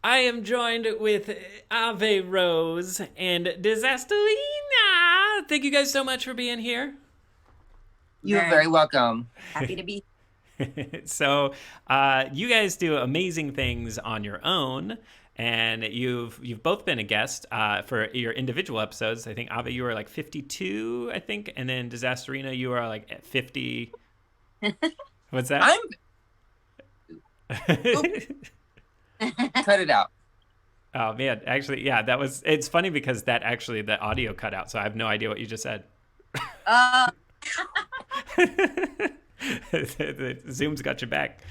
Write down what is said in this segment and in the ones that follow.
I am joined with Ave Rose and Disasterina. Thank you guys so much for being here. You're very welcome. Happy to be. So, you guys do amazing things on your own, and you've both been a guest for your individual episodes. I think Ave, you were like 52, I think, and then Disasterina, you are like at 50. What's that? Cut it out. Oh man, actually, yeah, that was. It's funny because the audio cut out, so I have no idea what you just said. Zoom's got your back.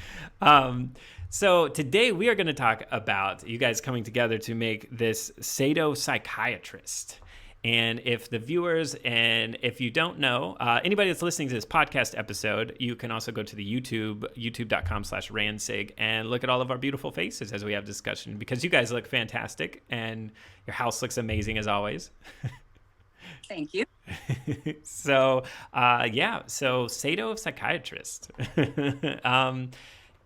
So today we are going to talk about you guys coming together to make this Sado Psychiatrist. And if the viewers, and if you don't know, anybody that's listening to this podcast episode, you can also go to the youtube.com/Ransig and look at all of our beautiful faces as we have discussion, because you guys look fantastic and your house looks amazing as always. Thank you. So Sado Psychiatrist.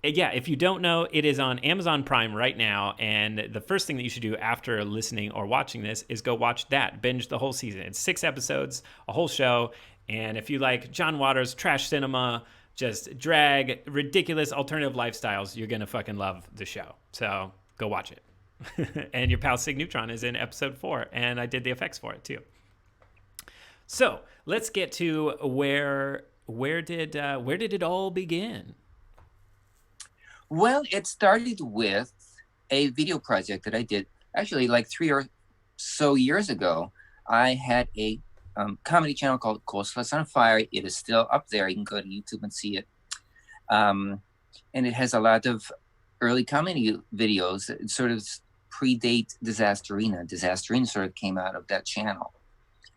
Yeah, if you don't know, it is on Amazon Prime right now, and the first thing that you should do after listening or watching this is go watch that. Binge the whole season. It's 6 episodes, a whole show, and if you like John Waters' trash cinema, just drag, ridiculous alternative lifestyles, you're going to fucking love the show. So go watch it. And your pal Sig Neutron is in episode 4, and I did the effects for it too. So let's get to where did it all begin? Well, it started with a video project that I did actually like 3 or so years ago. I had a comedy channel called Coastless on Fire. It is still up there. You can go to YouTube and see it. And it has a lot of early comedy videos that sort of predate Disasterina. Disasterina sort of came out of that channel.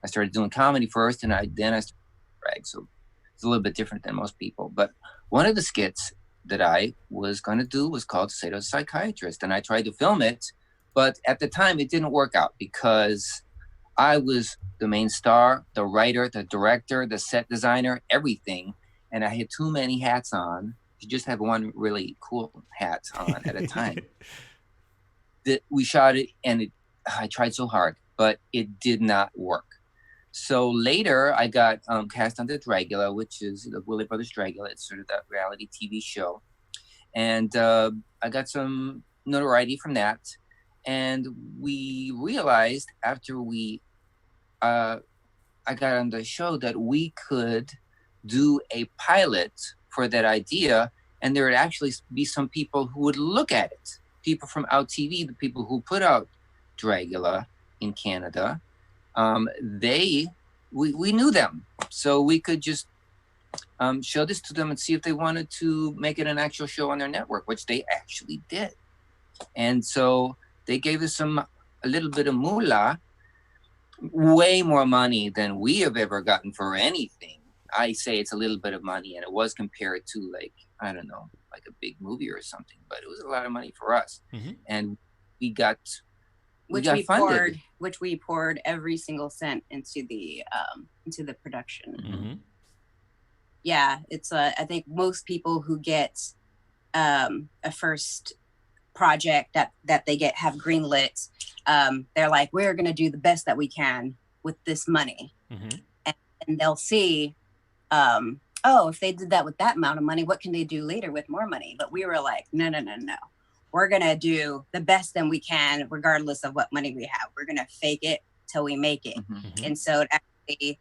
I started doing comedy first, and I started drag. So it's a little bit different than most people. But one of the skits that I was going to do was called Sado Psychiatrist, and I tried to film it, but at the time it didn't work out because I was the main star, the writer, the director, the set designer, everything, and I had too many hats on. You just have one really cool hat on at a time. We shot it, and I tried so hard, but it did not work. So later, I got cast on the Dragula, which is the Willie Brothers Dragula. It's sort of that reality TV show. And I got some notoriety from that. And we realized after I got on the show that we could do a pilot for that idea. And there would actually be some people who would look at it. People from Out TV, the people who put out Dragula in Canada. We knew them, so we could just show this to them and see if they wanted to make it an actual show on their network, which they actually did. And so they gave us a little bit of moolah, way more money than we have ever gotten for anything. I say it's a little bit of money, and it was compared to like a big movie or something, but it was a lot of money for us. Mm-hmm. And we got funded. Which we poured every single cent into the production. Mm-hmm. Yeah, it's I think most people who get a first project that they have greenlit, they're like, we're gonna do the best that we can with this money. Mm-hmm. And they'll see, if they did that with that amount of money, what can they do later with more money? But we were like, no. We're going to do the best that we can, regardless of what money we have. We're going to fake it till we make it. Mm-hmm. And so actually,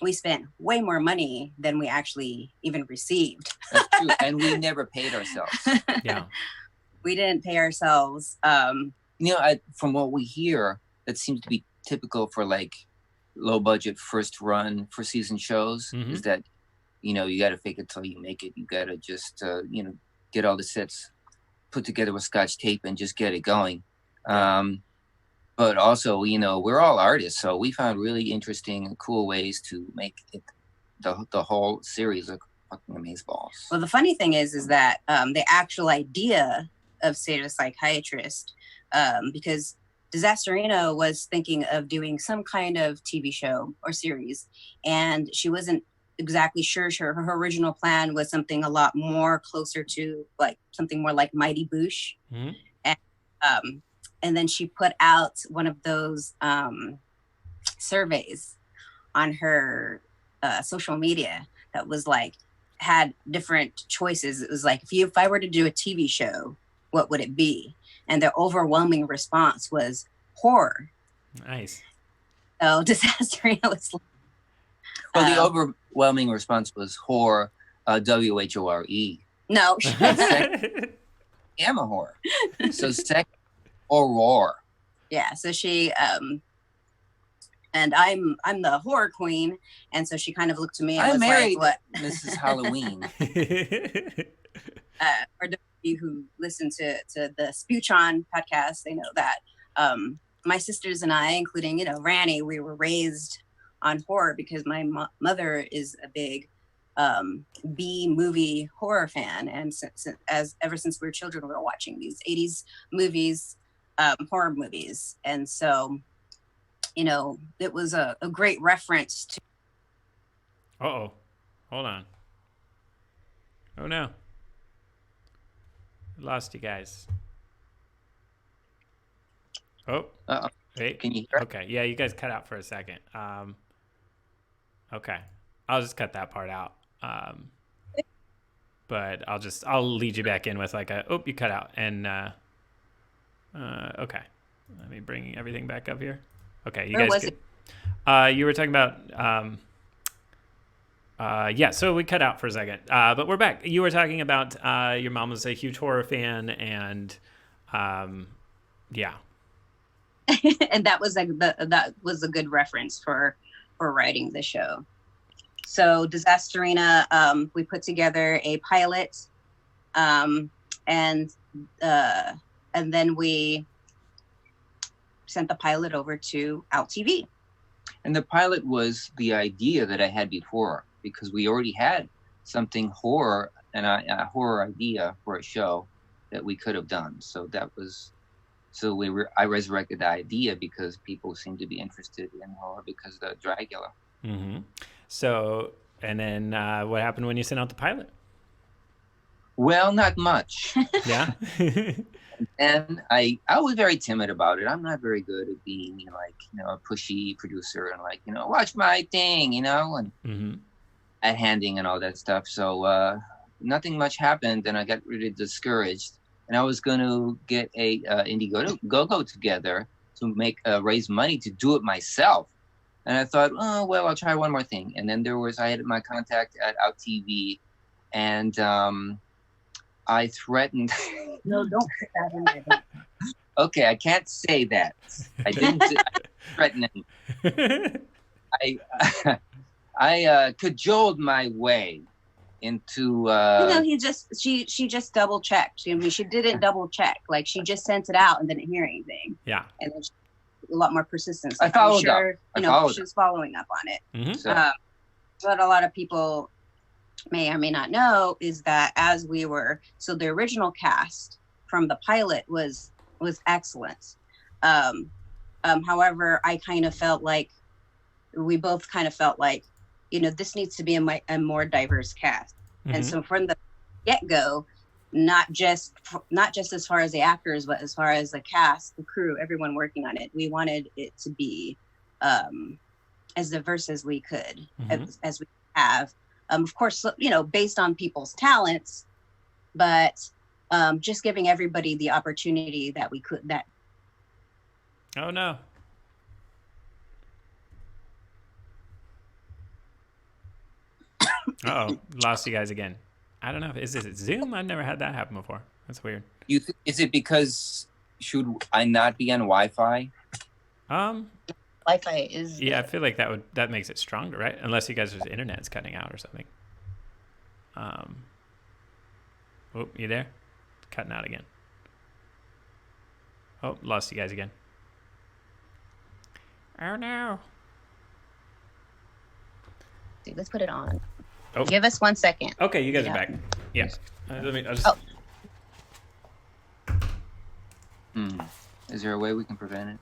we spent way more money than we actually even received. That's true. And we never paid ourselves. Yeah. We didn't pay ourselves. From what we hear, that seems to be typical for like low budget first run for season shows, mm-hmm. is that, you got to fake it till you make it. You got to just, get all the sets put together with Scotch tape and just get it going. But also, we're all artists, so we found really interesting and cool ways to make it, the whole series look fucking amazeballs. Well, the funny thing is that the actual idea of Sado Psychiatrist, because Disasterina was thinking of doing some kind of TV show or series, and she wasn't exactly sure. Her original plan was something a lot more closer to like something more like Mighty Boosh. Mm-hmm. And And then she put out one of those surveys on her social media that was like, had different choices. It was like, if I were to do a TV show, what would it be? And the overwhelming response was horror. Nice. So Disasterina was like, well, the overwhelming response was horror, WHORE. No. I'm a whore. So second, horror. Yeah, so she and I'm the horror queen, and so she kind of looked to me and I was married like, "What?" Mrs. Halloween. For those of you who listen to the Spewtron podcast, they know that my sisters and I, including Ranny, we were raised on horror because my mother is a big B movie horror fan, and ever since we were children, we were watching these 80s movies, horror movies, and so it was a great reference to. Uh-oh. Hold on. Oh no. Lost you guys. Oh. Uh-oh. Wait. Can you hear? Okay. Yeah, you guys cut out for a second. Okay. I'll just cut that part out. But I'll lead you back in with like you cut out. And okay. Let me bring everything back up here. Okay, you guys good? You were talking about yeah, so we cut out for a second. But we're back. You were talking about your mom was a huge horror fan, and yeah. And that was that was a good reference for writing the show. So Disasterina, we put together a pilot, and then we sent the pilot over to Out TV. And the pilot was the idea that I had before, because we already had something horror and a horror idea for a show that we could have done. So I resurrected the idea because people seem to be interested in horror because of the Dracula. Mm-hmm. So, and then what happened when you sent out the pilot? Well, not much. Yeah. And I was very timid about it. I'm not very good at being a pushy producer and watch my thing, and mm-hmm. at handing and all that stuff. So nothing much happened, and I got really discouraged. And I was going to get a Indiegogo together to raise money to do it myself. And I thought, oh well, I'll try one more thing. And then I had my contact at Out TV, and I threatened. No, don't put that in there. Okay, I can't say that. I didn't threaten him. I cajoled my way into. She just double checked. I mean, she didn't double check. Like she just sent it out and didn't hear anything. Yeah. And then a lot more persistence. I followed up. She was following up on it. Mm-hmm. So. What a lot of people may or may not know is that so the original cast from the pilot was excellent. However, we both kind of felt like, this needs to be a more diverse cast. Mm-hmm. And so from the get-go, not just as far as the actors, but as far as the cast, the crew, everyone working on it, we wanted it to be as diverse as we could, mm-hmm. as we have. Of course, based on people's talents, but just giving everybody the opportunity that we could. Oh no. Uh-oh, lost you guys again. I don't know. Is this Zoom? I've never had that happen before. That's weird. Is it because should I not be on Wi-Fi? Wi-Fi is. Yeah, I feel like that makes it stronger, right? Unless you guys' internet's cutting out or something. Oh, you there? Cutting out again. Oh, lost you guys again. Oh no. Dude, let's put it on. Oh. Give us 1 second. Okay, you guys are back. Yes. I'll just... Is there a way we can prevent it?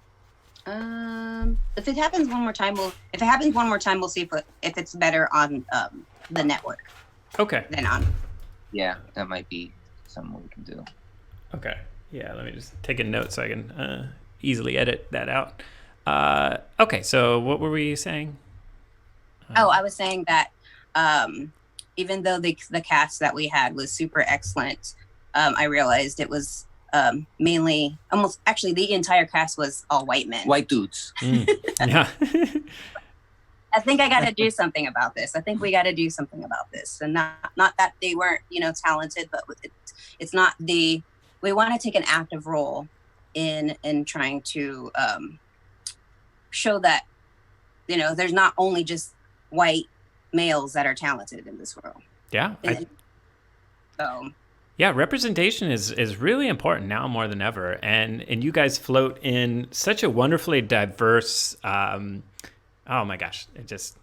If it happens one more time, we'll see if it's better on the network. Okay. Than on. Yeah, that might be something we can do. Okay. Yeah, let me just take a note so I can easily edit that out. Okay, so what were we saying? I was saying that even though the cast that we had was super excellent, I realized it was mainly, almost actually the entire cast was all white men. White dudes. Yeah. I think I got to do something about this. I think we got to do something about this, and not that they weren't, talented, but it's not we want to take an active role in trying to show that, there's not only just white males that are talented in this world. Yeah. So. Yeah, representation is really important now more than ever, and you guys float in such a wonderfully diverse. Oh my gosh, it just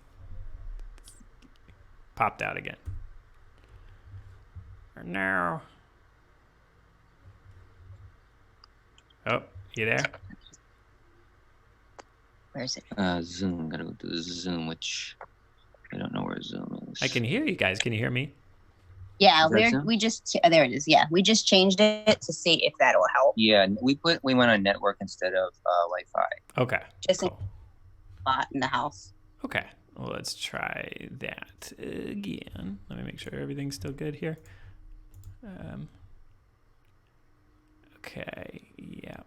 popped out again. No. Oh, you there? Where is it? Zoom. Gotta go to Zoom, which I don't know where Zoom is. I can hear you guys. Can you hear me? Yeah, we just there it is. Yeah, we just changed it to see if that'll help. Yeah, we went on network instead of Wi-Fi. Okay. Just a spot in the house. Okay. Well, let's try that again. Let me make sure everything's still good here. Okay. Yeah.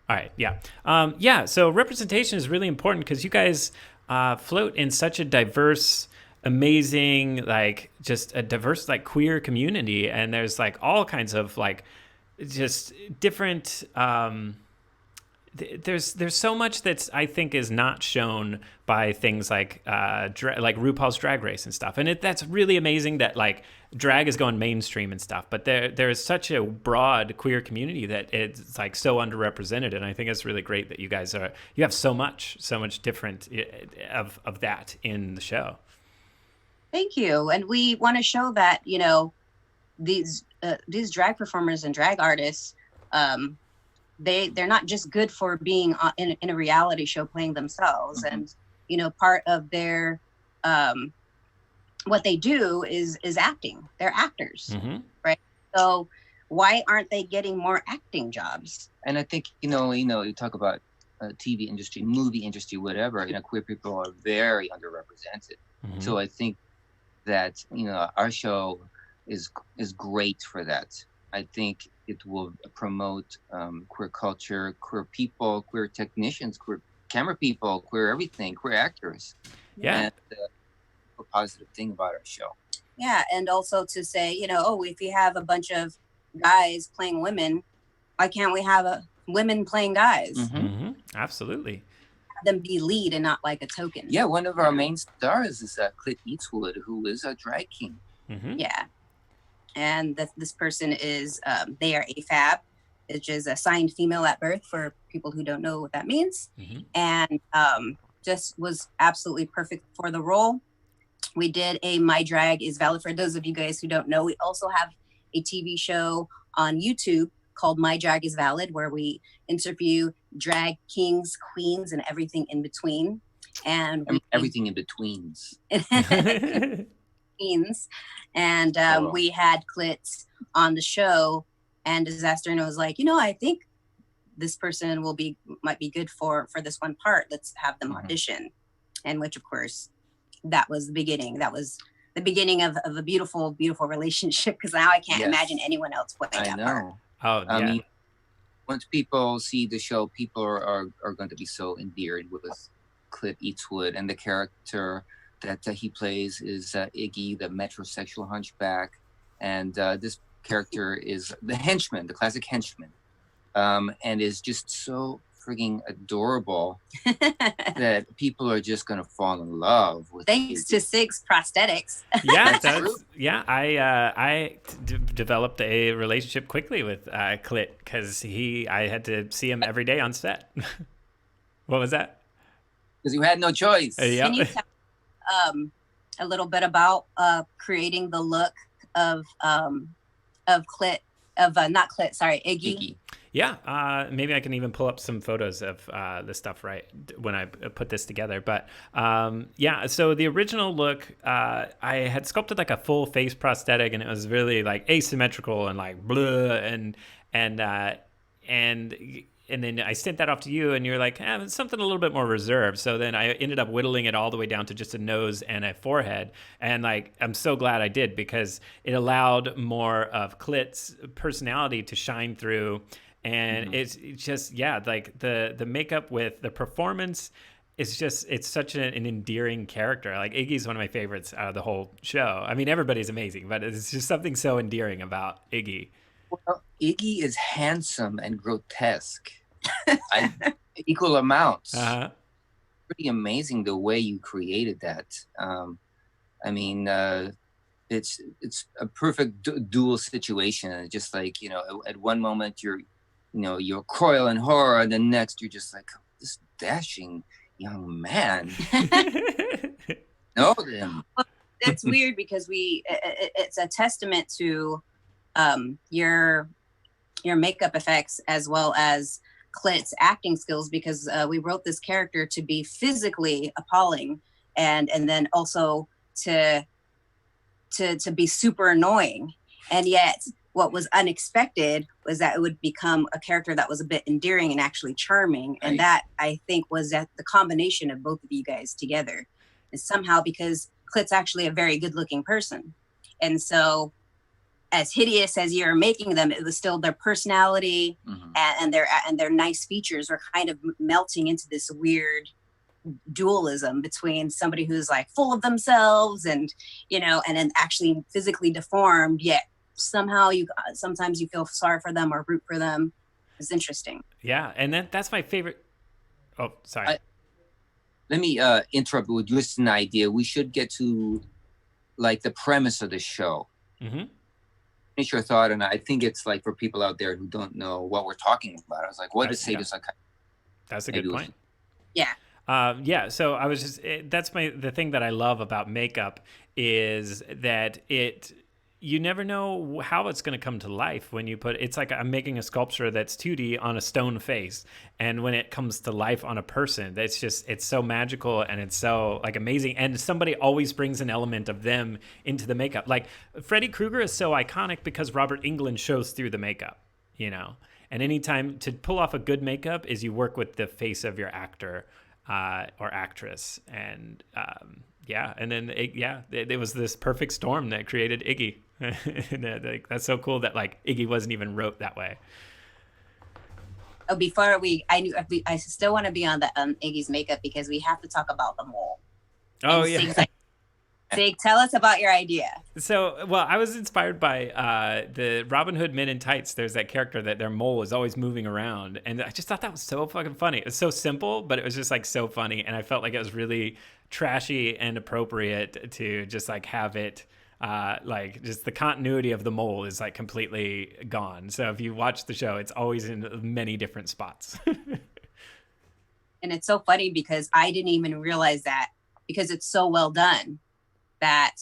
All right. Yeah. So representation is really important because you guys float in such a diverse, amazing, just a diverse, queer community. And there's all kinds of just different, there's so much that's I think is not shown by things like RuPaul's Drag Race and stuff, and that's really amazing that drag is going mainstream and stuff. But there is such a broad queer community that it's so underrepresented, and I think it's really great that you guys you have so much different of that in the show. Thank you, and we want to show that these drag performers and drag artists. They're not just good for being in a reality show playing themselves. Mm-hmm. And part of their what they do is acting. They're actors. Mm-hmm. Right? So why aren't they getting more acting jobs? And I think you talk about TV industry, movie industry, whatever, queer people are very underrepresented. Mm-hmm. So I think that our show is great for that. I think it will promote queer culture, queer people, queer technicians, queer camera people, queer everything, queer actors. Yeah. And a positive thing about our show. Yeah, and also to say, if you have a bunch of guys playing women, why can't we have women playing guys? Mm-hmm. Mm-hmm. Absolutely. Have them be lead and not like a token. Yeah, one of our main stars is Clint Eastwood, who is a drag king. Mm-hmm. Yeah. And this person is, they are AFAB, which is assigned female at birth for people who don't know what that means. Mm-hmm. And just was absolutely perfect for the role. We did a My Drag is Valid. For those of you guys who don't know, we also have a TV show on YouTube called My Drag is Valid, where we interview drag kings, queens, and everything in between. And everything in betweens. And we had Clit on the show, and Disasterina was like, I think this person might be good for this one part. Let's have them audition. And which, of course, that was the beginning. That was the beginning of a beautiful, beautiful relationship, because now I can't imagine anyone else playing that part. Oh, yeah. I mean, once people see the show, people are going to be so endeared with Clint Eastwood, and the character that he plays is Iggy, the metrosexual hunchback, and this character is the henchman, the classic henchman, and is just so frigging adorable that people are just gonna fall in love with. Thanks to Sig's prosthetics. Yeah, I developed a relationship quickly with Clit because I had to see him every day on set. What was that? Because you had no choice. Yeah. Can you tell a little bit about creating the look of Clit, of not Clit, sorry, Iggy? Maybe I can even pull up some photos of the stuff when I put this together. But so the original look, I had sculpted like a full face prosthetic, and it was really like asymmetrical and like blah, and then I sent that off to you, and you're like, it's something a little bit more reserved. So then I ended up whittling it all the way down to just a nose and a forehead. And like, I'm so glad I did, because it allowed more of Klit's personality to shine through. And it's just, like the makeup with the performance is just, it's such an endearing character. Like Iggy's one of my favorites out of the whole show. I mean, everybody's amazing, but it's just something so endearing about Iggy. Well, Iggy is handsome and grotesque. Equal amounts. Pretty amazing the way you created that. It's a perfect dual situation. Just like, at one moment you're coil and horror, and the next you're just like, this dashing young man. Know him. Well, it's weird because it's a testament to your makeup effects as well as Klit's acting skills, because we wrote this character to be physically appalling and then also to be super annoying. And yet what was unexpected was that it would become a character that was a bit endearing and actually charming. Right. And that, I think, was at the combination of both of you guys together. And somehow, because Klit's actually a very good looking person. And so as hideous as you're making them, it was still their personality and their nice features were kind of melting into this weird dualism between somebody who's like full of themselves and then actually physically deformed, yet somehow sometimes you feel sorry for them or root for them. It's interesting. Yeah, and that's my favorite. Oh, sorry. Let me interrupt with just an idea. We should get to like the premise of the show. Finish your thought, and I think it's like for people out there who don't know what we're talking about. I was like, what is Sado Psychiatrist? That's a good point. Yeah. So I was just, that's the thing that I love about makeup is that you never know how it's going to come to life when you it's like I'm making a sculpture that's 2D on a stone face. And when it comes to life on a person, it's so magical and it's so like amazing. And somebody always brings an element of them into the makeup. Like Freddy Krueger is so iconic because Robert Englund shows through the makeup, And anytime to pull off a good makeup is you work with the face of your actor or actress. And and then it was this perfect storm that created Iggy. That's so cool that like Iggy wasn't even wrote that way. Oh, I still want to be on the Iggy's makeup because we have to talk about the mole. Oh yeah. Sig, tell us about your idea. So, well, I was inspired by the Robin Hood Men in Tights. There's that character that their mole is always moving around. And I just thought that was so fucking funny. It was so simple, but it was just like so funny. And I felt like it was really trashy and appropriate to just like have it like just the continuity of the mole is like completely gone. So if you watch the show, it's always in many different spots. And it's so funny because I didn't even realize that because it's so well done that,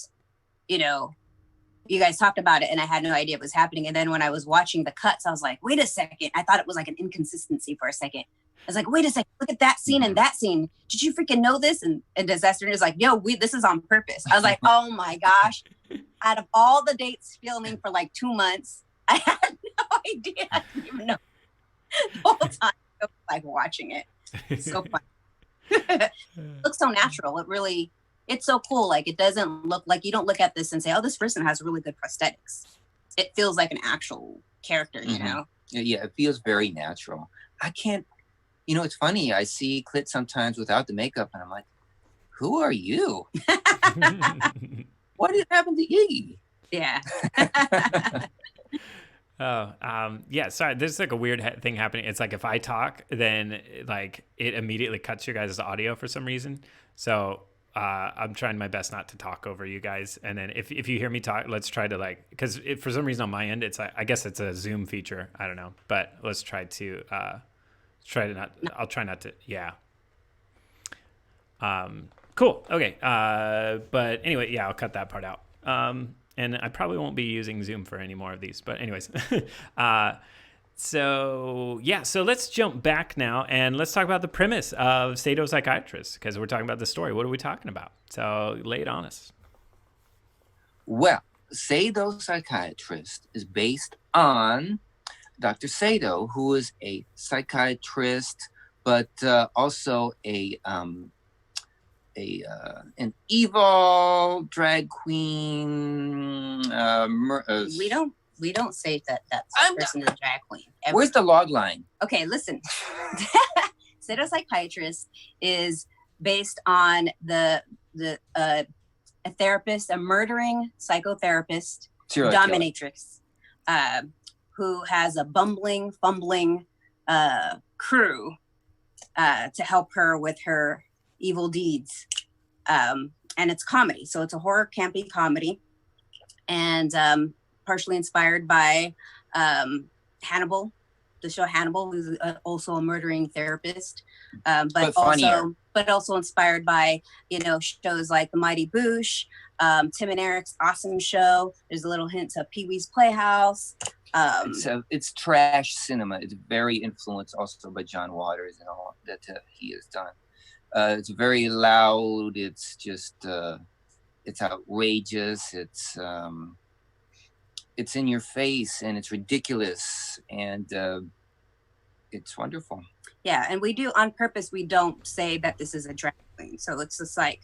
you guys talked about it and I had no idea it was happening. And then when I was watching the cuts, I was like, wait a second. I thought it was like an inconsistency for a second. I was like, wait a second, look at that scene and that scene. Did you freaking know this? And Disasterina is like, yo, this is on purpose. I was like, oh my gosh. Out of all the dates filming for like 2 months, I had no idea. I didn't even know the whole time I was like watching it. It's so fun. It looks so natural. It's so cool. Like it doesn't look like, you don't look at this and say, oh, this person has really good prosthetics. It feels like an actual character, Yeah, it feels very natural. I can't, it's funny. I see Klit sometimes without the makeup and I'm like, who are you? What did happen to Iggy? Yeah. Sorry. There's like a weird thing happening. It's like if I talk, then like it immediately cuts your guys' audio for some reason. So I'm trying my best not to talk over you guys. And then if you hear me talk, let's try to like, because for some reason on my end, it's I guess it's a Zoom feature. I don't know, but let's try to I'll try not to. Yeah. Cool. Okay. But anyway, yeah, I'll cut that part out. And I probably won't be using Zoom for any more of these, but anyways, So let's jump back now and let's talk about the premise of Sado Psychiatrist, because we're talking about the story. What are we talking about? So lay it on us. Well, Sado Psychiatrist is based on Dr. Sado, who is a psychiatrist, but also an evil drag queen. We don't say that that's the person is a drag queen. Ever. Where's the log line? Okay, listen. Sado Psychiatrist is based on a therapist, a murdering psychotherapist, dominatrix, who has a bumbling, fumbling crew to help her with her evil deeds. And it's comedy. So it's a horror campy comedy. And partially inspired by Hannibal, the show Hannibal, who's also a murdering therapist, but also inspired by, shows like The Mighty Boosh, Tim and Eric's awesome show. There's a little hint of Pee-wee's Playhouse. It's trash cinema. It's very influenced also by John Waters and all that he has done. It's very loud. It's just it's outrageous. It's in your face and it's ridiculous and it's wonderful. Yeah, and we do on purpose. We don't say that this is a drag queen. So it's just like,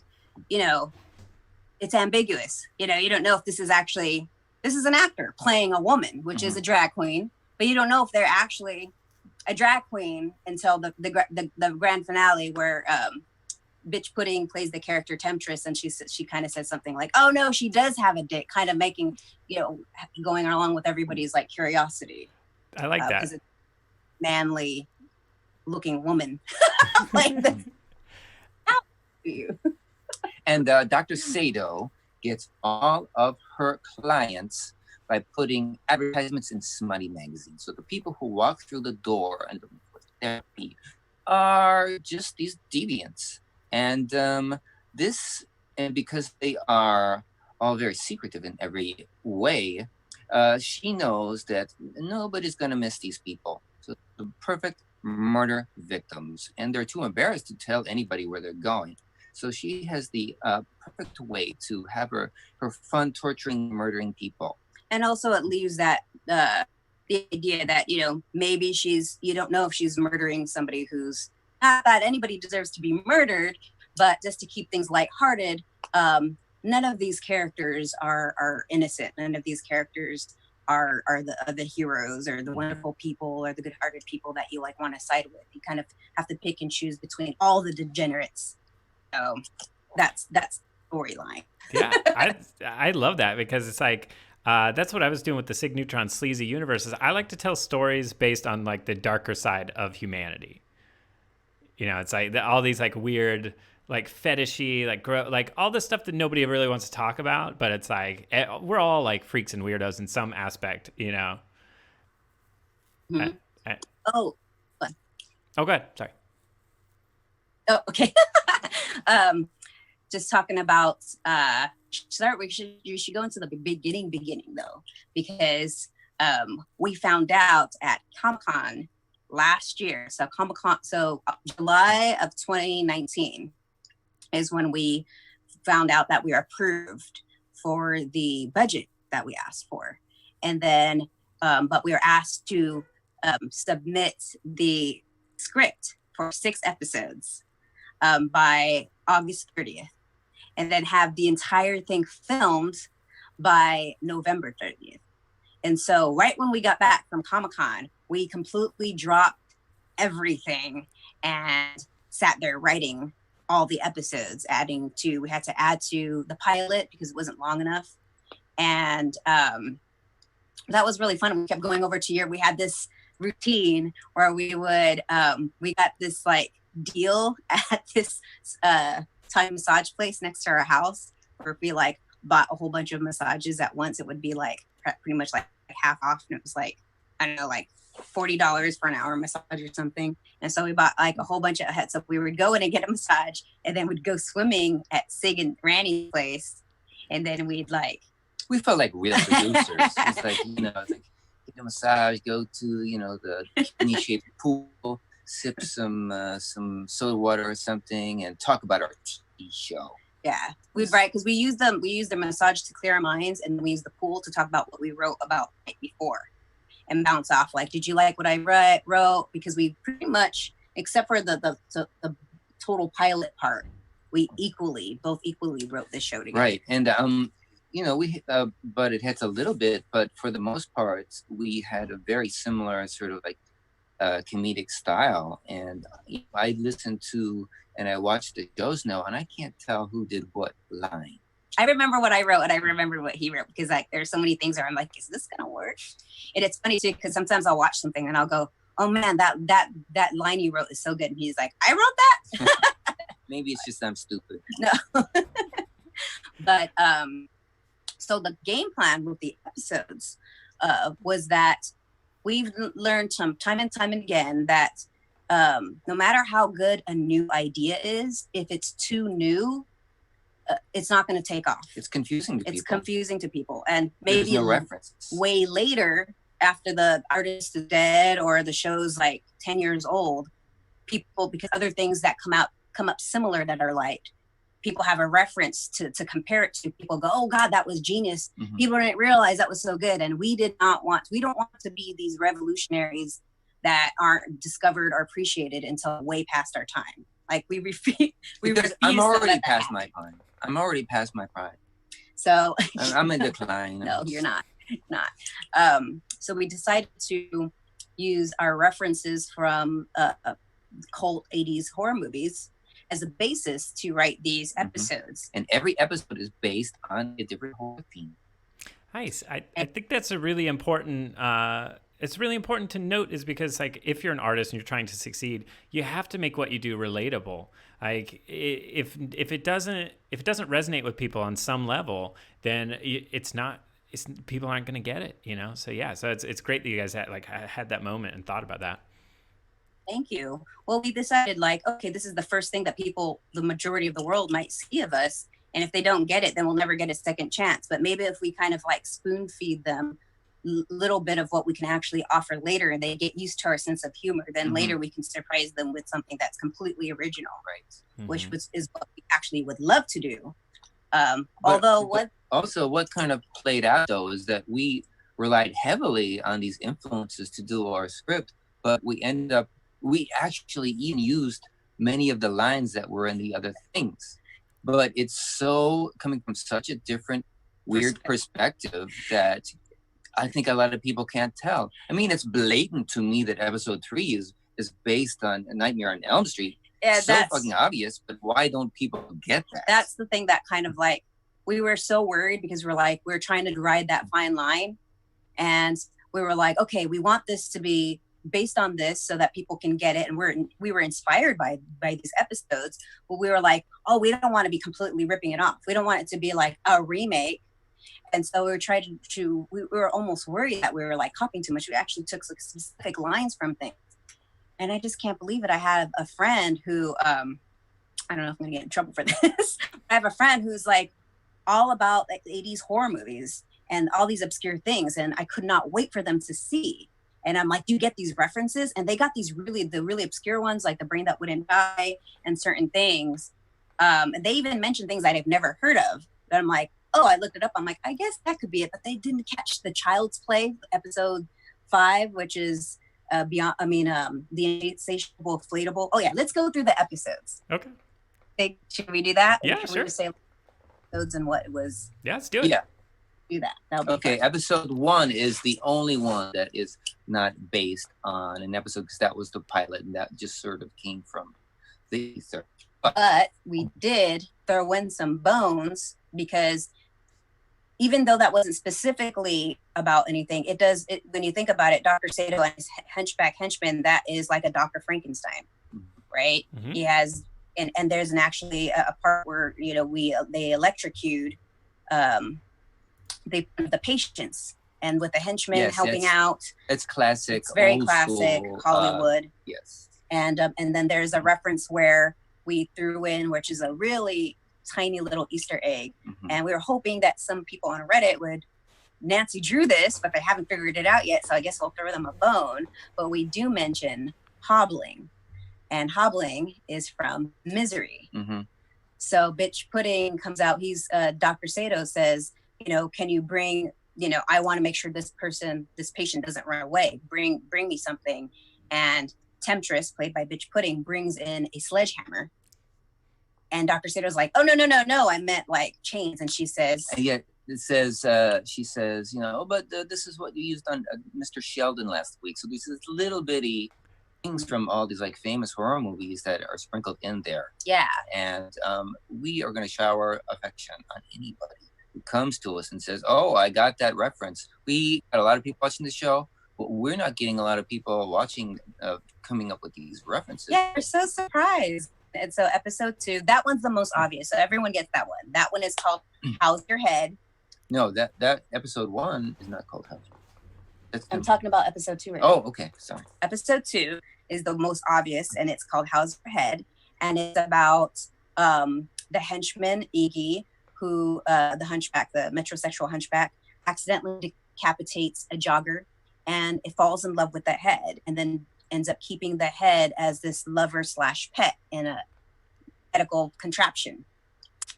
it's ambiguous. You don't know if this is an actor playing a woman, which is a drag queen, but you don't know if they're actually a drag queen until the grand finale where Bitch Pudding plays the character Temptress, and she kind of says something like, "Oh no, she does have a dick," kind of making going along with everybody's like curiosity. I like that because it's manly looking woman like this. How do you? And Dr. Sado gets all of her clients by putting advertisements in smutty magazines. So the people who walk through the door and with therapy are just these deviants. And because they are all very secretive in every way, she knows that nobody's going to miss these people. So the perfect murder victims. And they're too embarrassed to tell anybody where they're going. So she has the perfect way to have her fun torturing, murdering people. And also it leaves that the idea that, maybe you don't know if she's murdering somebody who's not that anybody deserves to be murdered, but just to keep things lighthearted, none of these characters are innocent. None of these characters are the heroes or the wonderful people or the good-hearted people that you want to side with. You kind of have to pick and choose between all the degenerates. So that's storyline. Yeah, I love that because it's like that's what I was doing with the Sig Neutron sleazy universes. I like to tell stories based on the darker side of humanity. It's like all these weird, fetishy, all the stuff that nobody really wants to talk about. But it's we're all freaks and weirdos in some aspect, Mm-hmm. Oh, good. Sorry. Oh, okay. Just talking about. You should go into the beginning though, because we found out at Comic-Con last year. So July of 2019 is when we found out that we were approved for the budget that we asked for. And then, but we were asked to submit the script for 6 episodes by August 30th, and then have the entire thing filmed by November 30th. And so right when we got back from Comic-Con, we completely dropped everything and sat there writing all the episodes, we had to add to the pilot because it wasn't long enough. And that was really fun. We kept going over to we had this routine where we would, we got this deal at this Thai massage place next to our house where if we bought a whole bunch of massages at once, it would be pretty much half off. And it was I don't know, $40 for an hour massage or something. And so we bought a whole bunch of heads up. We would go in and get a massage and then we'd go swimming at Sig and Randy's place. And then we'd we felt like real producers. It's a massage, go to, the mini-shaped pool, sip some soda water or something, and talk about our TV show. Yeah, we'd write, because we use the massage to clear our minds, and we use the pool to talk about what we wrote about the night before and bounce off. Like, did you like what I wrote? Because we pretty much, except for the total pilot part, we both equally wrote this show together. Right, and we but it hits a little bit, but for the most part, we had a very similar sort of like comedic style, and I listened to and I watched the shows now, and I can't tell who did what line. I remember what I wrote, and I remember what he wrote, because like there's so many things where I'm like, is this gonna work? And it's funny too, because sometimes I'll watch something and I'll go, oh man, that line you wrote is so good, and he's like, I wrote that. Maybe it's just I'm stupid. No. But so the game plan with the episodes was that we've learned time and time again that no matter how good a new idea is, if it's too new, it's not going to take off. It's confusing to people. It's confusing to people. And maybe there's no reference. Way later, after the artist is dead or the show's like 10 years old, people, because other things that come up similar that are liked, people have a reference to compare it to. People go, oh God, that was genius. Mm-hmm. People didn't realize that was so good. And we don't want to be these revolutionaries that aren't discovered or appreciated until way past our time. Like we refuse. I'm already past my prime. I'm already past my prime. So I'm in decline. No, you're not. So we decided to use our references from cult 80s horror movies as a basis to write these episodes. And every episode is based on a different horror theme. Nice. I think that's a really important it's really important to note, is because like if you're an artist and you're trying to succeed, you have to make what you do relatable. Like if it doesn't resonate with people on some level, then people aren't going to get it, So yeah, so it's great that you guys had that moment and thought about that. Thank you. Well, we decided okay, this is the first thing that people, the majority of the world, might see of us. And if they don't get it, then we'll never get a second chance. But maybe if we kind of spoon feed them little bit of what we can actually offer later, and they get used to our sense of humor, then later we can surprise them with something that's completely original, right? Which is what we actually would love to do. What kind of played out though is that we relied heavily on these influences to do our script, but we actually even used many of the lines that were in the other things. But it's so coming from such a different, weird perspective that I think a lot of people can't tell. I mean, it's blatant to me that episode 3 is based on A Nightmare on Elm Street. Yeah, so fucking obvious, but why don't people get that? That's the thing that kind of we were so worried, because we're trying to ride that fine line. And we were like, okay, we want this to be based on this so that people can get it. And we were inspired by these episodes, but we were like, oh, we don't want to be completely ripping it off. We don't want it to be like a remake. And so we were almost worried that we were copying too much. We actually took specific lines from things. And I just can't believe it. I have a friend who, I don't know if I'm gonna get in trouble for this. I have a friend who's all about 80s horror movies and all these obscure things. And I could not wait for them to see. And I'm like, do you get these references? And they got the really obscure ones, like The Brain That Wouldn't Die and certain things. And they even mentioned things I've never heard of. But I'm like, oh, I looked it up. I'm like, I guess that could be it. But they didn't catch the Child's Play, episode 5, which is the Insatiable Inflatable. Oh yeah, let's go through the episodes. Okay. Should we do that? Yeah, sure. We just say episodes and what it was. Yeah, let's do it. Yeah. Do that. That'll be okay, fun. Episode 1 is the only one that is not based on an episode, because that was the pilot, and that just sort of came from the search. But we did throw in some bones, because even though that wasn't specifically about anything, when you think about it, Dr. Sado and his henchman, that is like a Dr. Frankenstein, right? Mm-hmm. He has, and there's actually a part where, they electrocute the patients, and with the henchman helping out. It's classic. It's very classic school, Hollywood. Yes. And then there's a reference where we threw in, which is a really tiny little Easter egg. Mm-hmm. And we were hoping that some people on Reddit would Nancy drew this, but they haven't figured it out yet. So I guess we'll throw them a bone. But we do mention hobbling, and hobbling is from Misery. Mm-hmm. So Bitch Pudding comes out. He's Dr. Sado says, can you bring, I want to make sure this patient doesn't run away. Bring me something. And Temptress, played by Bitch Pudding, brings in a sledgehammer. And Dr. Sado's like, oh, no, I meant like chains. And she says, and yet it says, she says, but this is what you used on Mr. Sheldon last week. So these little bitty things from all these like famous horror movies that are sprinkled in there. Yeah. And we are going to shower affection on anybody who comes to us and says, oh, I got that reference. We got a lot of people watching the show, but we're not getting a lot of people watching, coming up with these references. Yeah, we're so surprised. And so episode 2, that one's the most obvious. So everyone gets that one. That one is called How's Your Head? No, that episode 1 is not called How's Your Head. I'm talking about episode 2 right now. now. Oh, okay. Sorry. Episode 2 is the most obvious, and it's called How's Your Head? And it's about the henchman, Iggy, who, the hunchback, the metrosexual hunchback, accidentally decapitates a jogger, and it falls in love with the head, and then ends up keeping the head as this lover/pet in a medical contraption.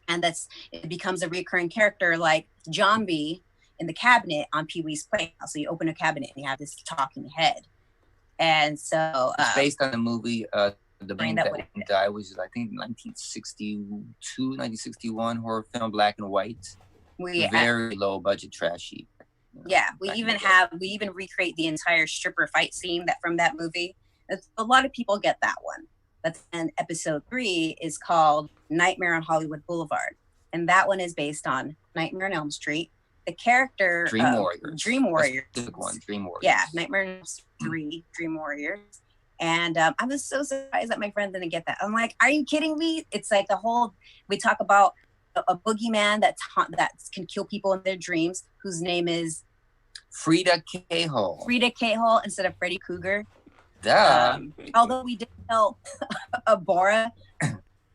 And it becomes a recurring character like John B in the cabinet on Pee-wee's Playhouse. So you open a cabinet and you have this talking head. And so it's based on the movie The Brain That Wouldn't Die, which is I think 1962, 1961 horror film, black and white. Very low budget, trashy. Yeah, we even recreate the entire stripper fight scene from that movie. A lot of people get that one. But then episode 3 is called Nightmare on Hollywood Boulevard. And that one is based on Nightmare on Elm Street. The character Dream Warriors. Dream Warriors. Dream Warriors. Yeah, Nightmare on Elm Street 3, Dream Warriors. And I was so surprised that my friend didn't get that. I'm like, are you kidding me? It's like we talk about a boogeyman that can kill people in their dreams, whose name is Frida Kahlo. Frida Kahlo instead of Freddy Krueger. Although we did tell Bora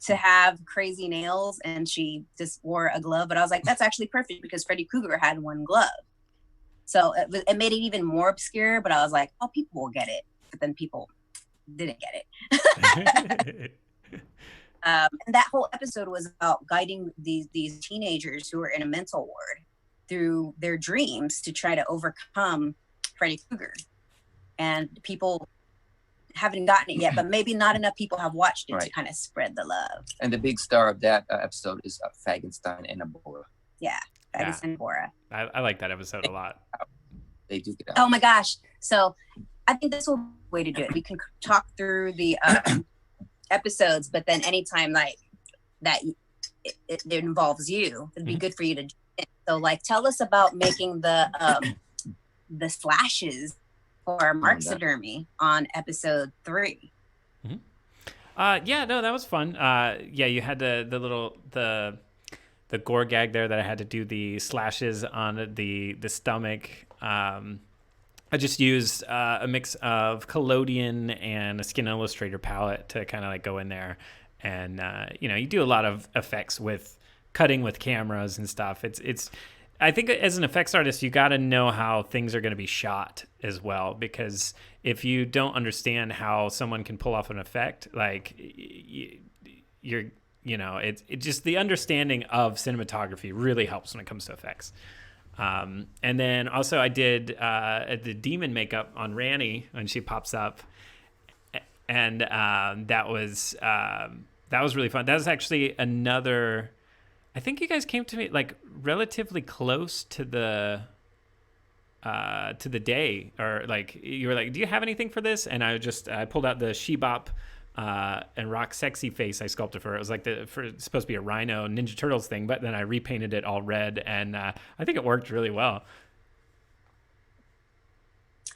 to have crazy nails and she just wore a glove, but I was like, that's actually perfect because Freddy Krueger had one glove. So it made it even more obscure, but I was like, oh, people will get it. But then people didn't get it. And that whole episode was about guiding these teenagers who are in a mental ward through their dreams to try to overcome Freddy Krueger. And people haven't gotten it yet, but maybe not enough people have watched it to kind of spread the love. And the big star of that episode is Fagenstein and Abora. Yeah, Fagenstein and Abora. I like that episode a lot. They do get out. Oh my gosh. So I think this will be the way to do it. We can talk through the episodes, but then anytime like that it involves you, it'd be good for you to do it. So like tell us about making the slashes for Marxidermy on episode 3. Yeah, no, that was fun. Yeah, you had the gore gag there that I had to do the slashes on the stomach. I just used a mix of collodion and a Skin Illustrator palette to kind of like go in there. And, you do a lot of effects with cutting with cameras and stuff. I think as an effects artist, you got to know how things are going to be shot as well, because if you don't understand how someone can pull off an effect, like it's just the understanding of cinematography really helps when it comes to effects. And then also I did the demon makeup on Rani when she pops up, and that was really fun. That was actually another. I think you guys came to me like relatively close to the day, or like you were like, "Do you have anything for this?" And I pulled out the Shebop and Rock Sexy face I sculpted for her. It was like it's supposed to be a Rhino Ninja Turtles thing, but then I repainted it all red, and I think it worked really well.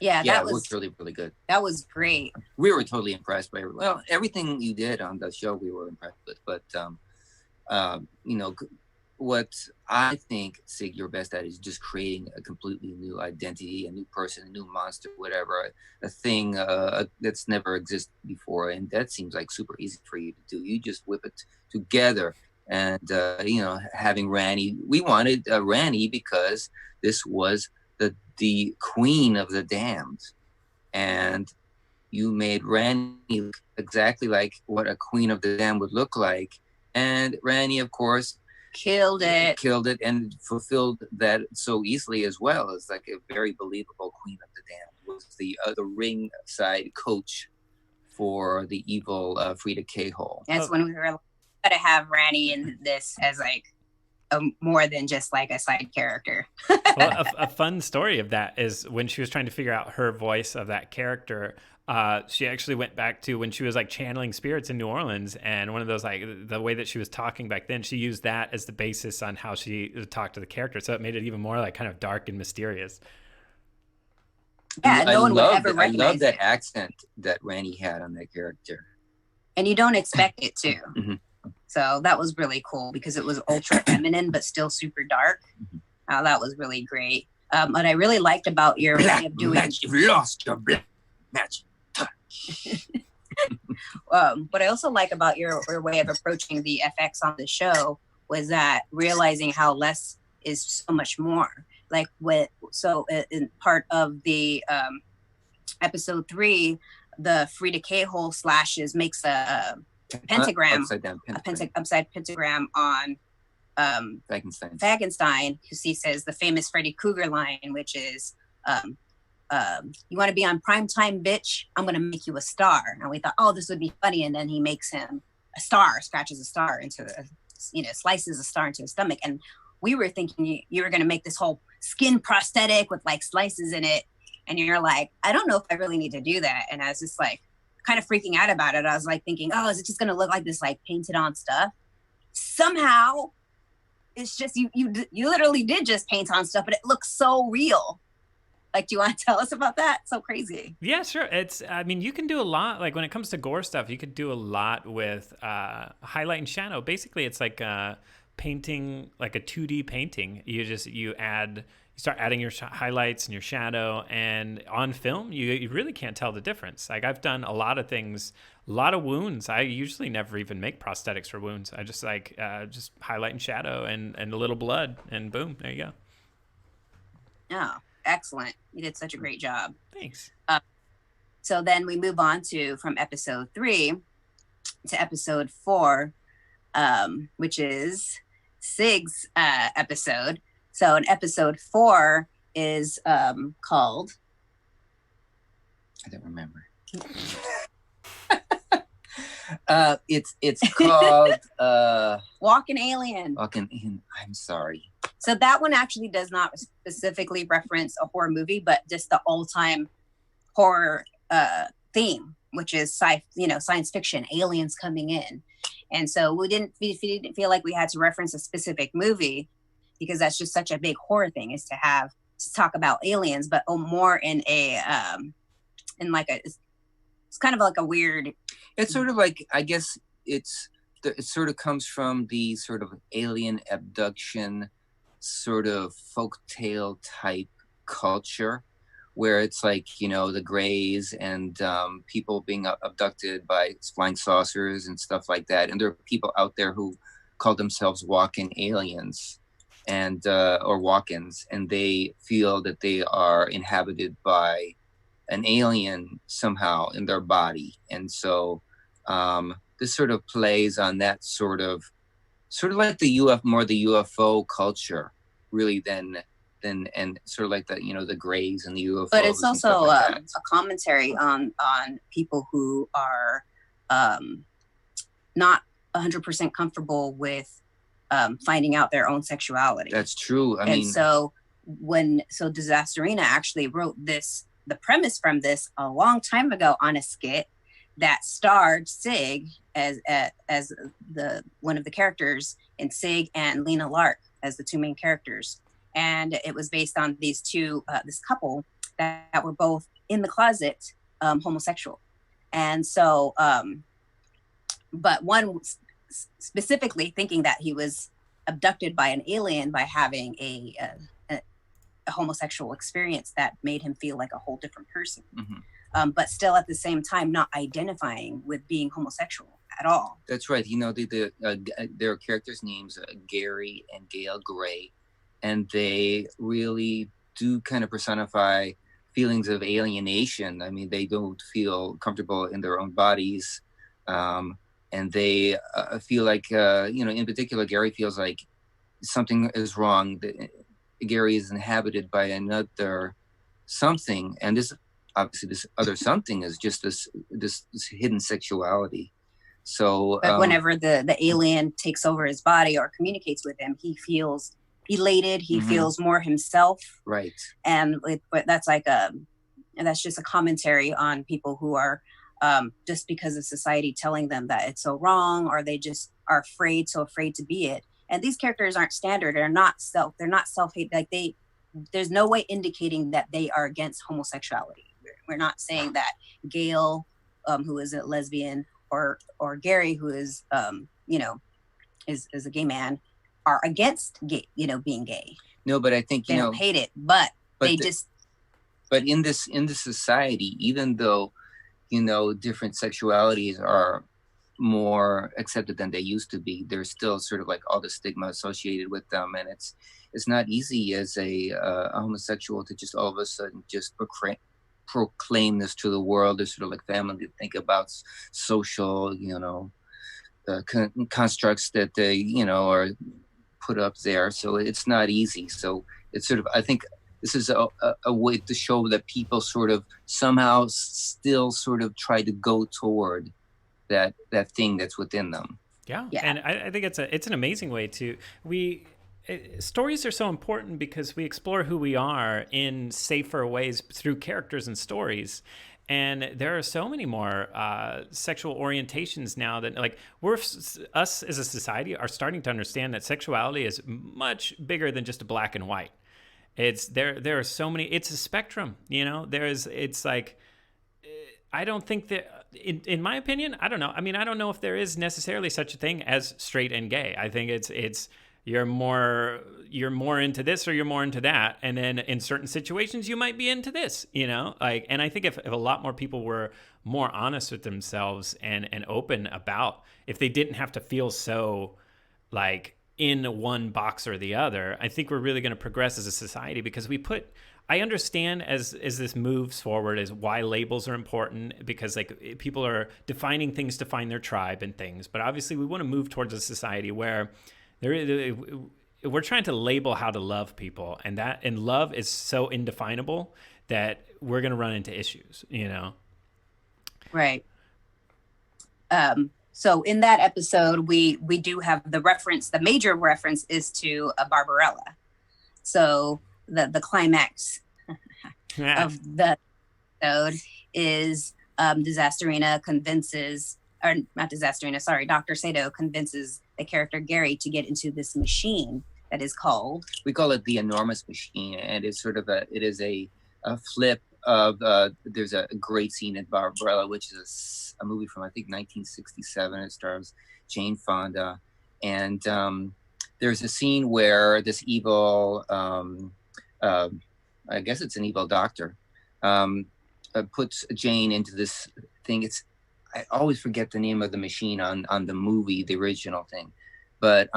Yeah, it worked really, really good. That was great. We were totally impressed by everything you did on the show. We were impressed with, but what I think, Sig, you're best at is just creating a completely new identity, a new person, a new monster, whatever, a thing that's never existed before. And that seems like super easy for you to do. You just whip it together And, having Rani, we wanted Rani because this was the queen of the damned. And you made Rani look exactly like what a queen of the damned would look like. And Rani, of course, killed it and fulfilled that so easily as well. As like a very believable queen of the damned. Was the ringside coach for the evil Frida K-hole. That's when we were like, to have Rani in this as like more than just like a side character. Well, a fun story of that is when she was trying to figure out her voice of that character, she actually went back to when she was like channeling spirits in New Orleans, and one of those, like the way that she was talking back then, she used that as the basis on how she talked to the character, so it made it even more like kind of dark and mysterious. Yeah, no one would ever recognize I love that accent that Rani had on that character, and you don't expect it to. Mm-hmm. So that was really cool because it was ultra feminine, but still super dark. That was really great. What I really liked about your way of doing... You've lost your black magic touch. What I also like about your way of approaching the FX on the show was that realizing how less is so much more. Like in part of the episode 3, the Frida K-hole slashes makes a pentagram, upside pentagram on Fagenstein, because he says the famous Freddy Krueger line, which is, you want to be on primetime, bitch? I'm going to make you a star. And we thought, oh, this would be funny. And then he makes him a star, scratches a star slices a star into his stomach. And we were thinking you were going to make this whole skin prosthetic with like slices in it. And you're like, I don't know if I really need to do that. And I was just like, kind of freaking out about it. I was like thinking, oh, is it just going to look like this like painted on stuff? Somehow it's just you literally did just paint on stuff, but it looks so real. Like, do you want to tell us about that? So crazy. Yeah, sure. You can do a lot. Like when it comes to gore stuff, you could do a lot with highlight and shadow. Basically, it's like painting, like a 2D painting. You start adding your highlights and your shadow, and on film, you really can't tell the difference. Like I've done a lot of things, a lot of wounds. I usually never even make prosthetics for wounds. I just just highlight and shadow and a little blood, and boom, there you go. Oh, excellent. You did such a great job. Thanks. So then we move on from episode 3 to episode 4, which is Sig's episode. So in episode 4 is called... I don't remember. It's called... Walking Alien. I'm sorry. So that one actually does not specifically reference a horror movie, but just the all-time horror theme, which is science fiction, aliens coming in. And so we didn't feel like we had to reference a specific movie, because that's just such a big horror thing, is to talk about aliens, but more in a it's kind of like a weird. It's sort of like, I guess it sort of comes from the sort of alien abduction sort of folktale type culture, where it's like, the Greys and people being abducted by flying saucers and stuff like that. And there are people out there who call themselves walking aliens and or walk-ins, and they feel that they are inhabited by an alien somehow in their body. And so this sort of plays on that sort of like the UFO culture, really, than and sort of like the Greys and the UFOs. But it's also a commentary on people who are not 100% comfortable with finding out their own sexuality. That's true. So Disasterina actually wrote the premise from this a long time ago on a skit that starred Sig as the one of the characters in Sig, and Lena Lark as the two main characters. And it was based on these two, this couple that were both in the closet homosexual. And so, but one specifically thinking that he was abducted by an alien by having a homosexual experience that made him feel like a whole different person. Mm-hmm. But still at the same time not identifying with being homosexual at all. That's right. You know, there are characters' names, Gary and Gail Gray, and they really do kind of personify feelings of alienation. I mean, they don't feel comfortable in their own bodies, and they feel like, in particular, Gary feels like something is wrong. Gary is inhabited by another something, and this other something is just this hidden sexuality. So, but whenever the alien takes over his body or communicates with him, he feels elated. He feels more himself. Right. And that's like that's just a commentary on people who are just because of society telling them that it's so wrong, or they just are so afraid to be it. And these characters aren't standard. They're not self-hate. Like there's no way indicating that they are against homosexuality. We're not saying that Gail, who is a lesbian, or Gary, who is is a gay man, are against gay, being gay. No, but I think they don't hate it, but they just. But in this society, even though different sexualities are more accepted than they used to be, there's still sort of like all the stigma associated with them, and it's not easy as a homosexual to just all of a sudden just proclaim this to the world. There's sort of like family to think about, social, constructs that they, are put up there. So it's not easy. So it's sort of, I think this is a way to show that people sort of somehow still sort of try to go toward that thing that's within them. Yeah. And I think it's an amazing way stories are so important because we explore who we are in safer ways through characters and stories. And there are so many more sexual orientations now that, like, us as a society are starting to understand that sexuality is much bigger than just a black and white. There are so many. It's a spectrum. It's like, I don't think that, in my opinion, I don't know. I mean, I don't know if there is necessarily such a thing as straight and gay. I think it's you're more into this or you're more into that, and then in certain situations you might be into this, and I think if a lot more people were more honest with themselves and open about, if they didn't have to feel so like in one box or the other, I think we're really going to progress as a society, because I understand as this moves forward as why labels are important, because like people are defining things to find their tribe and things, but obviously we want to move towards a society where we're trying to label how to love people, and love is so indefinable that we're going to run into issues, Right. So in that episode, we do have the major reference is to a Barbarella. So the climax of the episode is Disasterina convinces, or not Disasterina, sorry, Dr. Sado convinces the character Gary to get into this machine that is called. We call it the enormous machine, and it's sort of it is a flip of there's a great scene in Barbarella, which is a movie from I think 1967. It stars Jane Fonda, and there's a scene where this evil, I guess it's an evil doctor, puts Jane into this thing. I always forget the name of the machine on the movie, the original thing, but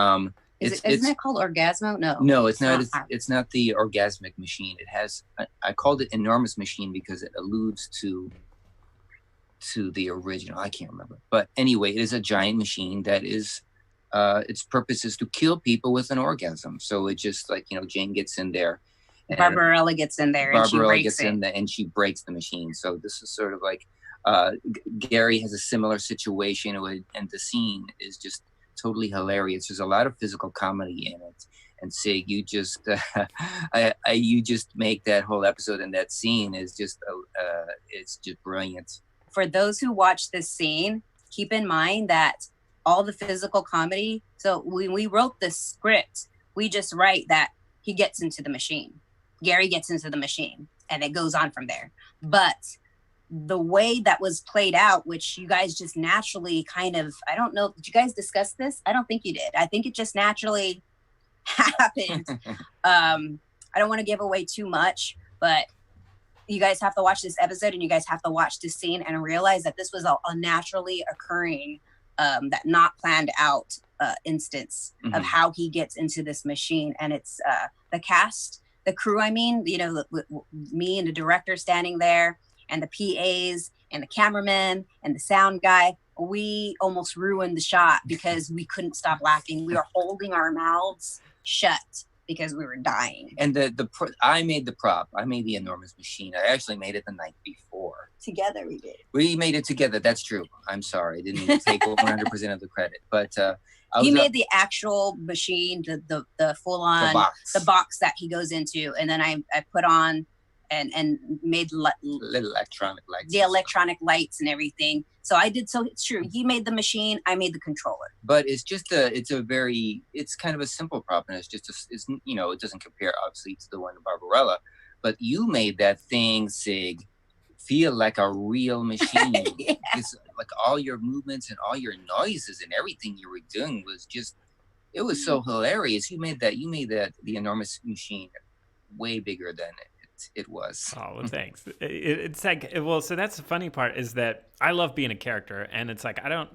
isn't it called Orgasmo? No, it's not. It's not the orgasmic machine. It has. I called it enormous machine because it alludes to the original. I can't remember, but anyway, it is a giant machine that is. Its purpose is to kill people with an orgasm. So it just like Jane gets in there. Barbarella gets in there. And she breaks the machine. So this is sort of like. Gary has a similar situation, and the scene is just totally hilarious. There's a lot of physical comedy in it, and Sig, you just you just make that whole episode, and that scene is just it's just brilliant. For those who watch this scene, keep in mind that all the physical comedy. So when we wrote the script, we just write that he gets into the machine. Gary gets into the machine, and it goes on from there. But the way that was played out, which you guys just naturally kind of, I don't know, did you guys discuss this? I don't think you did. I think it just naturally happened. I don't want to give away too much, but you guys have to watch this episode, and you guys have to watch this scene and realize that this was a naturally occurring that not planned out instance of how he gets into this machine. And it's the cast, the crew, I mean, you know, me and the director standing there, and the PAs and the cameraman and the sound guy. We almost ruined the shot because we couldn't stop laughing. We were holding our mouths shut because we were dying. And I made the prop. I made the enormous machine. I actually made it the night before. Together we did. We made it together. That's true. I'm sorry. I didn't even take 100% of the credit. But he made the actual machine, the full on the box that he goes into, and then I put on and made little electronic lights. The electronic lights and everything. So I did. So it's true. He made the machine. I made the controller. But it's kind of a simple prop, and it's you know, it doesn't compare obviously to the one in Barbarella, but you made that thing, Sig, feel like a real machine. Yeah. It's like all your movements and all your noises and everything you were doing was just, it was so hilarious. You made the enormous machine way bigger than it was. Oh, well, thanks. It's like, well, so that's the funny part, is that I love being a character, and it's like I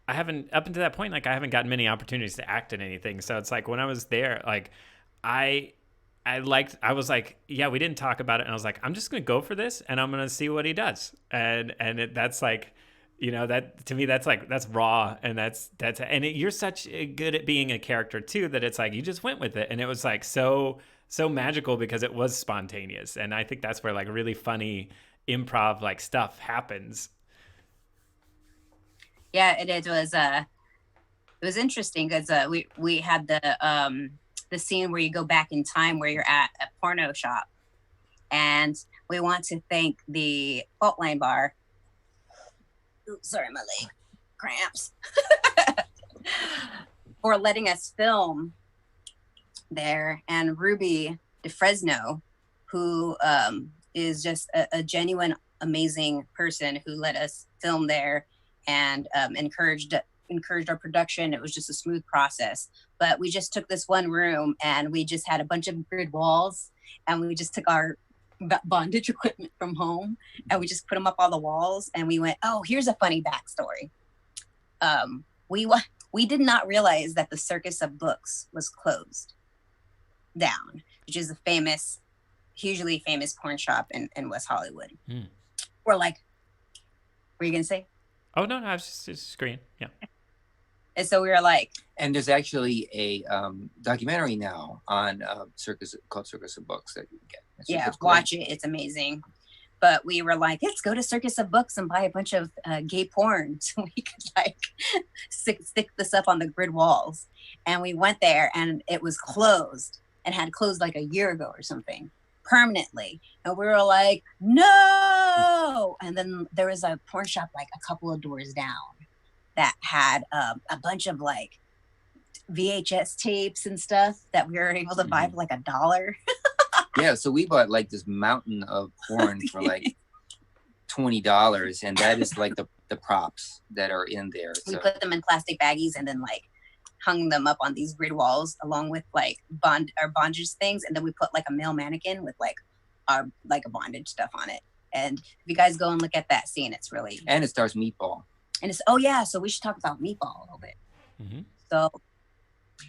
haven't up until that point, like I haven't gotten many opportunities to act in anything. So it's like when I was there, like I was like, yeah, we didn't talk about it, and I was like, I'm just gonna go for this, and I'm gonna see what he does, that's like, you know, that to me, that's raw, and you're such good at being a character too, that it's like you just went with it, and it was like so magical because it was spontaneous. And I think that's where like really funny improv like stuff happens. Yeah, it was interesting because we had the scene where you go back in time where you're at a porno shop, and we want to thank the Faultline Bar. Oops, sorry, my leg cramps. For letting us film there, and Ruby DeFresno, who is just a genuine, amazing person who let us film there and encouraged our production. It was just a smooth process. But we just took this one room, and we just had a bunch of grid walls, and we just took our bondage equipment from home, and we just put them up on the walls, and we went, oh, here's a funny backstory. We did not realize that the Circus of Books was closed down, which is a hugely famous porn shop in West Hollywood. We're like, what are you gonna say? Oh no, I was just agreeing. Yeah. And so we were like, and there's actually a documentary now on called Circus of Books that you can get. Yeah, watch it. It's amazing. But we were like, let's go to Circus of Books and buy a bunch of gay porn so we could like stick this up on the grid walls. And we went there, and it was closed, and had closed like a year ago or something, permanently. And we were like, no. And then there was a porn shop like a couple of doors down that had a bunch of like VHS tapes and stuff that we were able to buy for like $1. Yeah, so we bought like this mountain of porn for like $20, and that is like the props that are in there. We put them in plastic baggies and then like hung them up on these grid walls along with like bondage things, and then we put like a male mannequin with like a bondage stuff on it. And if you guys go and look at that scene, it's really, and it stars Meatball. And it's, oh yeah, so we should talk about Meatball a little bit.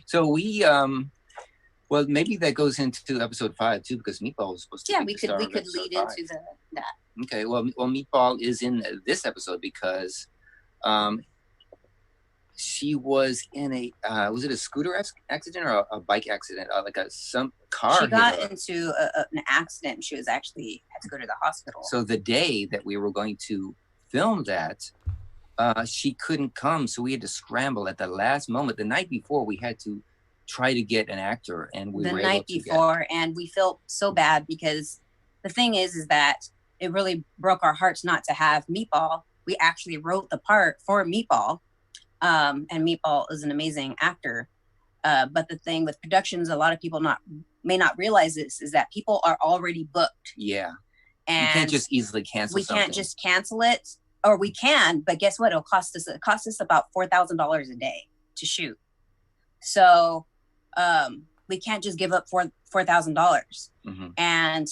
So we well, maybe that goes into episode 5 too, because Meatball was supposed to. Yeah, we could lead into that. Okay, well, Meatball is in this episode because she was in a was it a scooter accident or a bike accident? Some car. She got into an accident. She was actually had to go to the hospital. So the day that we were going to film that, she couldn't come, so we had to scramble at the last moment. The night before, we had to try to get an actor, and we were able to get. And we felt so bad because the thing is that it really broke our hearts not to have Meatball. We actually wrote the part for Meatball, and Meatball is an amazing actor. But the thing with productions, a lot of people may not realize this, is that people are already booked. Yeah, and you can't just easily cancel. We can't just cancel it, or we can, but guess what? It costs us about $4,000 a day to shoot. So we can't just give up $4,000. And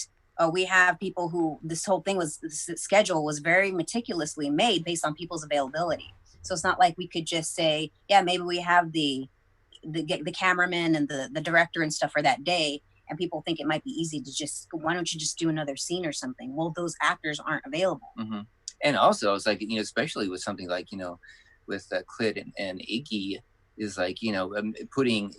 we have people who, this whole thing the schedule was very meticulously made based on people's availability. So it's not like we could just say, yeah, maybe we have the cameraman and the director and stuff for that day, and people think it might be easy to just, why don't you just do another scene or something? Well, those actors aren't available. Mm-hmm. And also, it's like, especially with something like, with Clit and Iggy, is like, getting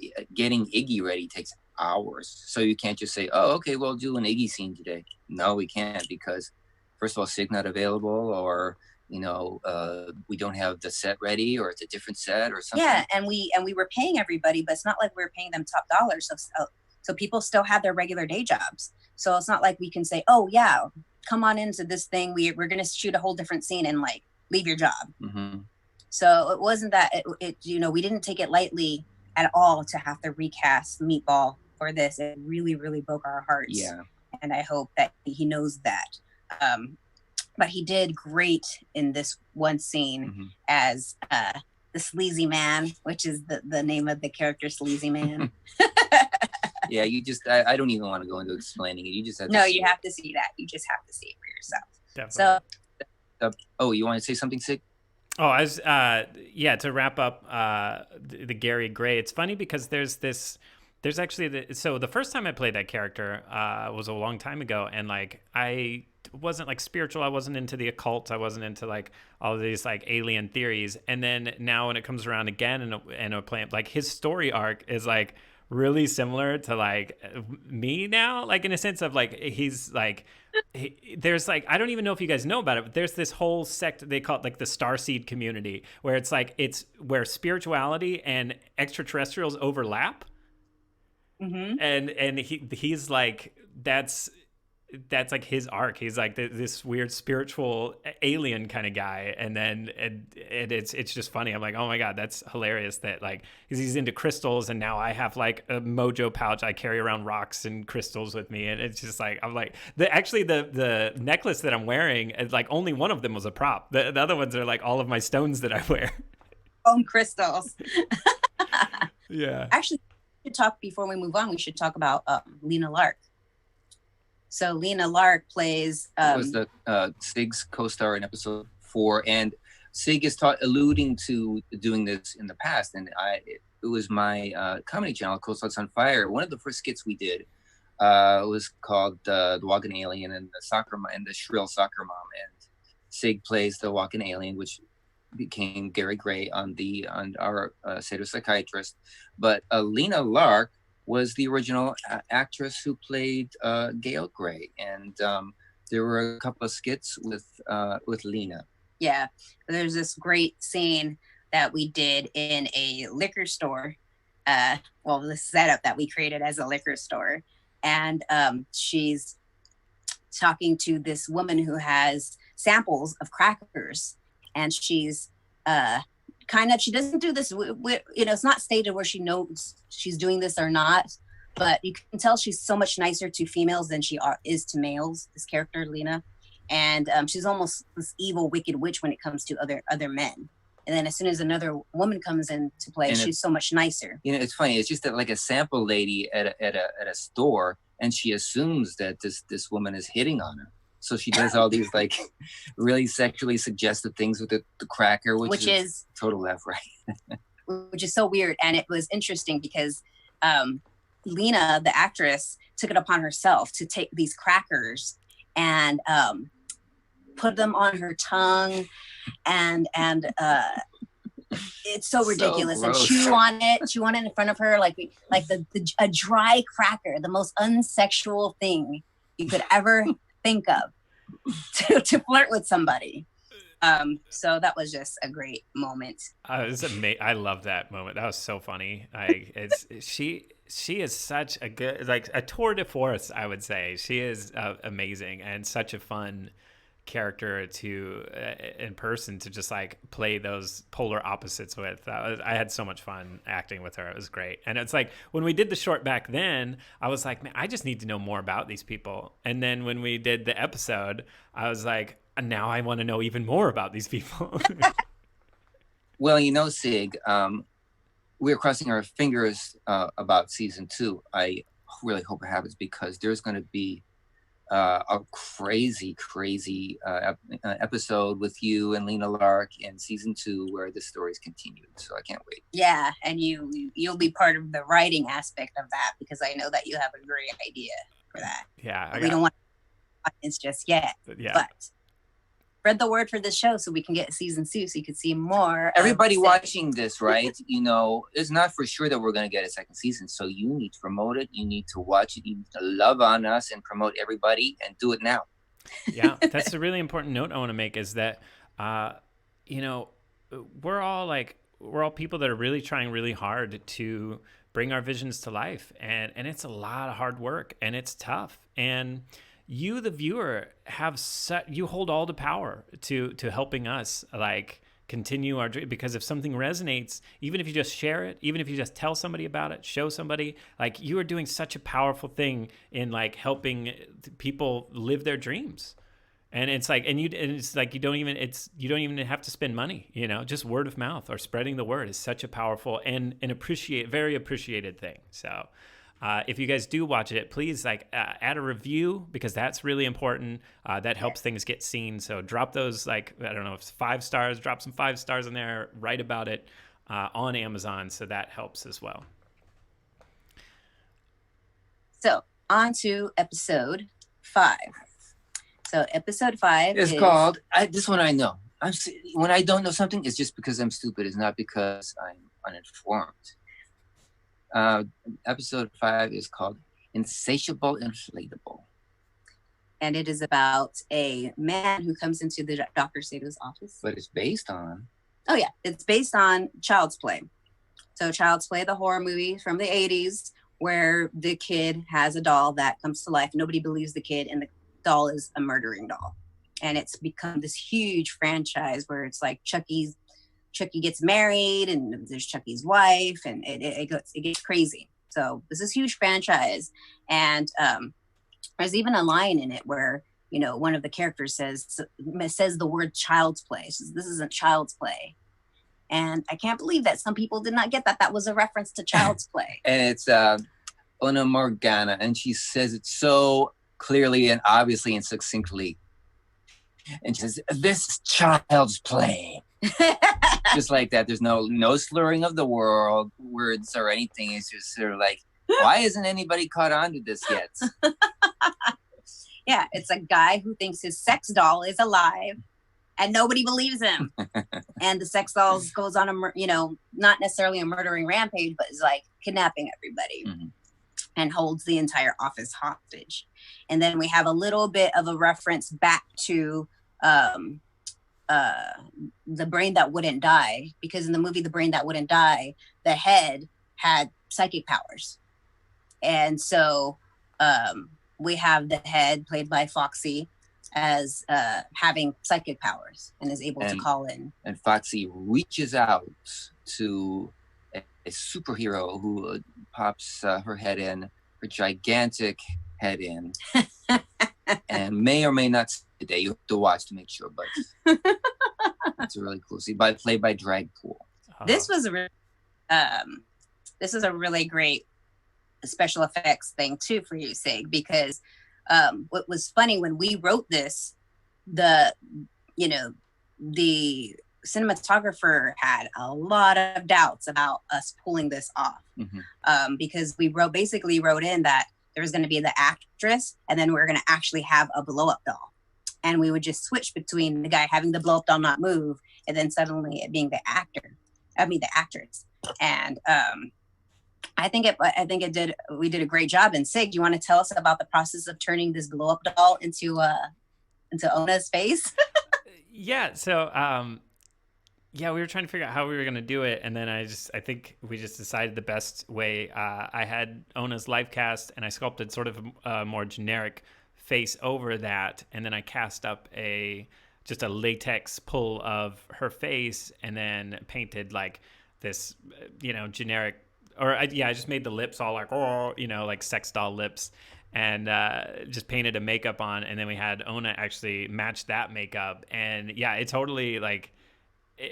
Iggy ready takes hours. So you can't just say, oh, okay, we'll do an Iggy scene today. No, we can't, because first of all, Sig's not available, or we don't have the set ready, or it's a different set or something. Yeah, and we were paying everybody, but it's not like we were paying them top dollar. So people still had their regular day jobs. So it's not like we can say, oh yeah, come on into this thing. We're going to shoot a whole different scene and like leave your job. Mm-hmm. So it wasn't that we didn't take it lightly at all to have to recast Meatball for this. It really, really broke our hearts. Yeah. And I hope that he knows that. But he did great in this one scene as the Sleazy Man, which is the name of the character, Sleazy Man. Yeah, I don't even want to go into explaining it. You just have to you have to see that. You just have to see it for yourself. Definitely. So, you want to say something, Sig? Oh, to wrap up the Gary Gray, it's funny because there's actually the first time I played that character was a long time ago, and like I wasn't like spiritual, I wasn't into the occult, I wasn't into like all of these like alien theories, and then now when it comes around again and a playing, like his story arc is like really similar to like me now, like in a sense of like he's like there's like, I don't even know if you guys know about it, but there's this whole sect, they call it like the Starseed community, where it's like it's where spirituality and extraterrestrials overlap. And he's like that's like his arc. He's like this weird spiritual alien kind of guy, and it's just funny. I'm like, oh my god, that's hilarious. That like he's into crystals, and now I have like a mojo pouch. I carry around rocks and crystals with me, and it's just like I'm like the necklace that I'm wearing is like only one of them was a prop. The other ones are like all of my stones that I wear. Crystals. Yeah. Actually, we should talk before we move on. We should talk about Lena Lark. So Lena Lark plays was the Sig's co-star in episode 4, and Sig is alluding to doing this in the past, and it was my comedy channel, Coastlines on Fire. One of the first skits we did was called the Walking Alien and the Shrill Soccer Mom, and Sig plays the Walking Alien, which became Gary Gray on our Sado Psychiatrist. But Lena Lark was the original actress who played Gail Gray, and there were a couple of skits with Lena. Yeah, there's this great scene that we did in a liquor store. The setup that we created as a liquor store, and she's talking to this woman who has samples of crackers, and she's she doesn't do this, it's not stated where she knows she's doing this or not, but you can tell she's so much nicer to females than she is to males, this character, Lena. And she's almost this evil, wicked witch when it comes to other men. And then as soon as another woman comes into play, she's so much nicer. It's funny. It's just that like a sample lady at a store, and she assumes that this woman is hitting on her. So she does all these like really sexually suggestive things with the cracker, which is total left, right? Which is so weird. And it was interesting because Lena, the actress, took it upon herself to take these crackers and put them on her tongue and it's so ridiculous. And chew on it in front of her like a dry cracker, the most unsexual thing you could ever think of to flirt with somebody. So that was just a great moment. I love that moment. That was so funny. She is such a good, like a tour de force, I would say. She is amazing and such a fun character to in person to just like play those polar opposites with. I had so much fun acting with her. It was great. And it's like when we did the short back then, I was like, man, I just need to know more about these people. And then when we did the episode, I was like, now I want to know even more about these people. Well, Sig, we're crossing our fingers about season 2. I really hope it happens because there's going to be a crazy episode with you and Lena Lark in season 2 where the story's continued. So I can't wait. Yeah, and you'll be part of the writing aspect of that, because I know that you have a great idea for that. Yeah, we don't want to audience just yet. Yeah. But spread the word for this show so we can get season 2 so you can see more. Everybody watching this, right? It's not for sure that we're going to get a second season. So you need to promote it. You need to watch it. You need to love on us and promote everybody, and do it now. Yeah, that's a really important note I want to make, is that, we're all people that are really trying really hard to bring our visions to life. And it's a lot of hard work, and it's tough. And you, the viewer, you hold all the power to helping us continue our dream. Because if something resonates, even if you just share it, even if you just tell somebody about it, show somebody, you are doing such a powerful thing in helping people live their dreams. And it's you don't even have to spend money, just word of mouth or spreading the word is such a powerful and very appreciated thing. So if you guys do watch it, please add a review, because that's really important. That helps things get seen. So drop those, I don't know if it's 5 stars, drop some 5 stars in there, write about it on Amazon. So that helps as well. So on to episode 5. So episode 5 is called, this one I know. When I don't know something, it's just because I'm stupid. It's not because I'm uninformed. Episode 5 is called Insatiable Inflatable. And it is about a man who comes into the Dr. Sado's office. But it's based on... Oh, yeah. It's based on Child's Play. So Child's Play, the horror movie from the 80s, where the kid has a doll that comes to life. Nobody believes the kid, and the doll is a murdering doll. And it's become this huge franchise where it's Chucky gets married, and there's Chucky's wife, and it gets crazy. So this is a huge franchise. And there's even a line in it where, one of the characters says the word Child's Play. Says, "This isn't Child's Play." And I can't believe that some people did not get that was a reference to Child's Play. And it's Ona Morgana, and she says it so clearly and obviously and succinctly. And she says, "This is Child's Play." Just like that. There's no slurring of the words or anything. It's just sort of why isn't anybody caught on to this yet? Yeah, it's a guy who thinks his sex doll is alive, and nobody believes him. And the sex doll goes on not necessarily a murdering rampage, but is kidnapping everybody. Mm-hmm. And holds the entire office hostage. And then we have a little bit of a reference back to The Brain That Wouldn't Die, because in the movie The Brain That Wouldn't Die, the head had psychic powers. And so we have the head, played by Foxy, as having psychic powers and is able to call in. And Foxy reaches out to a superhero who pops her head in, her gigantic head in, and may or may not see the day. You have to watch to make sure, but it's a really cool scene. Played by Dragpool. This was a really great special effects thing too for you, Sig, because what was funny when we wrote this, the cinematographer had a lot of doubts about us pulling this off. Mm-hmm. Because we wrote in that there was going to be the actress, and then we were going to actually have a blow-up doll, and we would just switch between the guy having the blow-up doll not move, and then suddenly it being the actress. And we did a great job. And Sig, do you want to tell us about the process of turning this blow-up doll into Ona's face? Yeah. So, we were trying to figure out how we were going to do it. And then I think we just decided the best way. I had Ona's live cast, and I sculpted sort of a more generic face over that. And then I cast up just a latex pull of her face, and then painted this, generic, I just made the lips all sex doll lips, and just painted a makeup on. And then we had Ona actually match that makeup. And yeah, it totally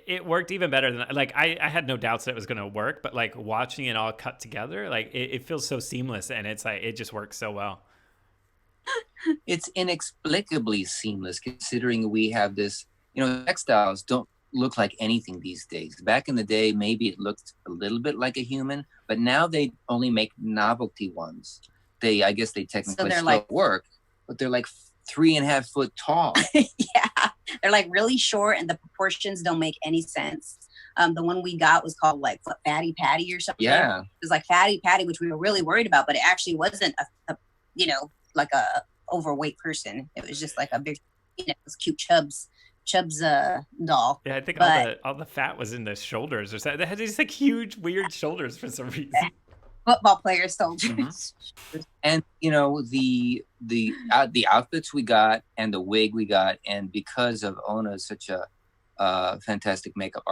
it worked even better than I had no doubts that it was going to work, but watching it all cut together, it feels so seamless, and it's it just works so well. It's inexplicably seamless considering we have this, textiles don't look like anything these days. Back in the day, maybe it looked a little bit like a human, but now they only make novelty ones. I guess they technically still like, work, but they're like 3.5 foot tall. Yeah, they're like really short and the proportions don't make any sense. The one we got was called like Fatty Patty or something. Yeah. It was like Fatty Patty, which we were really worried about, but it actually wasn't like a overweight person. It was just like a big, it was cute Chubbs doll. Yeah, I think all the fat was in the shoulders or something. They had these like huge, weird shoulders for some reason. Football player soldiers. Mm-hmm. And the outfits we got and the wig we got, and because of Ona is such a fantastic makeup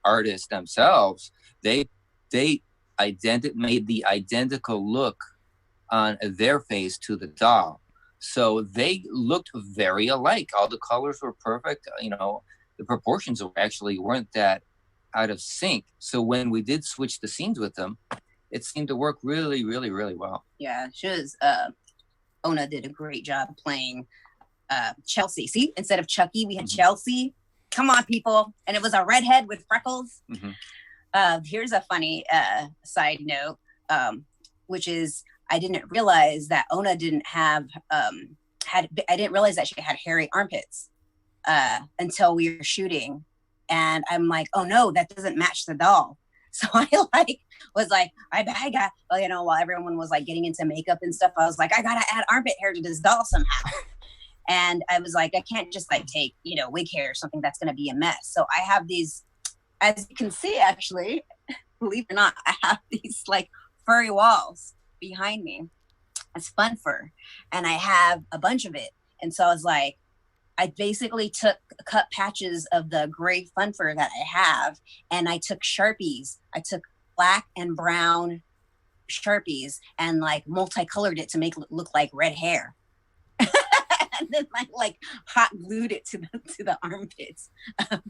artist themselves, they made the identical look on their face to the doll. So they looked very alike. All the colors were perfect. The proportions actually weren't that out of sync. So when we did switch the scenes with them, it seemed to work really, really, really well. Yeah, she was. Ona did a great job playing Chelsea. See, instead of Chucky, we had Chelsea. Come on, people. And it was a redhead with freckles. Mm-hmm. Here's a funny side note, which is I didn't realize that Ona didn't have I didn't realize that she had hairy armpits until we were shooting. And I'm like, oh no, that doesn't match the doll. So I was like, I got, while everyone was like getting into makeup and stuff, I was like, I gotta add armpit hair to this doll somehow. And I was like, I can't just like take, wig hair or something that's going to be a mess. So I have these, as you can see, actually, believe it or not, I have these like furry walls behind me. It's fun fur. And I have a bunch of it. And so I was like, I basically cut patches of the gray fun fur that I have. And I took Sharpies. I took black and brown Sharpies and like multicolored it to make it look like red hair. And then I like hot glued it to the armpits of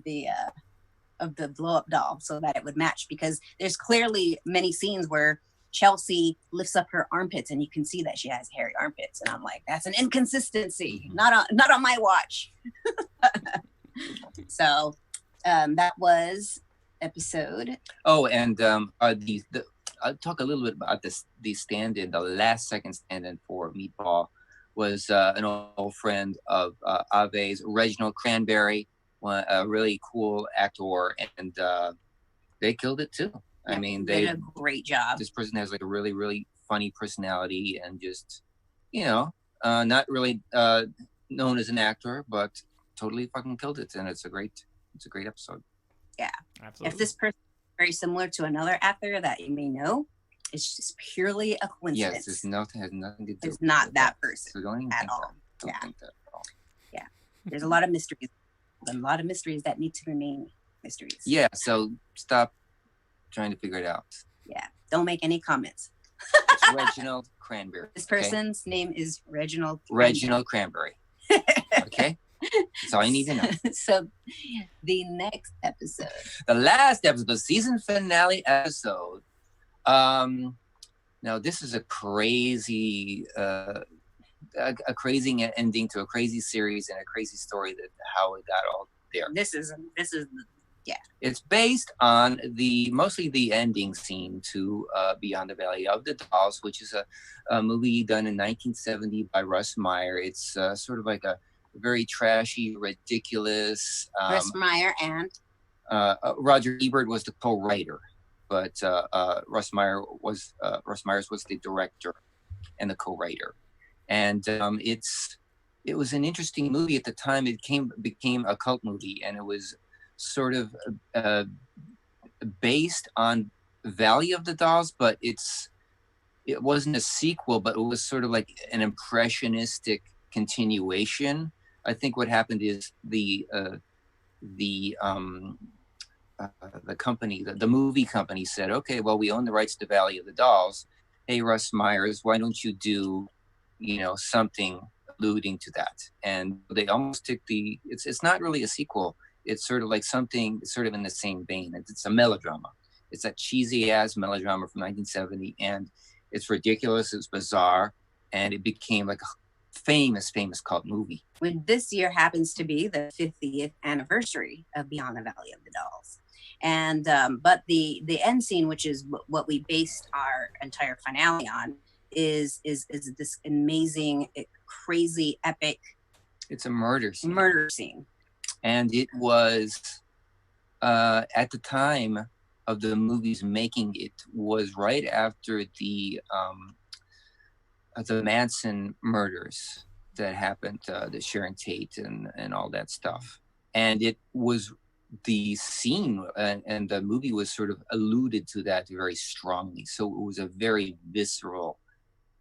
the blow up doll so that it would match, because there's clearly many scenes where Chelsea lifts up her armpits and you can see that she has hairy armpits, and I'm like, that's an inconsistency. Not on my watch. So that was episode. Oh, and I'll talk a little bit about the stand-in. The last second stand-in for Meatball was an old friend of Ave's, Reginald Cranberry, a really cool actor, and they killed it too. I mean, they did a great job. This person has like a really, really funny personality, and just, not really known as an actor, but totally fucking killed it. And it's a great episode. Yeah, absolutely. If this person is very similar to another actor that you may know, it's just purely a coincidence. Yes, has nothing to do. It's not that person so don't even at all. Don't think that at all. Yeah, there's a lot of mysteries. A lot of mysteries that need to remain mysteries. Yeah, so stop trying to figure it out. Yeah, don't make any comments. It's Reginald Cranberry. This person's name is Reginald Cranberry. Okay? That's all you need to know. So the next episode. The last episode, the season finale episode. Now this is a crazy ending to a crazy series and a crazy story that how it got all there. This is yeah. It's based on mostly the ending scene to Beyond the Valley of the Dolls, which is a movie done in 1970 by Russ Meyer. It's sort of like a very trashy, ridiculous. Russ Meyer and Roger Ebert was the co-writer, but Russ Myers was the director and the co-writer. And it was an interesting movie at the time. It became a cult movie, and it was sort of based on Valley of the Dolls, but it wasn't a sequel, but it was sort of like an impressionistic continuation. I think what happened is the company, the movie company said, okay, well, we own the rights to Valley of the Dolls. Hey, Russ Myers, why don't you do, something alluding to that? And they almost took it's not really a sequel. It's sort of like something sort of in the same vein. It's a melodrama. It's that cheesy ass melodrama from 1970, and it's ridiculous. It's bizarre. and it became like a famous cult movie. When this year happens to be the 50th anniversary of Beyond the Valley of the Dolls. And but the end scene, which is what we based our entire finale on, is this amazing, crazy, epic. It's a murder scene. And it was at the time of the movie's making, it was right after the Manson murders that happened, the Sharon Tate and all that stuff. And it was the scene and the movie was sort of alluded to that very strongly. So it was a very visceral,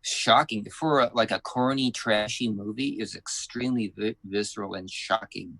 shocking, for like a corny, trashy movie, is extremely visceral and shocking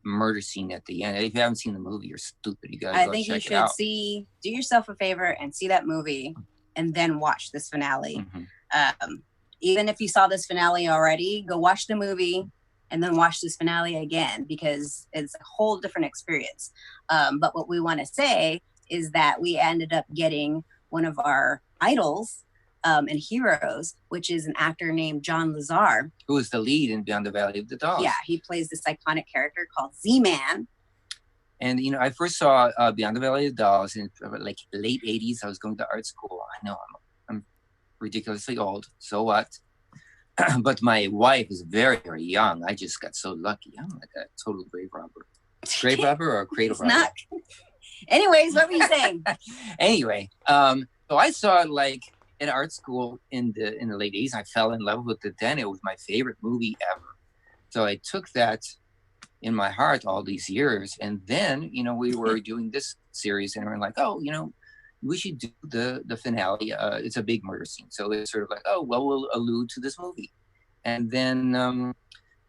murder scene at the end. If you haven't seen the movie, you're stupid. You guys, I think you should do yourself a favor and see that movie and then watch this finale. Mm-hmm. Even if you saw this finale already, go watch the movie and then watch this finale again, because it's a whole different experience. But what we want to say is that we ended up getting one of our idols and heroes, which is an actor named John Lazar. Who is the lead in Beyond the Valley of the Dolls. Yeah, he plays this iconic character called Z-Man. And, you know, I first saw Beyond the Valley of the Dolls in like late 80s. I was going to art school. I know I'm ridiculously old. So what? But my wife is very, very young. I just got so lucky. I'm like a total grave robber. Grave robber or cradle robber? Not. Anyways, what were you saying? Anyway, so I saw it like in art school in the late 80s. I fell in love with it then. It was my favorite movie ever. So I took that in my heart all these years. And then, you know, we were doing this series and we're like, oh, you know, we should do the finale. It's a big murder scene. So it's sort of like, oh, well, we'll allude to this movie. And then,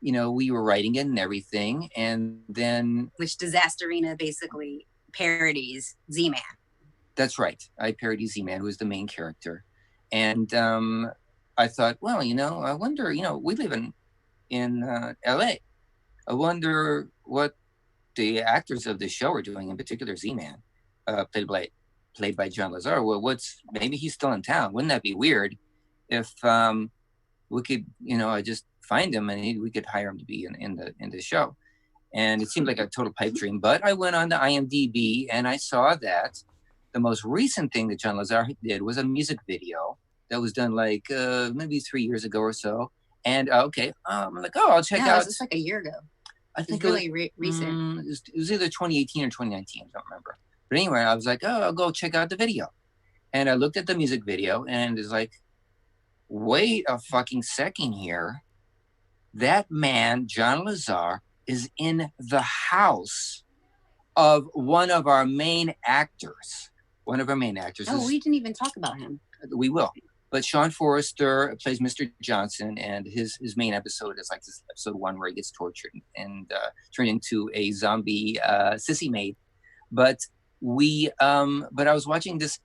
you know, we were writing it and everything. And then... Which Disasterina basically parodies Z-Man. That's right. I parody Z-Man, who is the main character. And I thought, well, you know, I wonder, you know, we live in LA. I wonder what the actors of the show are doing, in particular Z-Man, played by John Lazar. Well, maybe he's still in town. Wouldn't that be weird if we could, you know, just find him and we could hire him to be in the show? And it seemed like a total pipe dream. But I went on to IMDb and I saw that the most recent thing that John Lazar did was a music video that was done like maybe 3 years ago or so. And I'm like, oh, I'll check out. It was like a year ago. I think it's really recent. It was either 2018 or 2019. I don't remember. But anyway, I was like, oh, I'll go check out the video. And I looked at the music video and it's like, wait a fucking second here. That man, John Lazar, is in the house of one of our main actors. One of our main actors. Oh, we didn't even talk about him. We will. But Sean Forrester plays Mr. Johnson, and his main episode is like this episode 1 where he gets tortured and turned into a zombie sissy maid. But I was watching this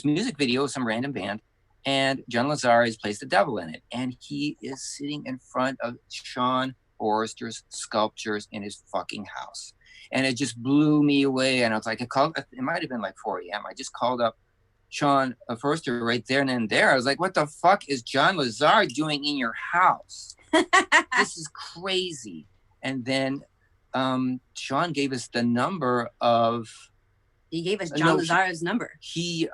music video of some random band, and John Lazar plays the devil in it, and he is sitting in front of Sean Forrester's sculptures in his fucking house, and it just blew me away. And I was like, it might have been like 4 a.m. I just called up Sean Forrester right there and then there. I was like, what the fuck is John Lazar doing in your house? This is crazy. And then Sean gave us the number of... He gave us John Lazar's number. He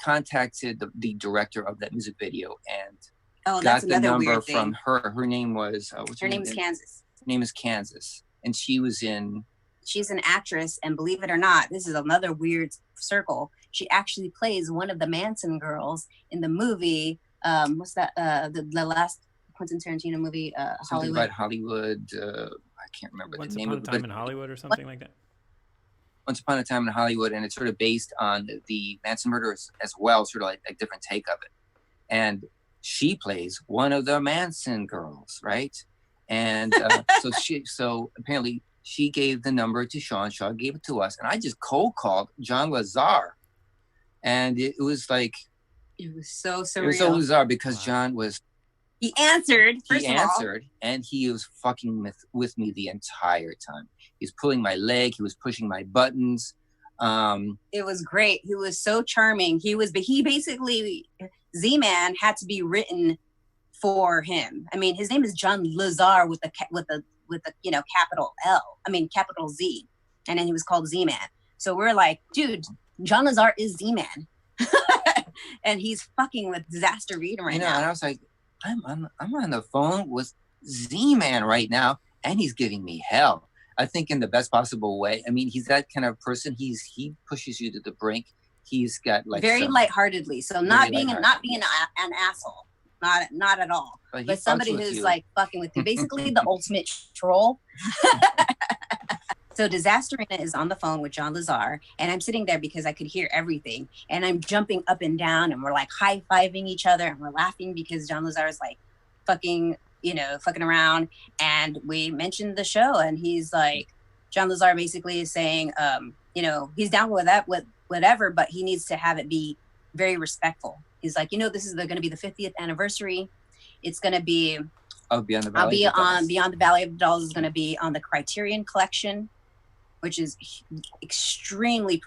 contacted the director of that music video and got the number from her. Her name was... her name is Kansas. Her name is Kansas. And she was in... She's an actress, and believe it or not, this is another weird circle. She actually plays one of the Manson girls in the movie. What's that? The last Quentin Tarantino movie, something Hollywood. about Hollywood. I can't remember the name of it. Once Upon a Time in Hollywood or something like that. Once Upon a Time in Hollywood, and it's sort of based on the Manson murders as well, sort of like a different take of it. And she plays one of the Manson girls, right? And so apparently she gave the number to Sean. Sean gave it to us, and I just cold called John Lazar, and it was like it was so surreal. It was so bizarre because John was. He answered. And he was fucking with me the entire time. He was pulling my leg. He was pushing my buttons. It was great. He was so charming. He basically Z-Man had to be written for him. I mean, his name is John Lazar with the capital L. I mean, capital Z, and then he was called Z-Man. So we're like, dude, John Lazar is Z-Man, and he's fucking with Disasterina right now. And I was like, I'm on the phone with Z-Man right now, and he's giving me hell. I think in the best possible way. I mean, he's that kind of person. He pushes you to the brink. He's got like very lightheartedly. So not being an asshole. Not at all. But somebody who's like fucking with you. Basically the ultimate troll. So Disasterina is on the phone with John Lazar, and I'm sitting there because I could hear everything. And I'm jumping up and down, and we're like high-fiving each other, and we're laughing because John Lazar is like fucking around. And we mentioned the show, and he's like, John Lazar basically is saying, he's down with that, with whatever, but he needs to have it be very respectful. He's like, this is going to be the 50th anniversary. It's going to be Beyond the Valley of the Dolls is going to be on the Criterion Collection, which is extremely,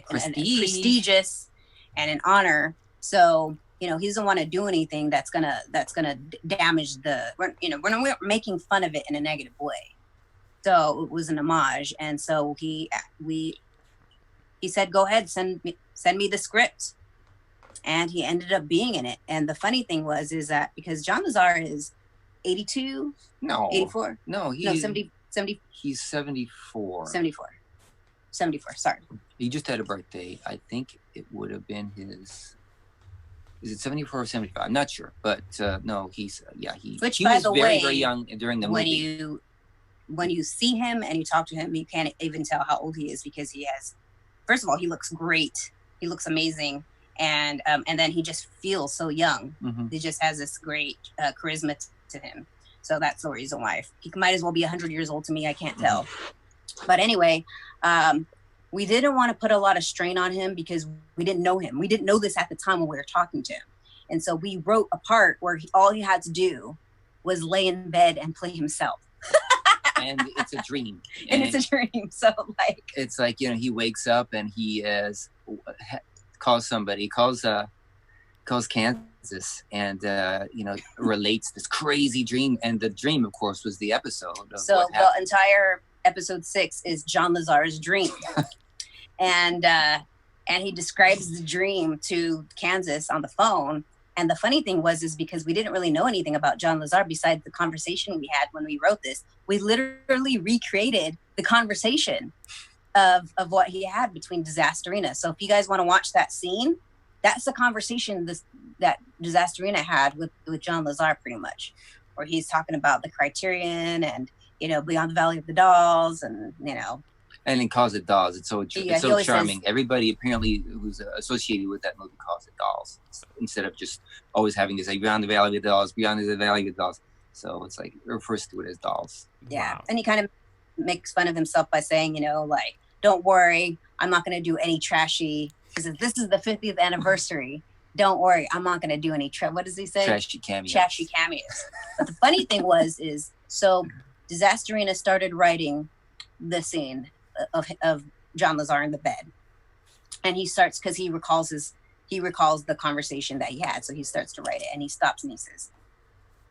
prestigious and an honor. So, he doesn't want to do anything that's gonna damage we're making fun of it in a negative way. So it was an homage, and so he said, "Go ahead, send me the script," and he ended up being in it. And the funny thing is that because John Lazar is 82, 84, 70. He's 74. 74. Sorry. He just had a birthday. I think it would have been his. Is it 74 or 75? I'm not sure, but no, he's he was very, very young during the movie. When you see him and you talk to him, you can't even tell how old he is because first of all, he looks great. He looks amazing. And then he just feels so young. Mm-hmm. He just has this great charisma to him. So that's the reason why. He might as well be 100 years old to me. I can't tell. Mm-hmm. But anyway, we didn't want to put a lot of strain on him because we didn't know him. We didn't know this at the time when we were talking to him. And so we wrote a part where all he had to do was lay in bed and play himself. And it's a dream. So like, it's like, he wakes up and he calls Kansas and, relates this crazy dream. And the dream, of course, was the episode. So the entire episode 6 is John Lazar's dream. And he describes the dream to Kansas on the phone. And the funny thing is because we didn't really know anything about John Lazar besides the conversation we had when we wrote this, we literally recreated the conversation of what he had between Disasterina. So if you guys want to watch that scene, that's the conversation that Disasterina had with John Lazar pretty much, where he's talking about the Criterion and, Beyond the Valley of the Dolls and, And he calls it Dolls. It's so charming. Everybody apparently who's associated with that movie calls it Dolls instead of just always having to say Beyond the Valley of the Dolls, Beyond the Valley of the Dolls. So it's like refers to it as Dolls. Yeah. Wow. And he kind of makes fun of himself by saying, don't worry, I'm not going to do any trashy, because this is the 50th anniversary. Don't worry, I'm not going to do any, what does he say? Trashy cameos. But the funny thing so Disasterina started writing the scene of John Lazar in the bed, and he starts because he recalls the conversation that he had, so he starts to write it, and he stops and he says,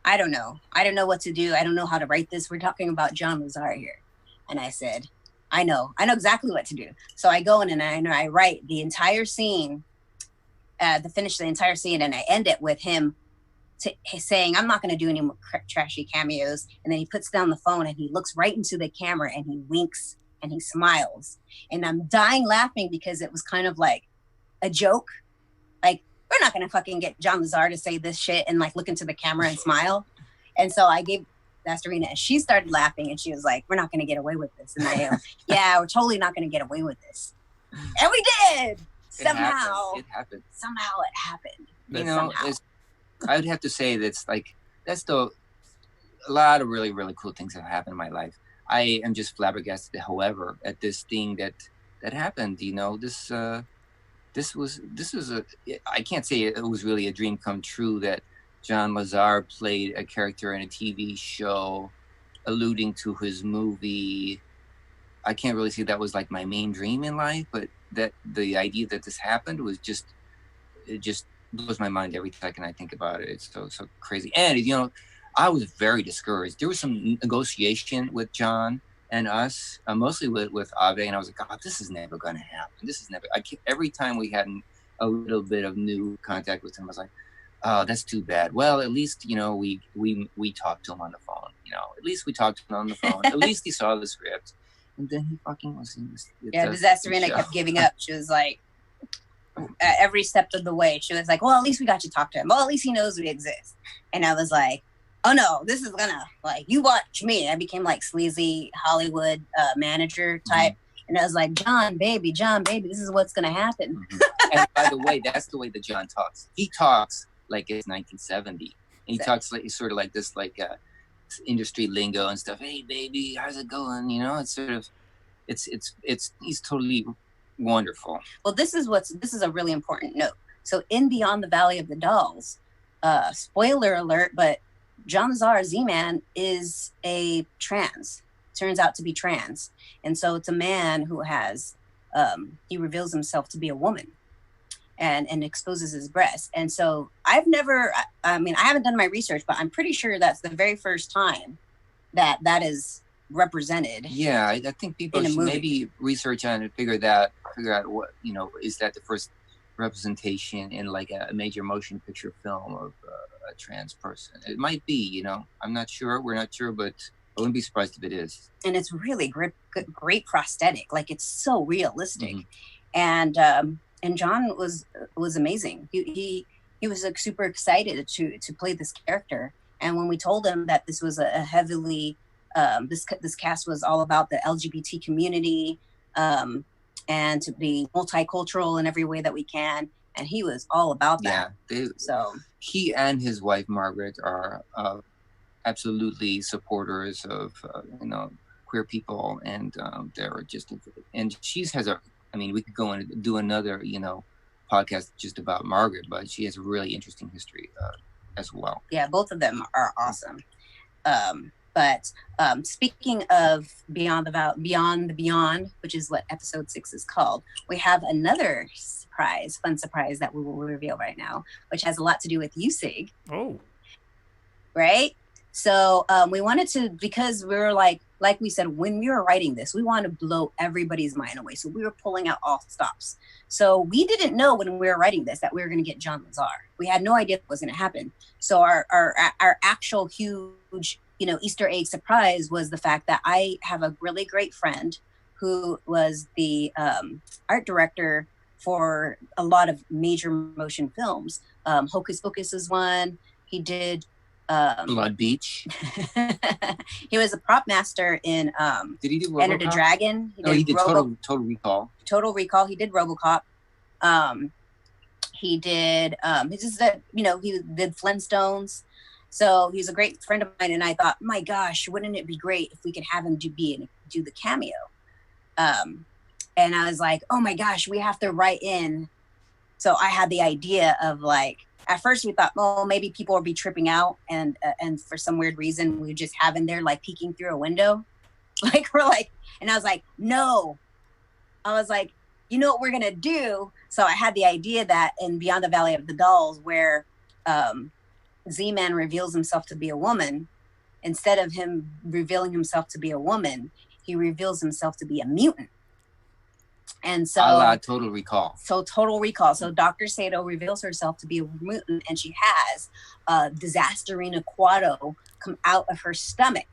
I don't know what to do. I don't know how to write this. We're talking about John Lazar here. And I said, I know exactly what to do. So I go in and I write the entire scene, finish the entire scene, and I end it with him saying, I'm not going to do any more trashy cameos. And then he puts down the phone and he looks right into the camera and he winks and he smiles. And I'm dying laughing because it was kind of like a joke. Like, we're not going to fucking get John Lazar to say this shit and like look into the camera and smile. And so I gave Disasterina, and she started laughing and she was like, we're not going to get away with this. And I go, yeah, we're totally not going to get away with this. And we did. Somehow it happened. I would have to say that's still a lot of really, really cool things have happened in my life. I am just flabbergasted, however, at this thing that happened. This was I can't say it was really a dream come true that John Lazar played a character in a TV show alluding to his movie. I can't really say that was like my main dream in life, but that the idea that this happened was just blows my mind every second I think about it. It's so crazy. And I was very discouraged. There was some negotiation with John and us, mostly with Ave, and I was like, God, this is never going to happen. This is never. Every time we had a little bit of new contact with him, I was like, oh, that's too bad. Well, at least we talked to him on the phone. At least we talked to him on the phone. At least he saw the script, and then he fucking was in this. Yeah, Disasterina kept giving up. She was like, at every step of the way, she was like, well, at least we got to talk to him. Well, at least he knows we exist. And I was like, oh no, this is gonna, like, you watch me. I became like sleazy Hollywood manager type. Mm-hmm. And I was like, John, baby, this is what's gonna happen. Mm-hmm. And by the way, that's the way that John talks. He talks like it's 1970. And he talks like sort of like this, like industry lingo and stuff. Hey baby, how's it going? It's sort of, he's totally wonderful. Well, this is a really important note. So in Beyond the Valley of the Dolls, spoiler alert, but John Lazar, Z-Man, is turns out to be trans. And so it's a man who has, he reveals himself to be a woman and exposes his breast. And so I haven't done my research, but I'm pretty sure that's the very first time that is represented. Yeah, I think people should maybe research on it, figure out what, is that the first representation in like a major motion picture film of a trans person. It might be, I'm not sure. We're not sure, but I wouldn't be surprised if it is. And it's really great prosthetic. Like, it's so realistic. Mm-hmm. And John was amazing. He was like super excited to play this character. And when we told him that this was a heavily this cast was all about the LGBT community, and to be multicultural in every way that we can. And he was all about that. Yeah, so he and his wife Margaret are absolutely supporters of queer people, and they're just, and we could go and do another podcast just about Margaret, but she has a really interesting history as well. Yeah, both of them are awesome. But speaking of Beyond the Beyond, which is what episode 6 is called, we have another fun surprise that we will reveal right now, which has a lot to do with you, Sig. Oh. Right? So we wanted to, because we were like we said, when we were writing this, we wanted to blow everybody's mind away. So we were pulling out all stops. So we didn't know when we were writing this that we were going to get John Lazar. We had no idea what was going to happen. So our actual huge Easter egg surprise was the fact that I have a really great friend who was the art director for a lot of major motion films. Hocus Pocus is one. He did Blood Beach. He was a prop master in did he do Enter the Dragon? He did Total Recall. Total Recall. He did RoboCop. He did he did Flintstones. So he's a great friend of mine, and I thought, my gosh, wouldn't it be great if we could have him do the cameo? And I was like, oh my gosh, we have to write in. So I had the idea of, like, at first we thought, well, maybe people would be tripping out, and for some weird reason we would just have him there, like, peeking through a window, and I was like, no. I was like, you know what we're gonna do? So I had the idea that in Beyond the Valley of the Dolls, where Z-Man reveals himself to be a woman, instead of him revealing himself to be a woman, he reveals himself to be a mutant. And so Total Recall. So Total Recall. So Dr. Sado reveals herself to be a mutant, and she has Disasterina Quado come out of her stomach.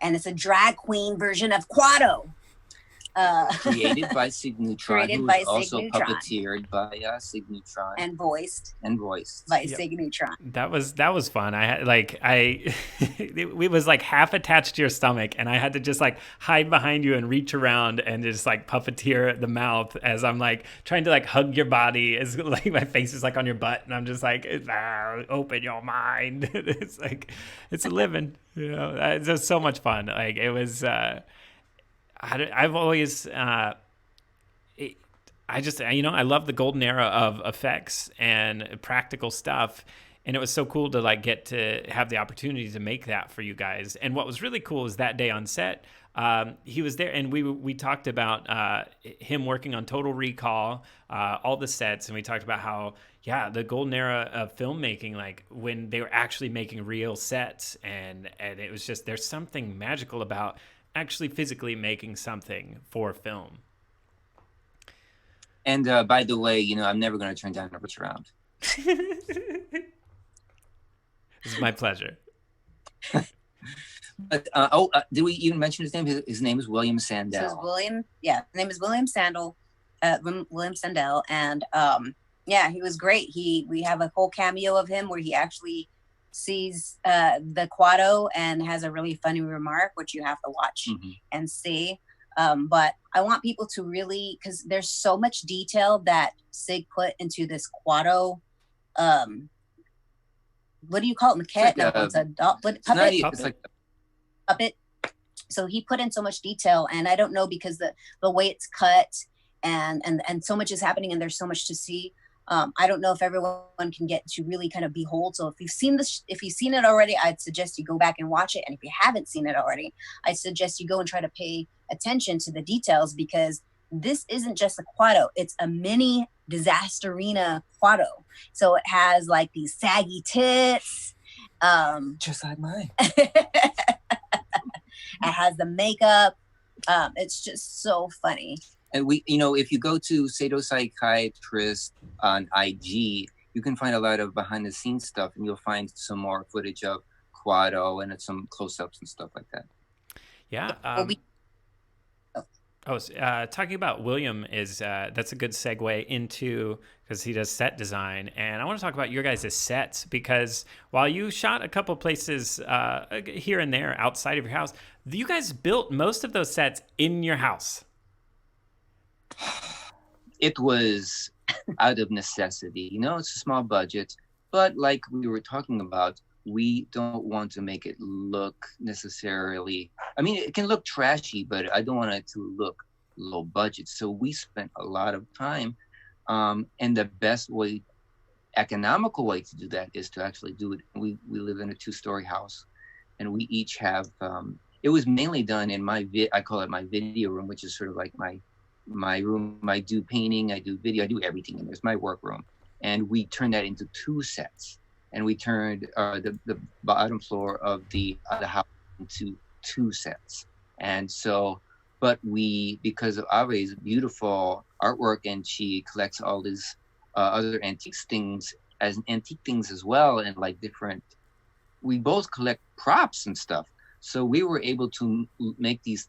And it's a drag queen version of Quado. Created by Sig Neutron, who was also puppeteered by Sig Neutron, and voiced by Sig Neutron. That was fun. I had it was like half attached to your stomach, and I had to just like hide behind you and reach around and just like puppeteer the mouth as I'm like trying to like hug your body, as like my face is like on your butt, and I'm just like, open your mind. It's like, it's a living, It's just so much fun. Like, it was. I've always, I love the golden era of effects and practical stuff. And it was so cool to like get to have the opportunity to make that for you guys. And what was really cool is that day on set, he was there, and we talked about him working on Total Recall, all the sets, and we talked about how the golden era of filmmaking, like when they were actually making real sets, and it was just, there's something magical about actually physically making something for film. And by the way, I'm never going to turn down a rich round. This is my pleasure. But did we even mention his name? His name is William Sandell. So his name is William Sandell, William Sandell, and he was great. We have a whole cameo of him where he actually sees the Quado and has a really funny remark, which you have to watch and see. But I want people to really, because there's so much detail that Sig put into this Quado. What do you call it? Maquette? It's a puppet. It's like puppet. So he put in so much detail, and I don't know, because the way it's cut and so much is happening, and there's so much to see. I don't know if everyone can get to really kind of behold. So if you've seen it already, I'd suggest you go back and watch it. And if you haven't seen it already, I suggest you go and try to pay attention to the details, because this isn't just a Quado, it's a mini Disasterina Quado. So it has like these saggy tits. Just like mine. It has the makeup. It's just so funny. And if you go to Sado Psychiatrist on IG, you can find a lot of behind the scenes stuff, and you'll find some more footage of Quado and some close-ups and stuff like that. Yeah. Talking about William is that's a good segue into, because he does set design, and I want to talk about your guys' sets, because while you shot a couple places here and there outside of your house, you guys built most of those sets in your house. It was out of necessity. It's a small budget, but like we were talking about, we don't want to make it look necessarily, it can look trashy, but I don't want it to look low budget. So we spent a lot of time, and the best way, economical way to do that is to actually do it. We live in a 2-story house, and we each have, it was mainly done in I call it my video room, which is sort of like my room. I do painting, I do video, I do everything in there. It's my work room. And we turned that into 2 sets. And we turned the bottom floor of the house into 2 sets. And so, but because of Ave's beautiful artwork, and she collects all these other antique things as well, and like we both collect props and stuff. So we were able to make these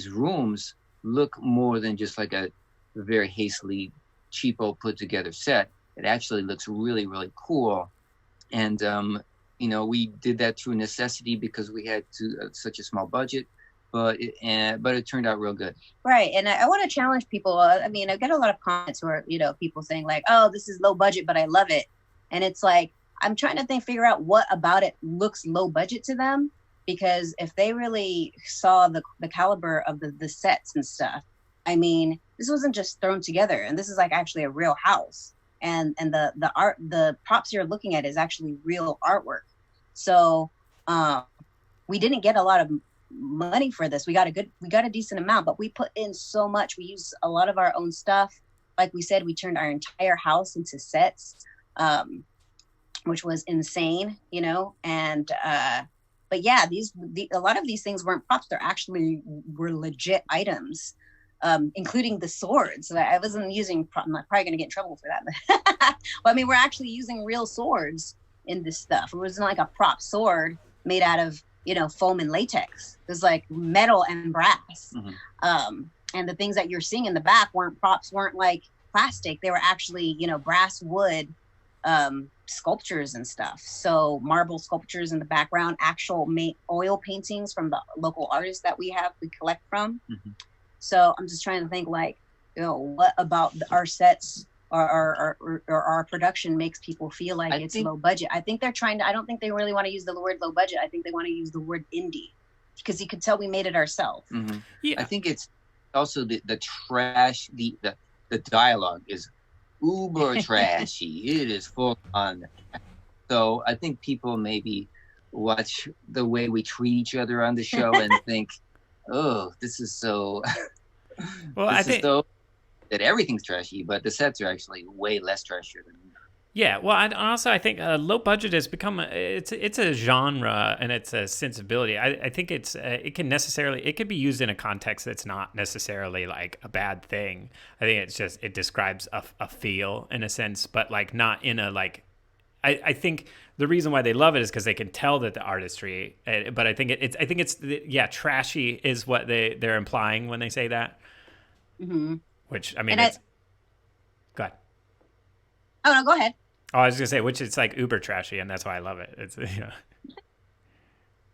rooms look more than just like a very hastily, cheapo put together set. It actually looks really, really cool. And, we did that through necessity, because we had such a small budget, but it turned out real good. Right. And I want to challenge people. I get a lot of comments where, people saying like, oh, this is low budget, but I love it. And it's like, I'm trying to figure out what about it looks low budget to them. Because if they really saw the caliber of the sets and stuff, this wasn't just thrown together, and this is like actually a real house, and the art, the props you're looking at is actually real artwork. So we didn't get a lot of money for this. We got a decent amount, but we put in so much. We used a lot of our own stuff. Like we said, we turned our entire house into sets, which was insane, and. But yeah, a lot of these things weren't props. They're actually were legit items, including the swords. So I wasn't using. I'm probably going to get in trouble for that. But we're actually using real swords in this stuff. It wasn't like a prop sword made out of foam and latex. It was like metal and brass. Mm-hmm. And the things that you're seeing in the back weren't like plastic. They were actually brass, wood. Sculptures and stuff. So marble sculptures in the background, actual oil paintings from the local artists that we collect from. Mm-hmm. So I'm just trying to think like, what about our sets or our production makes people feel like it's low budget. I think I don't think they really want to use the word low budget. I think they want to use the word indie, because you could tell we made it ourselves. Mm-hmm. Yeah. I think it's also the trash, the dialogue is uber trashy. It is full on. So I think people maybe watch the way we treat each other on the show and think, oh, this is so, Well, I think that everything's trashy, but the sets are actually way less trashy than we are. Yeah, well, I think low budget has become it's a genre and it's a sensibility. I think it could be used in a context that's not necessarily like a bad thing. I think it's just it describes a feel in a sense, but like not in a like. I think the reason why they love it is because they can tell that the artistry. But I think it's trashy is what they're implying when they say that. Mm-hmm. Which I mean, go ahead. Oh no, go ahead. Oh, I was gonna say, which it's like uber trashy, and that's why I love it. It's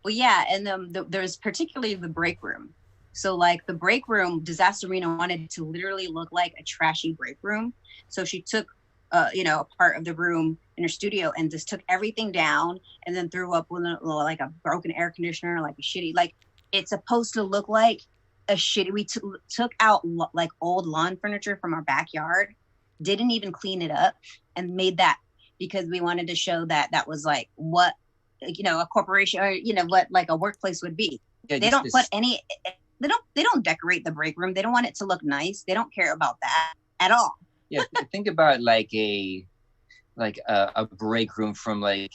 Well, yeah, and there's particularly the break room. So, like the break room, Disasterina wanted to literally look like a trashy break room. So she took, a part of the room in her studio and just took everything down, and then threw up with like a broken air conditioner, like a shitty. Like it's supposed to look like a shitty. We took out like old lawn furniture from our backyard, didn't even clean it up, and made that because we wanted to show that was like what a corporation or what like a workplace would be. Yeah, they don't put any. They don't decorate the break room. They don't want it to look nice. They don't care about that at all. Yeah, think about like a break room from like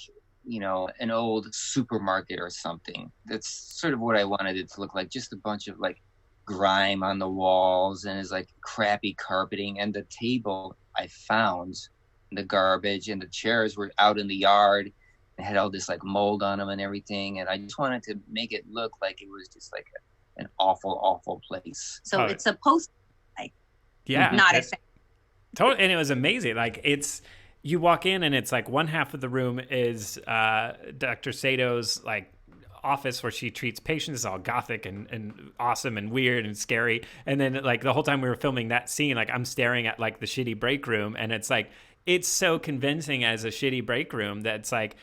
an old supermarket or something. That's sort of what I wanted it to look like. Just a bunch of like grime on the walls and is like crappy carpeting, and the table I found in the garbage and the chairs were out in the yard and had all this like mold on them and everything, and I just wanted to make it look like it was just like an awful place. So it's supposed to like not a totally, and it was amazing. Like you walk in and it's like one half of the room is Dr. Sado's like office where she treats patients. It's all gothic and awesome and weird and scary. And then like the whole time we were filming that scene, like I'm staring at like the shitty break room, and it's like it's so convincing as a shitty break room that it's like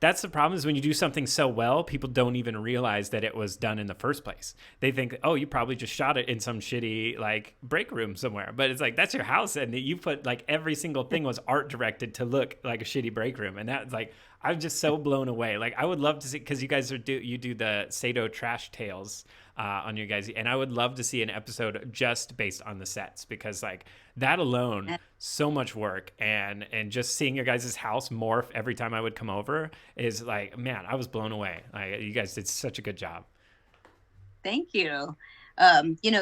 that's the problem is when you do something so well, people don't even realize that it was done in the first place. They think, oh, you probably just shot it in some shitty like break room somewhere, but it's like that's your house, and you put like every single thing was art directed to look like a shitty break room, and that's like I'm just so blown away. Like I would love to see, because you guys do the Sado Trash Tales on your guys, and I would love to see an episode just based on the sets, because like that alone, so much work, and just seeing your guys' house morph every time I would come over is like, man, I was blown away. Like you guys did such a good job. Thank you.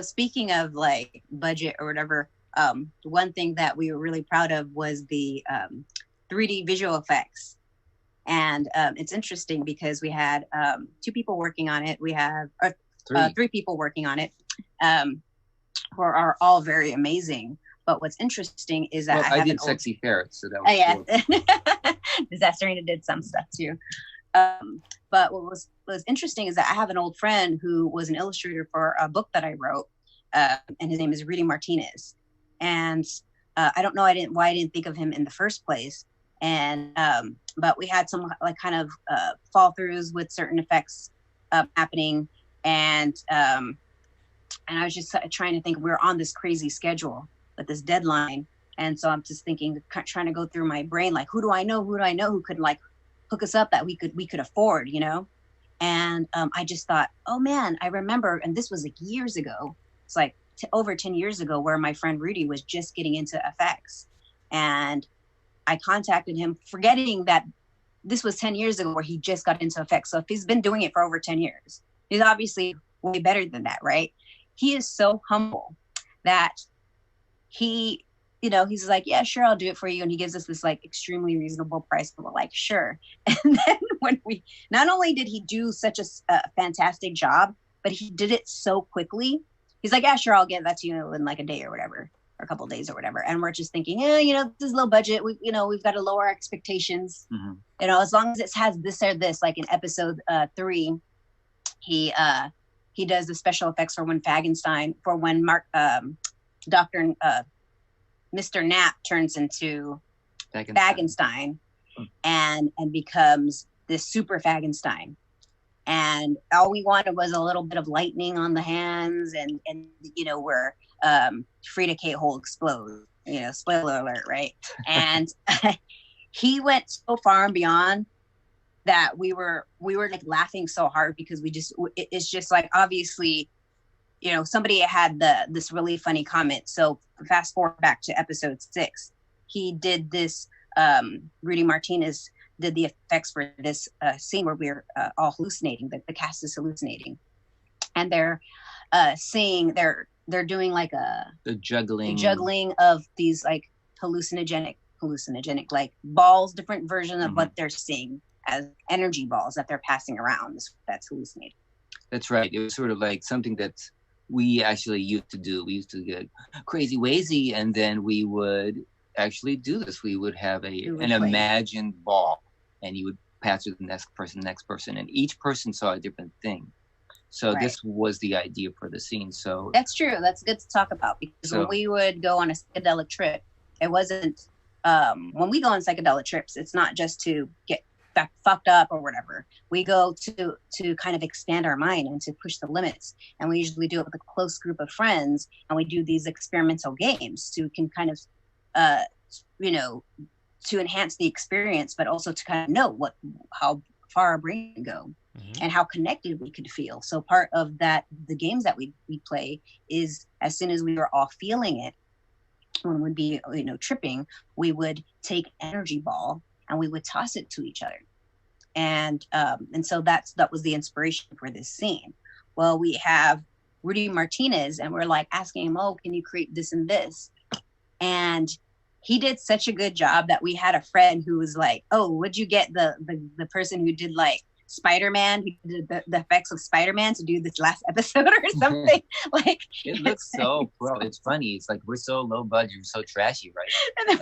Speaking of like budget or whatever, one thing that we were really proud of was the 3D visual effects. And it's interesting because we had 2 people working on it. We have 3 people working on it, who are all very amazing. But what's interesting is that I did Sexy Ferret, so that was cool. Disasterina did some stuff too. But what was interesting is that I have an old friend who was an illustrator for a book that I wrote, and his name is Rudy Martinez. And I don't know why I didn't think of him in the first place. And but we had some like kind of fall throughs with certain effects happening, and I was just trying to think. We were on this crazy schedule with this deadline, and so I'm just thinking, trying to go through my brain, like who do I know who could like hook us up that we could afford, And I just thought, oh man, I remember, and this was like years ago. It's like over 10 years ago, where my friend Rudy was just getting into effects, and I contacted him, forgetting that this was 10 years ago where he just got into effects. So if he's been doing it for over 10 years, he's obviously way better than that, right? He is so humble that he, he's like, yeah, sure, I'll do it for you. And he gives us this like extremely reasonable price. And we're like, sure. And then when not only did he do such a fantastic job, but he did it so quickly. He's like, yeah, sure, I'll get that to you in like a day or whatever. Or a couple of days or whatever. And we're just thinking, this is low budget. We've got to lower our expectations. Mm-hmm. As long as it has this or this, like in episode 3, he does the special effects for when Dr. Mr. Knapp turns into Fagenstein and becomes this super Fagenstein. And all we wanted was a little bit of lightning on the hands, and where Frida K. Hole explodes. Spoiler alert, right? And he went so far and beyond that we were like laughing so hard because it's just like, obviously, you know, somebody had this really funny comment. So fast forward back to episode 6, he did this, Rudy Martinez did the effects for this scene where we're all hallucinating, the cast is hallucinating, and they're saying they're doing like the juggling of these like hallucinogenic like balls, different version of what they're seeing as energy balls that they're passing around. That's hallucinating. That's right. It was sort of like something that we actually used to do. We used to get crazy wazy, and then we would actually do this. We would have an imagined ball, and you would pass it to the next person, and each person saw a different thing. So this was the idea for the scene. So that's true. That's good to talk about, because when we would go on a psychedelic trip, it wasn't when we go on psychedelic trips, it's not just to get fucked up or whatever. We go to kind of expand our mind and to push the limits. And we usually do it with a close group of friends, and we do these experimental games to can kind of you know, to enhance the experience, but also to kind of know how far our brain can go and how connected we could feel. So part of that, the games that we play, is as soon as we were all feeling it, when we'd be, you know, tripping, we would take energy ball and we would toss it to each other. And so that was the inspiration for this scene. Well, we have Rudy Martinez, and we're like asking him, oh, can you create this and this? And he did such a good job that we had a friend who was like, oh, would you get the person who did like Spider-Man, who did the effects of Spider-Man, to do this last episode or something? Like, it looks so bro. It's funny. It's like, we're so low budget, we're so trashy, right?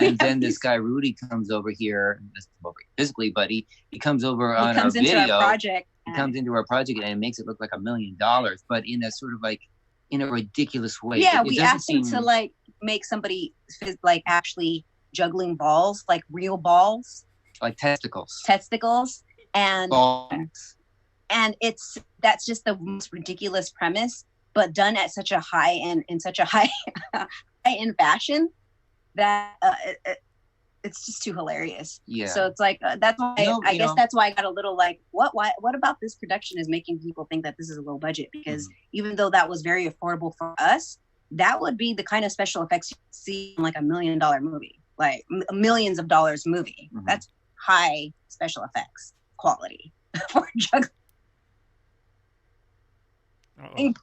And then this guy Rudy comes over here, physically, buddy. He comes over on our video. Our project. He comes into our project and it makes it look like $1 million, but in a sort of like, in a ridiculous way. Yeah, we asked him to like make somebody like actually juggling balls, like real balls, like testicles, and balls. And that's just the most ridiculous premise, but done at such a high end, in such a high end fashion that it's just too hilarious. Yeah. So it's like that's why I guess that's why I got a little like, what about this production is making people think that this is a low budget? Because even though that was very affordable for us, that would be the kind of special effects you see in like $1 million movie, like millions of dollars movie. That's high special effects quality for juggling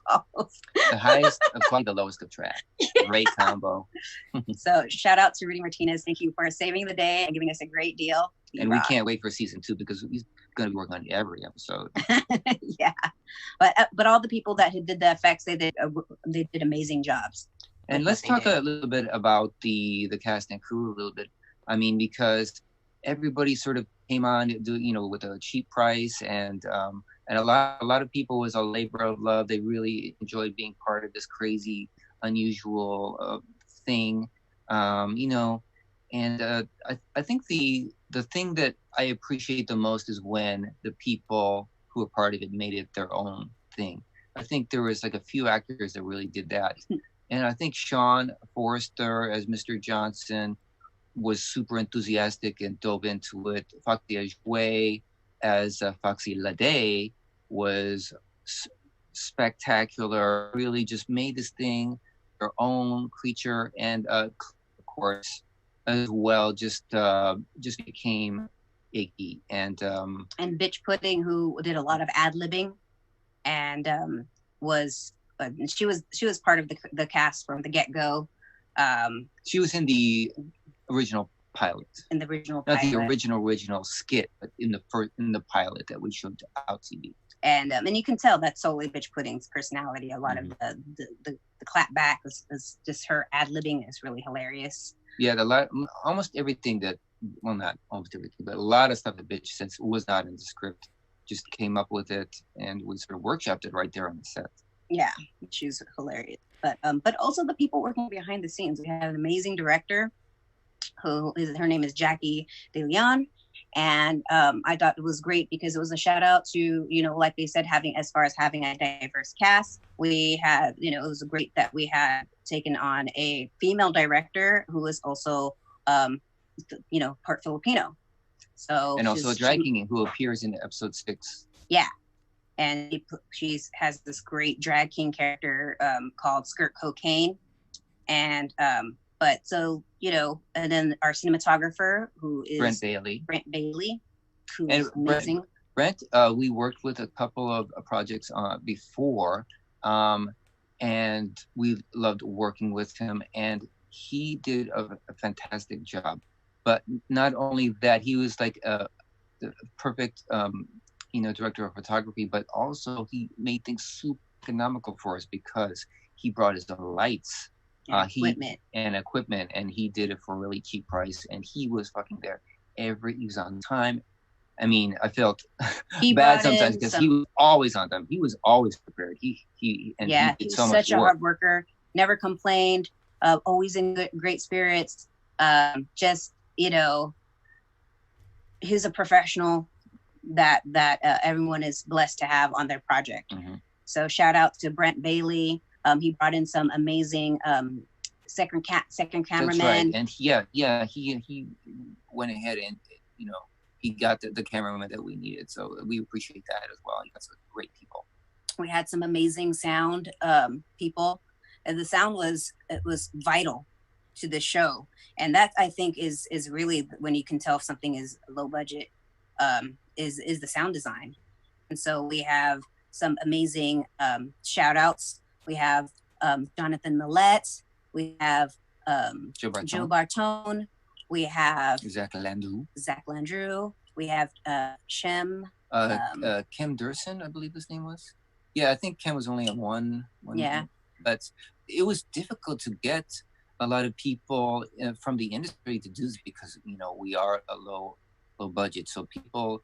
balls. The highest of quality, the lowest of trash. Great combo. So shout out to Rudy Martinez. Thank you for saving the day and giving us a great deal. And we can't wait for season 2, because he's going to be working on every episode. Yeah, but all the people that did the effects, they did amazing jobs. And let's talk a little bit about the cast and crew a little bit. I mean, because everybody sort of came on, with a cheap price, and a lot of people, was a labor of love. They really enjoyed being part of this crazy, unusual thing, And I think the thing that I appreciate the most is when the people who are part of it made it their own thing. I think there was like a few actors that really did that. And I think Sean Forrester as Mr. Johnson was super enthusiastic and dove into it. Foxy Ajwe as Foxy Lade was spectacular, really just made this thing their own creature. And of course, as well, just became Iggy and Bitch Pudding, who did a lot of ad-libbing, and she was part of the cast from the get-go. She was in the original pilot. Not the original skit, but in the pilot that we showed out TV. And you can tell that's solely Bitch Pudding's personality. A lot of the clap back was just her ad-libbing is really hilarious. Yeah, almost everything that, well, not almost everything, but a lot of stuff that Bitch, since it was not in the script, just came up with it, and we sort of workshopped it right there on the set. Yeah, she's hilarious. But also the people working behind the scenes. We had an amazing director, her name is Jackie DeLeon, and I thought it was great because it was a shout out to, like they said, having a diverse cast. We had, it was great that we had taken on a female director who was also, part Filipino. So and also a drag king who appears in episode 6. Yeah, and she has this great drag king character called Skirt Cocaine, and but so and then our cinematographer who is Brent Bailey, who's and amazing. Brent, we worked with a couple of projects before, and we loved working with him, and he did a fantastic job. But not only that, he was like the perfect director of photography, but also he made things super economical for us because he brought his own lights, equipment, and he did it for a really cheap price, and he was fucking there he was on time. I mean, I felt bad sometimes because he was always on time. He was always prepared. He did so much such a hard worker, never complained, always in great spirits. Just he's a professional that everyone is blessed to have on their project. Mm-hmm. So shout out to Brent Bailey. He brought in some amazing second cameraman. That's right. And he went ahead and he got the cameraman that we needed. So we appreciate that as well. He got some great people. We had some amazing sound people, and the sound was vital to the show. And that, I think, is really when you can tell if something is low budget, is the sound design. And so we have some amazing shout outs. We have Jonathan Millette. We have Joe Bartone. We have Zach Landreau. We have Shem. Kim Durson, I believe his name was. Yeah, I think Kim was only on one. Yeah. But it was difficult to get a lot of people from the industry to do this because we are a low budget. So people,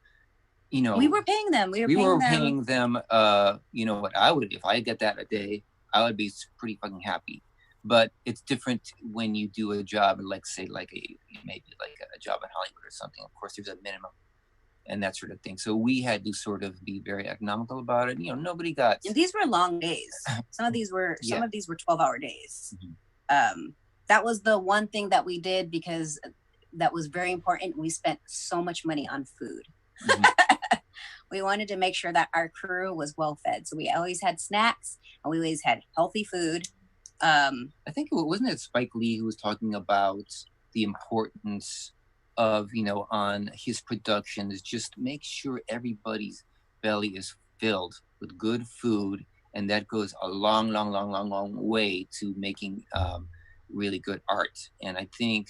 we were paying them. We were paying them. What I would, if I get that a day, I would be pretty fucking happy. But it's different when you do a job, like say maybe a job in Hollywood or something. Of course, there's a minimum and that sort of thing. So we had to sort of be very economical about it. Nobody got. And these were long days. Some of these were 12-hour days. Mm-hmm. That was the one thing that we did because that was very important. We spent so much money on food. Mm-hmm. We wanted to make sure that our crew was well fed. So we always had snacks and we always had healthy food. I think wasn't it Spike Lee who was talking about the importance of, on his productions, just make sure everybody's belly is filled with good food. And that goes a long, long, long, long, long way to making really good art. And I think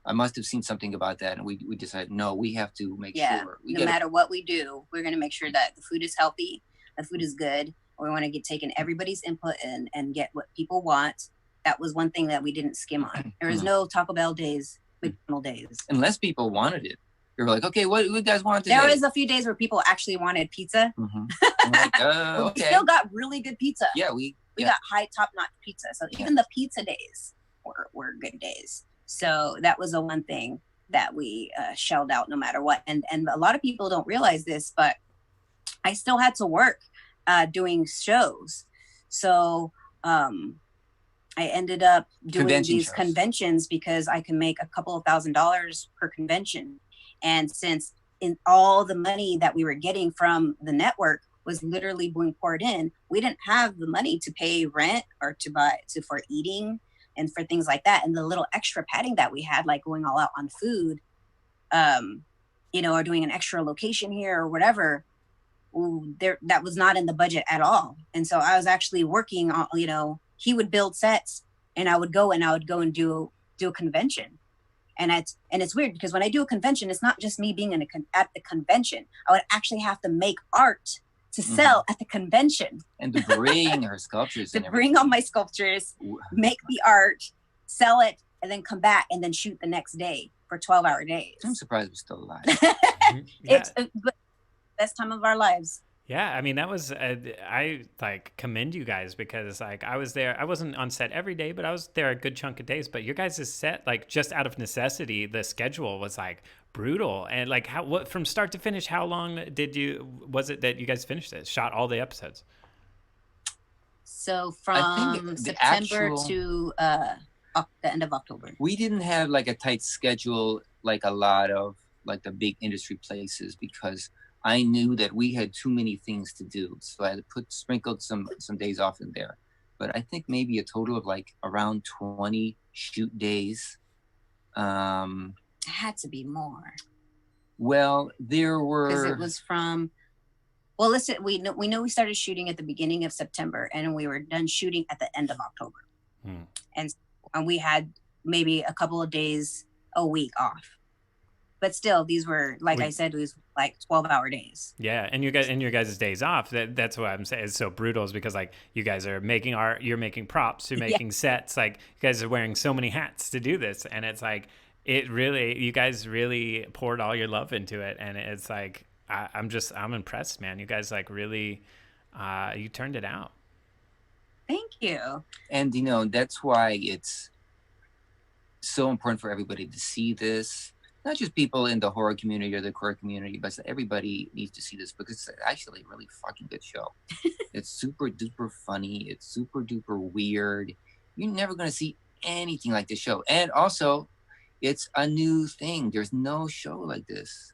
I must have seen something about that. And we decided, no, we have to make sure. No matter what we do, we're going to make sure that the food is healthy, the food is good. We want to get taken everybody's input and get what people want. That was one thing that we didn't skim on. There was no Taco Bell days, McDonald's days. Unless people wanted it. You're like, okay, what do you guys want today? There was a few days where people actually wanted pizza. Mm-hmm. Like, okay. We still got really good pizza. Yeah, we got high top-notch pizza. So even the pizza days were good days. So that was the one thing that we shelled out no matter what. And a lot of people don't realize this, but I still had to work doing shows. So I ended up doing these conventions because I can make a couple of $1,000s per convention. And since in all the money that we were getting from the network was literally being poured in, we didn't have the money to pay rent or for eating and for things like that. And the little extra padding that we had, like going all out on food, or doing an extra location here or whatever, that was not in the budget at all. And so I was actually working on, he would build sets and I would go and do a convention. And it's weird because when I do a convention, it's not just me being at the convention. I would actually have to make art to sell at the convention. And to bring her sculptures. Bring all my sculptures, make the art, sell it, and then come back and then shoot the next day for 12-hour days. I'm surprised we're still alive. It's the best time of our lives. Yeah, I mean, that was, I commend you guys because I was there, I wasn't on set every day, but I was there a good chunk of days. But your guys' set, just out of necessity, the schedule was brutal. And what from start to finish, how long was it that you guys finished it? Shot all the episodes? So from September to the end of October. We didn't have a tight schedule like a lot of like the big industry places because I knew that we had too many things to do. So I had to sprinkled some days off in there. But I think maybe a total of like around 20 shoot days. It had to be more. Well, there were, because it was from. Well, listen, we know we started shooting at the beginning of September, and we were done shooting at the end of October, and we had maybe a couple of days a week off. But still, these were, like I said, it was like 12-hour days. Yeah, and your guys' days off. That's what I'm saying. It's so brutal, is because like you guys are making art, you're making props, you're making sets. Like you guys are wearing so many hats to do this, and it's like you guys really poured all your love into it, and it's like I'm impressed, man. You guys like really, you turned it out. Thank you. And that's why it's so important for everybody to see this. Not just people in the horror community or the queer community, but everybody needs to see this because it's actually a really fucking good show. It's super duper funny. It's super duper weird. You're never going to see anything like this show. And also, it's a new thing. There's no show like this.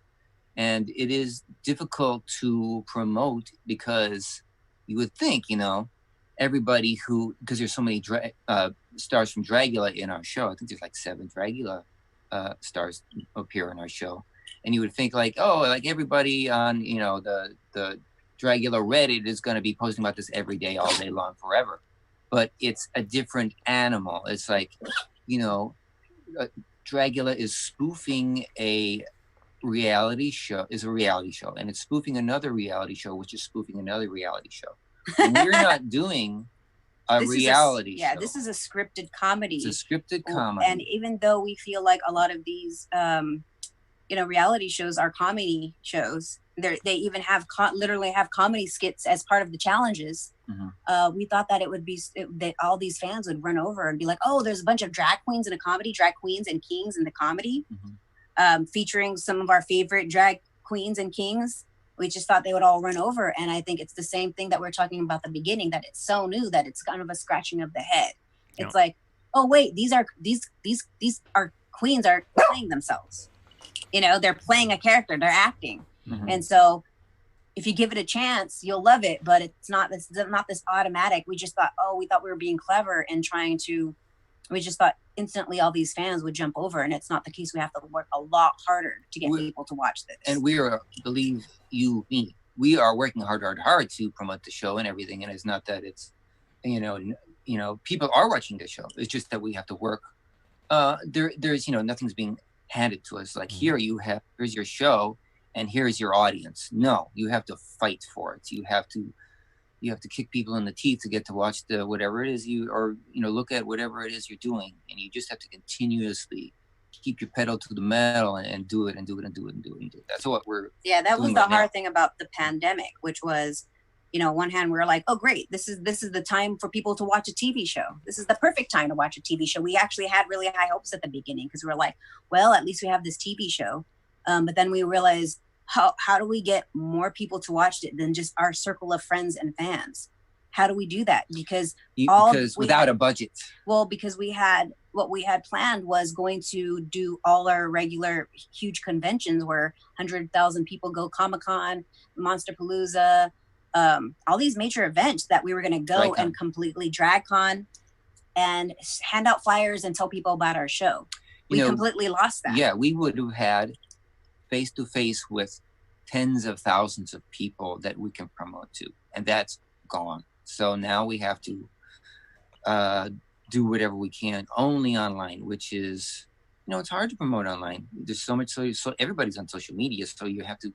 And it is difficult to promote because you would think, everybody because there's so many stars from Dragula in our show. I think there's like 7 Dragula stars appear in our show, and you would think like, like everybody on the Dragula Reddit is going to be posting about this every day, all day long, forever. But it's a different animal. It's like, Dragula is spoofing a reality show, and it's spoofing another reality show, which is spoofing another reality show. And we're not doing a reality show. This is a scripted comedy. It's a scripted comedy. And even though we feel like a lot of these, reality shows are comedy shows, they even have literally have comedy skits as part of the challenges. Mm-hmm. We thought that it would be that all these fans would run over and be like, "Oh, there's a bunch of drag queens in a comedy, drag queens and kings in the comedy, featuring some of our favorite drag queens and kings." We just thought they would all run over. And I think it's the same thing that we're talking about at the beginning, that it's so new that it's kind of a scratching of the head. It's like, oh wait, these are queens are playing themselves. They're playing a character, they're acting. Mm-hmm. And so if you give it a chance, you'll love it, but it's not this automatic. We just thought, we thought we were being clever and we just thought instantly all these fans would jump over, and it's not the case. We have to work a lot harder to get people to watch this. And we are, believe you me, we are working hard to promote the show and everything. And it's not that it's, people are watching the show. It's just that we have to work. There's, nothing's being handed to us. Like here's your show and here's your audience. No, you have to fight for it. You have to kick people in the teeth to get to watch whatever it is look at whatever it is you're doing. And you just have to continuously keep your pedal to the metal and do it and do it and do it and do it and do it. That's what we're that was the hard thing about the pandemic, which was, on one hand, we were like, oh, great. This is the time for people to watch a TV show. This is the perfect time to watch a TV show. We actually had really high hopes at the beginning because we were like, well, at least we have this TV show. But then we realized, how do we get more people to watch it than just our circle of friends and fans? How do we do that? Because without a budget. Well, because what we had planned was going to do all our regular huge conventions where 100,000 people go, Comic-Con, Monsterpalooza, all these major events that we were going to go and completely DragCon and hand out flyers and tell people about our show. We completely lost that. Yeah, we would have had face-to-face with tens of thousands of people that we can promote to, and that's gone. So now we have to do whatever we can only online, which is, it's hard to promote online. There's so much, so everybody's on social media, so you have to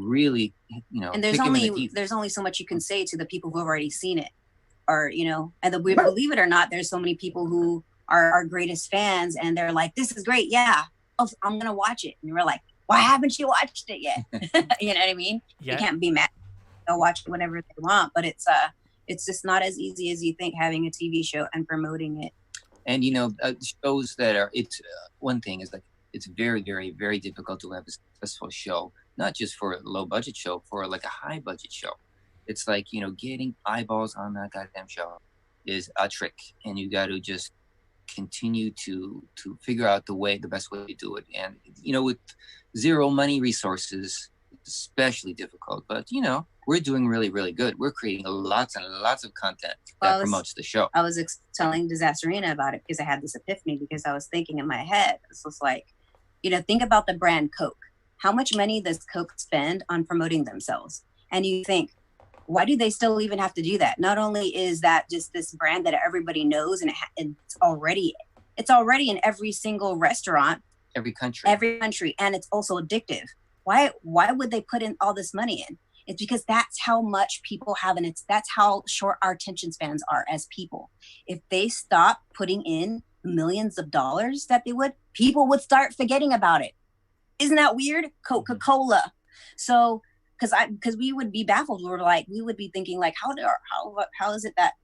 really, and there's only so much you can say to the people who have already seen it, or and believe it or not, there's so many people who are our greatest fans, and they're like, "This is great, yeah, I'm gonna watch it," and we're like, "Why haven't you watched it yet?" You know what I mean? Yeah. You can't be mad. They'll watch it whenever they want, but it's just not as easy as you think, having a TV show and promoting it. And shows that are, it's one thing is like, it's very, very, very difficult to have a successful show, not just for a low budget show, for like a high budget show. It's like, getting eyeballs on that goddamn show is a trick, and you got to just continue to figure out the best way to do it. And, with zero money resources, it's especially difficult, but, we're doing really, really good. We're creating lots and lots of content that promotes the show. I was telling Disasterina about it because I had this epiphany, because I was thinking in my head, this was like, think about the brand Coke. How much money does Coke spend on promoting themselves? And you think, why do they still even have to do that? Not only is that just this brand that everybody knows, and it's already in every single restaurant, every country, and it's also addictive. Why would they put in all this money in? It's because that's how much people have, and that's how short our attention spans are as people. If they stop putting in millions of dollars that people would start forgetting about it. Isn't that weird? Coca-Cola. So, because we would be baffled. We would be thinking like, how is it that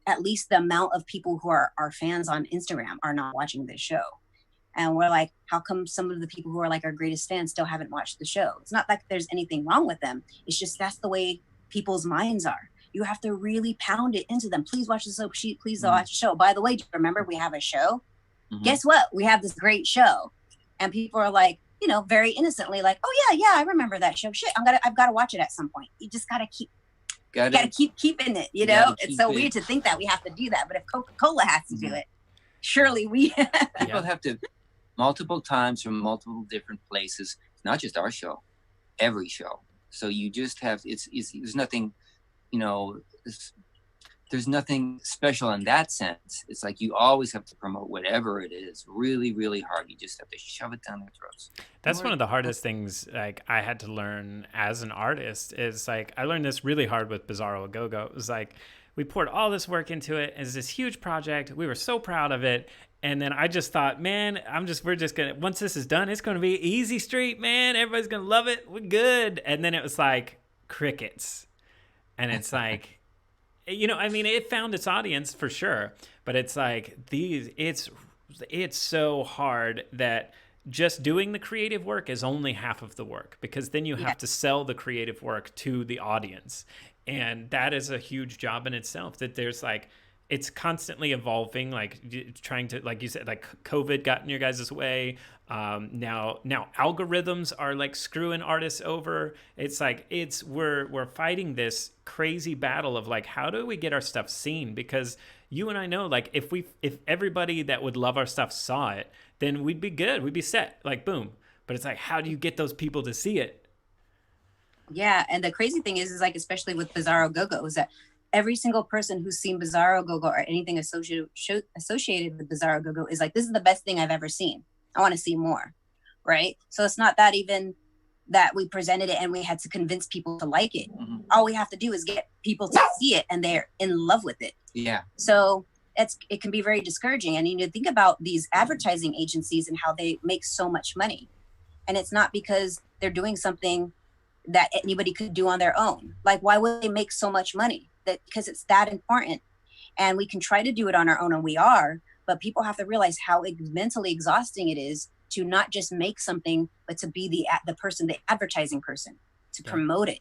at least the amount of people who are our fans on Instagram are not watching this show? And we're like, how come some of the people who are like our greatest fans still haven't watched the show? It's not like there's anything wrong with them. It's just that's the way people's minds are. You have to really pound it into them. Please watch the show. Please watch the show. By the way, do you remember we have a show? Guess what? We have this great show. And people are like, very innocently like, oh yeah, I remember that show. Shit, I've got to watch it at some point. You just got to keep keeping it, It's so weird to think that we have to do that. But if Coca-Cola has to do it, surely we people have to multiple times from multiple different places, not just our show, every show. So you just have, there's nothing, there's nothing special in that sense. It's like you always have to promote whatever it is really, really hard. You just have to shove it down their throats. That's one of the hardest things like I had to learn as an artist is like, I learned this really hard with Bizarro A Go-Go. It was like, we poured all this work into it as this huge project. We were so proud of it. And then I just thought, man, we're just going to, once this is done, it's going to be easy street, man. Everybody's going to love it. We're good. And then it was like crickets. And it's like, it found its audience for sure. But it's like it's so hard that just doing the creative work is only half of the work, because then you have to sell the creative work to the audience. And that is a huge job in itself, that there's like, it's constantly evolving, like trying to, like you said, like COVID got in your guys' way. Now algorithms are like screwing artists over. It's like, we're fighting this crazy battle of like, how do we get our stuff seen? Because you and I know, like if everybody that would love our stuff saw it, then we'd be good. We'd be set, like boom. But it's like, how do you get those people to see it? Yeah. And the crazy thing is like, especially with Bizarro Go-Go, is that every single person who's seen Bizarro Go-Go or anything associated with Bizarro Go-Go is like, this is the best thing I've ever seen. I want to see more, right? So it's not that even that we presented it and we had to convince people to like it. All we have to do is get people to see it and they're in love with it. Yeah. So it can be very discouraging. And think about these advertising agencies and how they make so much money. And it's not because they're doing something that anybody could do on their own. Like, why would they make so much money? Because it's that important. And we can try to do it on our own, and we are, but people have to realize how mentally exhausting it is to not just make something, but to be the person, the advertising person, to promote it.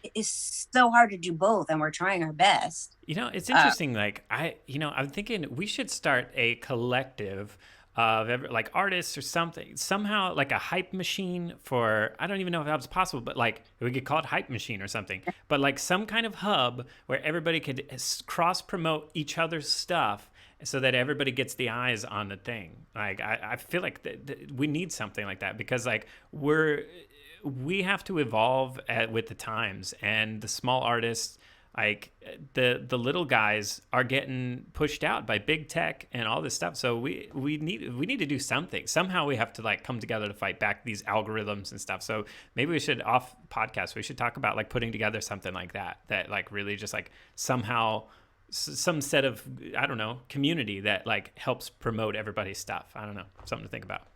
It is so hard to do both, and we're trying our best. It's interesting. I'm thinking we should start a collective of like artists or something, somehow like a hype machine for, I don't even know if that was possible, but like we could call it hype machine or something, but like some kind of hub where everybody could cross promote each other's stuff so that everybody gets the eyes on the thing. Like, I feel like we need something like that, because like we have to evolve with the times, and the small artists, like the little guys, are getting pushed out by big tech and all this stuff. So we need to do something. Somehow we have to like come together to fight back these algorithms and stuff. So maybe we should, off podcast, we should talk about like putting together something like that like really just like somehow some set of, I don't know, community that like helps promote everybody's stuff. I don't know, something to think about.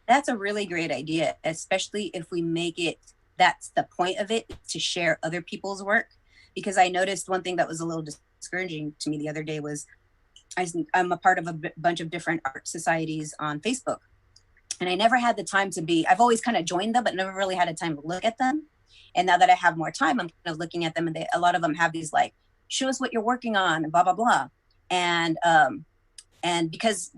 That's a really great idea, especially if we make it, that's the point of it, to share other people's work. Because I noticed one thing that was a little discouraging to me the other day was I'm a part of a bunch of different art societies on Facebook. And I never had the time I've always kind of joined them, but never really had a time to look at them. And now that I have more time, I'm kind of looking at them, and a lot of them have these like, show us what you're working on, and blah, blah, blah. And because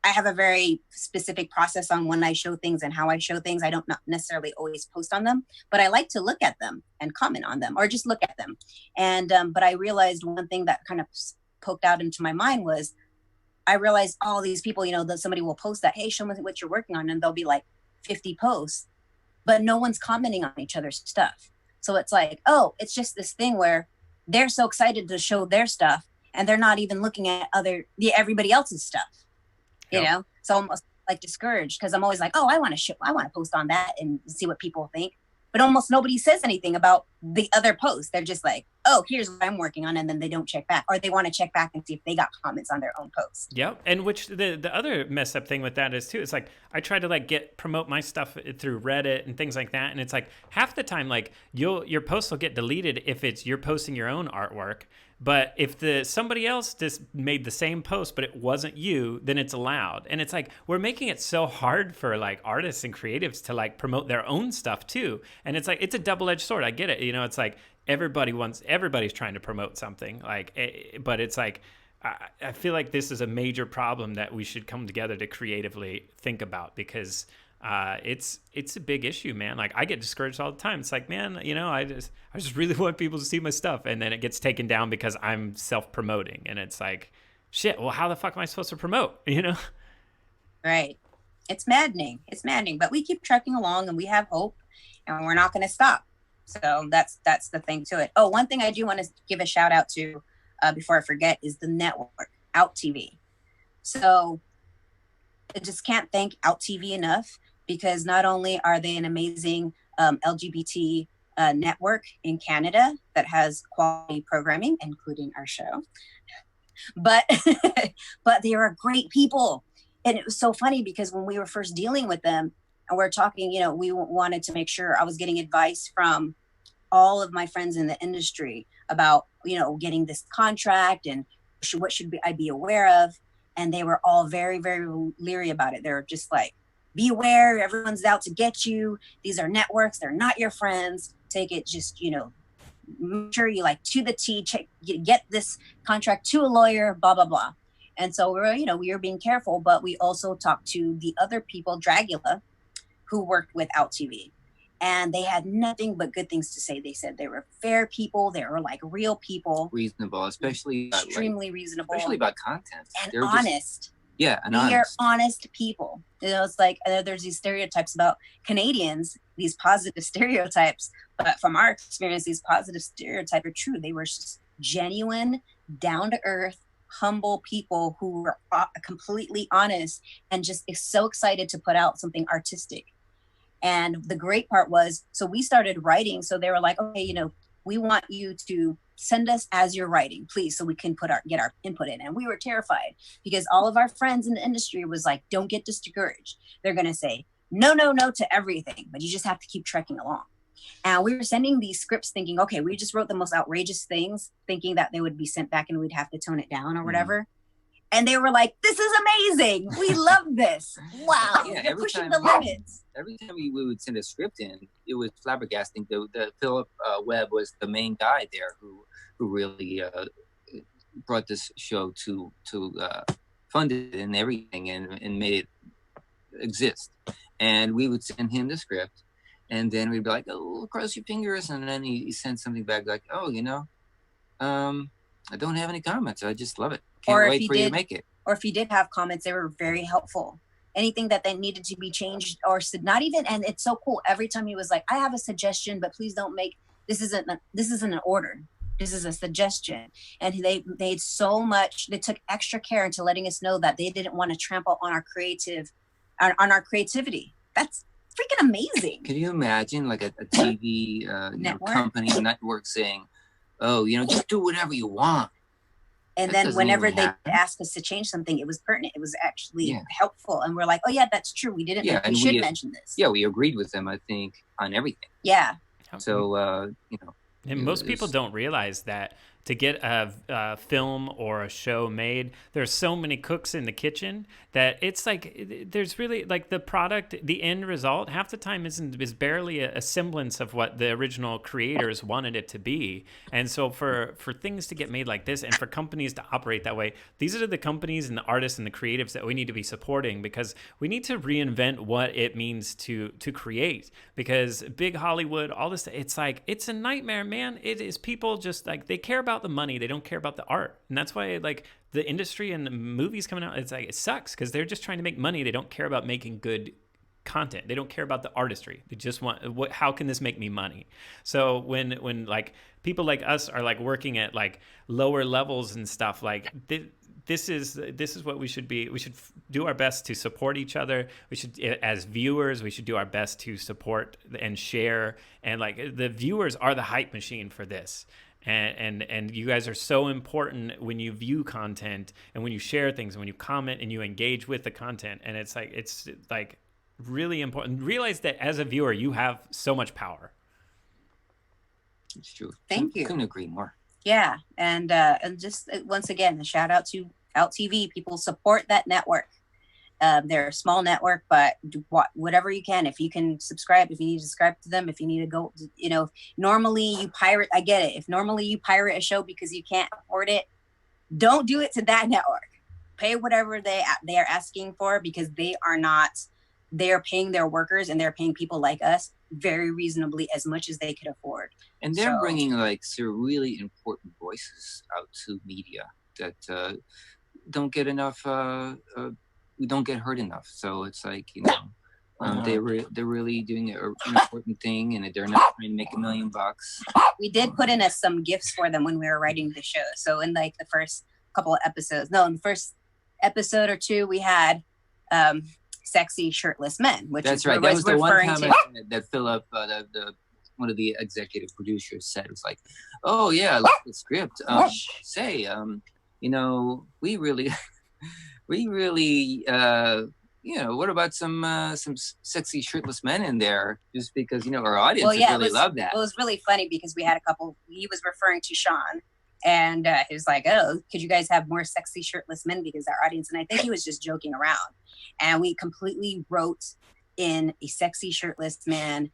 I have a very specific process on when I show things and how I show things. I don't not necessarily always post on them, but I like to look at them and comment on them, or just look at them. And but I realized one thing that kind of poked out into my mind was, I realized all these people, you know, that somebody will post that, hey, show me what you're working on, and there'll be like 50 posts, but no one's commenting on each other's stuff. So it's like, oh, it's just this thing where they're so excited to show their stuff, and they're not even looking at everybody else's stuff. You know, so almost like discouraged, because I'm always like, oh, I want to post on that and see what people think. But almost nobody says anything about the other posts. They're just like, oh, here's what I'm working on. And then they don't check back, or they want to check back and see if they got comments on their own posts. Yep. And which the other messed up thing with that is too, it's like, I try to like promote my stuff through Reddit and things like that. And it's like half the time, like your posts will get deleted if you're posting your own artwork. But if somebody else just made the same post, but it wasn't you, then it's allowed. And it's like, we're making it so hard for like artists and creatives to like promote their own stuff too. And it's like, it's a double-edged sword. I get it. You know, it's like everybody's trying to promote something, like, but it's like, I feel like this is a major problem that we should come together to creatively think about, because it's a big issue, man. Like, I get discouraged all the time. It's like, man, you know, I just really want people to see my stuff, and then it gets taken down because I'm self-promoting, and it's like, shit, well, how the fuck am I supposed to promote, you know? Right. It's maddening, but we keep trucking along, and we have hope, and we're not going to stop. So that's the thing to it. Oh, one thing I do want to give a shout out to before I forget is the network, Out TV. So I just can't thank Out TV enough, because not only are they an amazing LGBT network in Canada that has quality programming, including our show, but they are great people. And it was so funny, because when we were first dealing with them and we're talking, you know, we wanted to make sure I was getting advice from all of my friends in the industry about, you know, getting this contract and what should I be aware of. And they were all very, very leery about it. They're just like, be aware, everyone's out to get you. These are networks, they're not your friends. Take it, just, you know, make sure you like to the T, get this contract to a lawyer, blah, blah, blah. And so we were being careful, but we also talked to the other people, Dragula, who worked with Out TV. And they had nothing but good things to say. They said they were fair people. They were like real people. Reasonable, especially extremely reasonable. Especially about content. And they're honest. And they are honest people. You know, it's like there's these stereotypes about Canadians, these positive stereotypes. But from our experience, these positive stereotypes are true. They were just genuine, down to earth, humble people who were completely honest and just so excited to put out something artistic. And the great part was, so we started writing. So they were like, okay, you know, we want you to send us as you're writing, please, so we can get our input in. And we were terrified, because all of our friends in the industry was like, don't get discouraged. They're going to say, no to everything, but you just have to keep trekking along. And we were sending these scripts thinking, okay, we just wrote the most outrageous things, thinking that they would be sent back and we'd have to tone it down or whatever. And they were like, this is amazing. We love this. Wow. Yeah, you're pushing the limits. Every time we would send a script in, it was flabbergasting. The Philip Webb was the main guy there who really brought this show to fund it and everything and made it exist. And we would send him the script, and then we'd be like, oh, cross your fingers. And then he sent something back like, oh, you know, I don't have any comments. I just love it. Can't wait for you to make it. Or if you did have comments, they were very helpful. Anything that they needed to be changed, or not even, and it's so cool. Every time he was like, I have a suggestion, but please don't make, this isn't an order. This is a suggestion. And they made so much, they took extra care into letting us know that they didn't want to trample on our creativity. That's freaking amazing. Can you imagine like a TV company, network saying, oh, you know, just do whatever you want. And then whenever they asked us to change something, it was pertinent. It was actually helpful. And we're like, oh, yeah, that's true. We didn't. We should mention this. Yeah, we agreed with them, I think, on everything. Yeah. So, you know. And most people don't realize that to get a film or a show made. There's so many cooks in the kitchen that it's like there's really like the product, the end result half the time is barely a semblance of what the original creators wanted it to be. And so for things to get made like this and for companies to operate that way, these are the companies and the artists and the creatives that we need to be supporting, because we need to reinvent what it means to create. Because big Hollywood, all this, it's like, it's a nightmare, man. It is people just like, they care about the money, they don't care about the art. And that's why like the industry and the movies coming out, it's like, it sucks because they're just trying to make money. They don't care about making good content. They don't care about the artistry. They just want, how can this make me money? So when like people like us are like working at like lower levels and stuff, like this is what we should be. We should do our best to support each other. We should, as viewers, we should do our best to support and share. And like the viewers are the hype machine for this. And you guys are so important when you view content and when you share things and when you comment and you engage with the content. And it's like really important. Realize that as a viewer, you have so much power. It's true. Thank you. Couldn't agree more. Yeah, and just once again, a shout out to Out TV. People support that network. They're a small network, but do whatever you can. If you can subscribe, if you need to subscribe to them, if you need to go, normally you pirate, I get it. If normally you pirate a show because you can't afford it, don't do it to that network. Pay whatever they are asking for, because they're paying their workers and they're paying people like us very reasonably, as much as they could afford. And they're bringing like some really important voices out to media that don't get enough. We don't get heard enough. So it's like, they're really doing an important thing, and they're not trying to make $1 million. We did put in some gifts for them when we were writing the show. So in like the first couple of episodes, in the first episode or two, we had sexy shirtless men, which that's is right. That was the one comment that Philip, one of the executive producers, said. It was like, "Oh yeah, look at the script. We really." What about some sexy shirtless men in there? Just because, our audience really love that. It was really funny because we had a couple, he was referring to Sean, and he was like, "Oh, could you guys have more sexy shirtless men because our audience," and I think he was just joking around. And we completely wrote in a sexy shirtless man,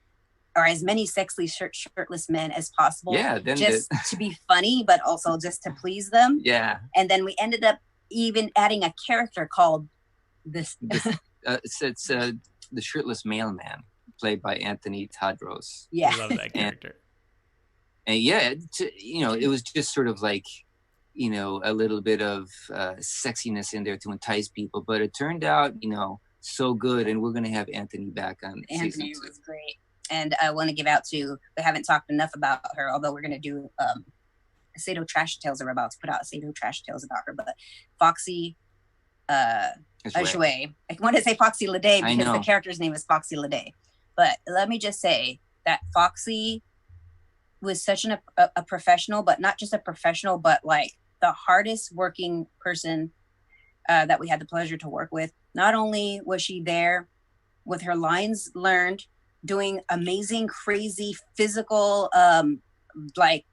or as many sexy shirtless men as possible. Yeah, just to be funny, but also just to please them. Yeah. And then we ended up even adding a character called it's the shirtless mailman, played by Anthony Tadros. Yeah, I love that character. And it was just sort of like, a little bit of sexiness in there to entice people, but it turned out, so good. And we're going to have Anthony back on. Anthony was great. And I want to give out to, we haven't talked enough about her, although we're going to do Sado Trash Tales. Are about to put out Sado Trash Tales about her, but Foxy Ashway. I want to say Foxy Lede because the character's name is Foxy Lede. But let me just say that Foxy was such a professional, but not just a professional, but like the hardest working person that we had the pleasure to work with. Not only was she there with her lines learned, doing amazing, crazy physical, like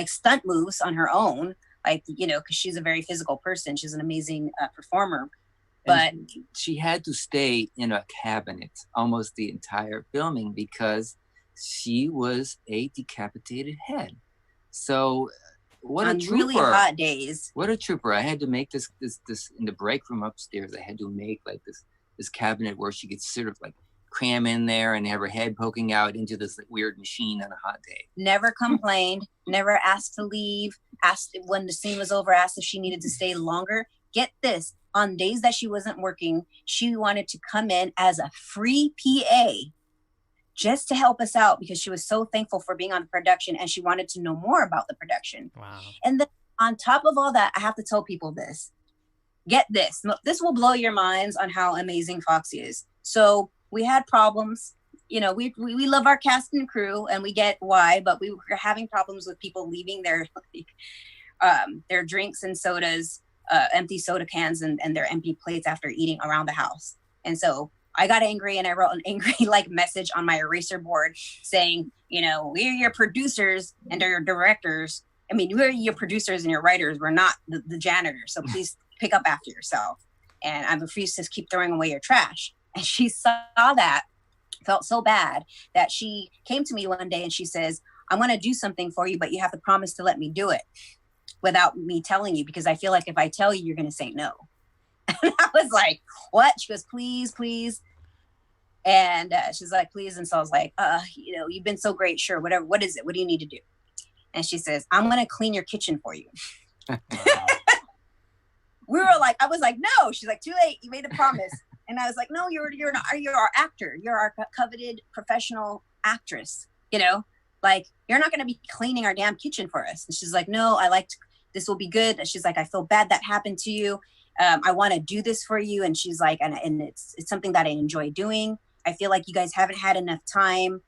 stunt moves on her own, because she's a very physical person. She's an amazing performer, but she had to stay in a cabinet almost the entire filming because she was a decapitated head. So what a trooper. Really hot days. What a trooper. I had to make this in the break room upstairs. I had to make like this cabinet where she could sort of like cram in there and have her head poking out into this weird machine on a hot day. Never complained, never asked to leave, asked when the scene was over, asked if she needed to stay longer. Get this, on days that she wasn't working, she wanted to come in as a free PA just to help us out because she was so thankful for being on the production and she wanted to know more about the production. Wow. And then on top of all that, I have to tell people this. Get this. This will blow your minds on how amazing Foxy is. So we had problems. We love our cast and crew and we get why, but we were having problems with people leaving their drinks and sodas, empty soda cans and their empty plates after eating around the house. And so I got angry and I wrote an angry message on my eraser board saying, we're your producers and your directors I mean, we're your producers and your writers. We're not the janitors. So please pick up after yourself. And I refuse to keep throwing away your trash. And she saw that, felt so bad that she came to me one day and she says, I want to do something for you, but you have to promise to let me do it without me telling you, because I feel like if I tell you, you're going to say no. And I was like, what? She goes, please, please. And she's like, please. And so I was like, you know, you've been so great. Sure. Whatever. What is it? What do you need to do? And she says, I'm going to clean your kitchen for you. We were like, I was like, no. She's like, too late. You made a promise. And I was like, no, you're our actor. You're our coveted professional actress. You know, like, you're not going to be cleaning our damn kitchen for us. And she's like, no, this will be good. And she's like, I feel bad that happened to you. I want to do this for you. And she's like, and it's something that I enjoy doing. I feel like you guys haven't had enough time.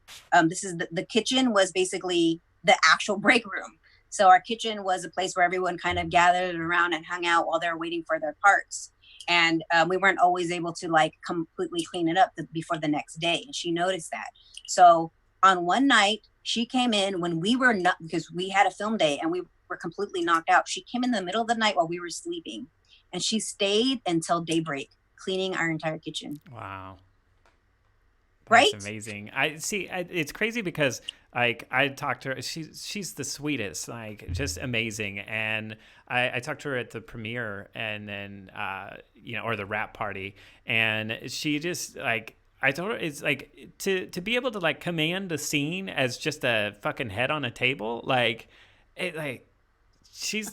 This is the kitchen was basically the actual break room. So our kitchen was a place where everyone kind of gathered around and hung out while they're waiting for their parts. And we weren't always able to like completely clean it up before the next day. And she noticed that. So on one night, she came in when we were not, because we had a film day and we were completely knocked out. She came in the middle of the night while we were sleeping, and she stayed until daybreak cleaning our entire kitchen. Wow. Right? That's amazing. I see. It's crazy because like I talked to her. She's the sweetest, like just amazing. And I talked to her at the premiere, and then or the wrap party, and she just like. I told her it's like to be able to like command a scene as just a fucking head on a table, like it like she's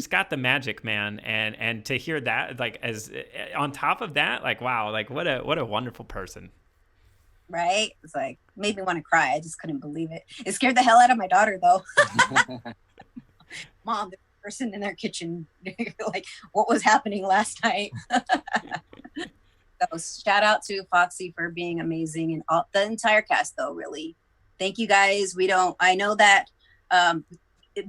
got the magic, man, and to hear that like as on top of that, like wow, like what a wonderful person. Right? It's like made me want to cry. I just couldn't believe it. It scared the hell out of my daughter though. Mom, the person in their kitchen, like what was happening last night. So shout out to Foxy for being amazing, and all the entire cast though, really. Thank you guys. I know that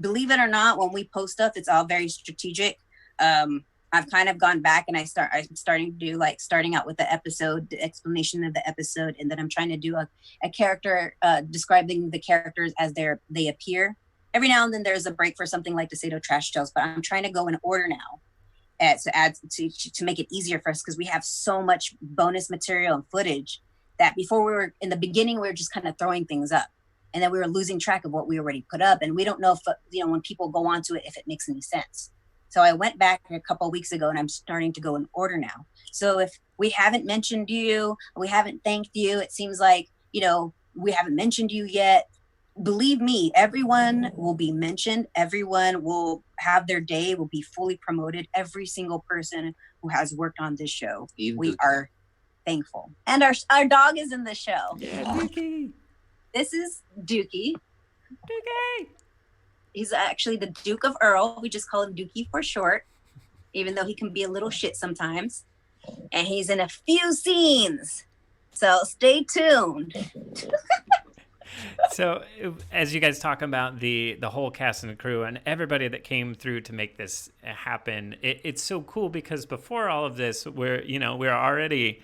believe it or not, when we post stuff, it's all very strategic. I've kind of gone back and I'm starting to do like starting out with the episode, the explanation of the episode, and then I'm trying to do a character describing the characters as they appear. Every now and then there's a break for something like the Sado Trash Tales, but I'm trying to go in order now. To make it easier for us, because we have so much bonus material and footage that before in the beginning we were just kind of throwing things up, and then we were losing track of what we already put up, and we don't know if when people go onto it if it makes any sense. So I went back a couple of weeks ago, and I'm starting to go in order now. So if we haven't mentioned you, we haven't thanked you, it seems like we haven't mentioned you yet. Believe me, everyone will be mentioned. Everyone will have their day, will be fully promoted. Every single person who has worked on this show, we are thankful. And our dog is in the show. Yeah, Dookie. This is Dookie. Dookie. He's actually the Duke of Earl. We just call him Dookie for short, even though he can be a little shit sometimes. And he's in a few scenes. So stay tuned. So as you guys talk about the whole cast and the crew and everybody that came through to make this happen, it's so cool because before all of this, we're already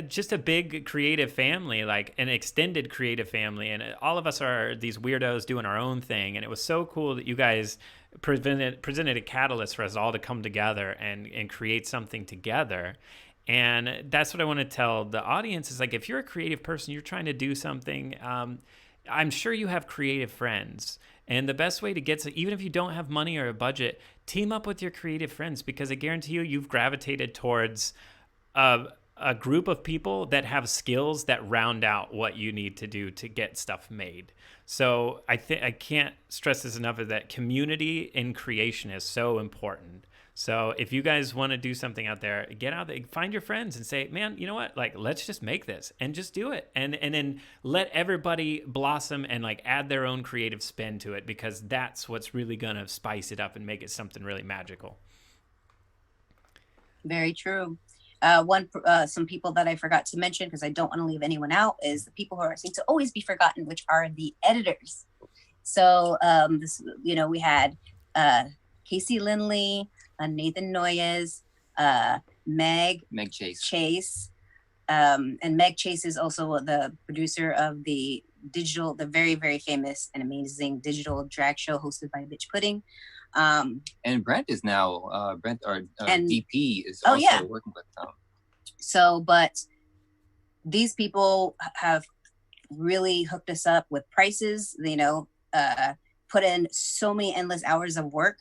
just a big creative family, like an extended creative family, and all of us are these weirdos doing our own thing. And it was so cool that you guys presented a catalyst for us all to come together and create something together. And that's what I want to tell the audience is like, if you're a creative person, you're trying to do something, I'm sure you have creative friends. And the best way to get to, even if you don't have money or a budget, team up with your creative friends, because I guarantee you've gravitated towards a group of people that have skills that round out what you need to do to get stuff made. So I can't stress this enough, is that community in creation is so important. So if you guys want to do something out there, get out there, find your friends and say, man, you know what? Like, let's just make this and just do it. And then let everybody blossom and like add their own creative spin to it, because that's what's really going to spice it up and make it something really magical. Very true. Some people that I forgot to mention, because I don't want to leave anyone out, is the people who seem to always be forgotten, which are the editors. So we had Casey Lindley, Nathan Noyes, Meg Chase. And Meg Chase is also the producer of the the very, very famous and amazing digital drag show hosted by Bitch Pudding. And Brent is now, our VP is working with them. So, but these people have really hooked us up with prices, put in so many endless hours of work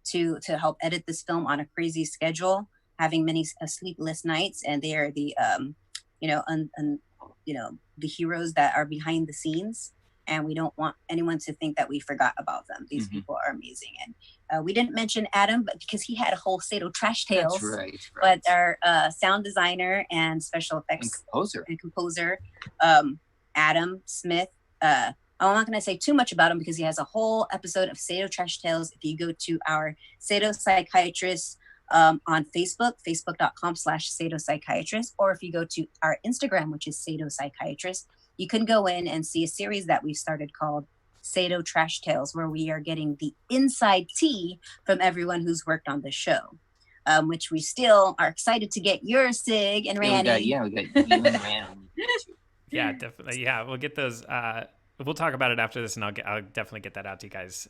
to help edit this film on a crazy schedule, having many sleepless nights, and they are the the heroes that are behind the scenes, and we don't want anyone to think that we forgot about them. These people are amazing. And we didn't mention Adam, but because he had a whole Sado Trash Tales. That's right. But our sound designer and special effects and composer Adam Smith. I'm not going to say too much about him because he has a whole episode of Sado Trash Tales. If you go to our Sado Psychiatrist on Facebook, facebook.com/Sado Psychiatrist, or if you go to our Instagram, which is Sado Psychiatrist, you can go in and see a series that we've started called Sado Trash Tales, where we are getting the inside tea from everyone who's worked on the show, which we still are excited to get yours, Sig and Randy. We got you and Randy. Yeah, definitely. Yeah, we'll get those. We'll talk about it after this, and I'll definitely get that out to you guys.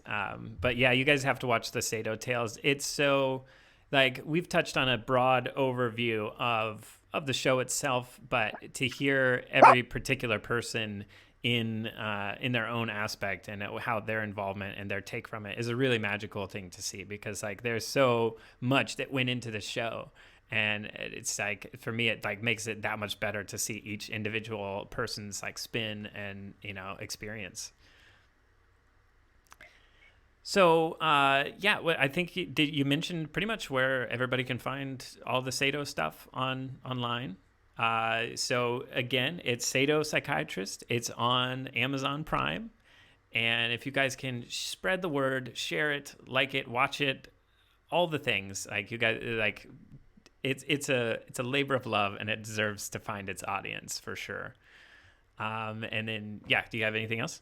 But yeah, you guys have to watch the Sado Tales. It's so, like, we've touched on a broad overview of the show itself, but to hear every particular person in their own aspect and how their involvement and their take from it is a really magical thing to see, because like there's so much that went into the show. And it's like, for me, it like makes it that much better to see each individual person's like spin and, experience. So, I think you mentioned pretty much where everybody can find all the Sado stuff online. So again, it's Sado Psychiatrist. It's on Amazon Prime. And if you guys can spread the word, share it, like it, watch it, all the things, like you guys, like, it's a labor of love, and it deserves to find its audience for sure. And then, do you have anything else?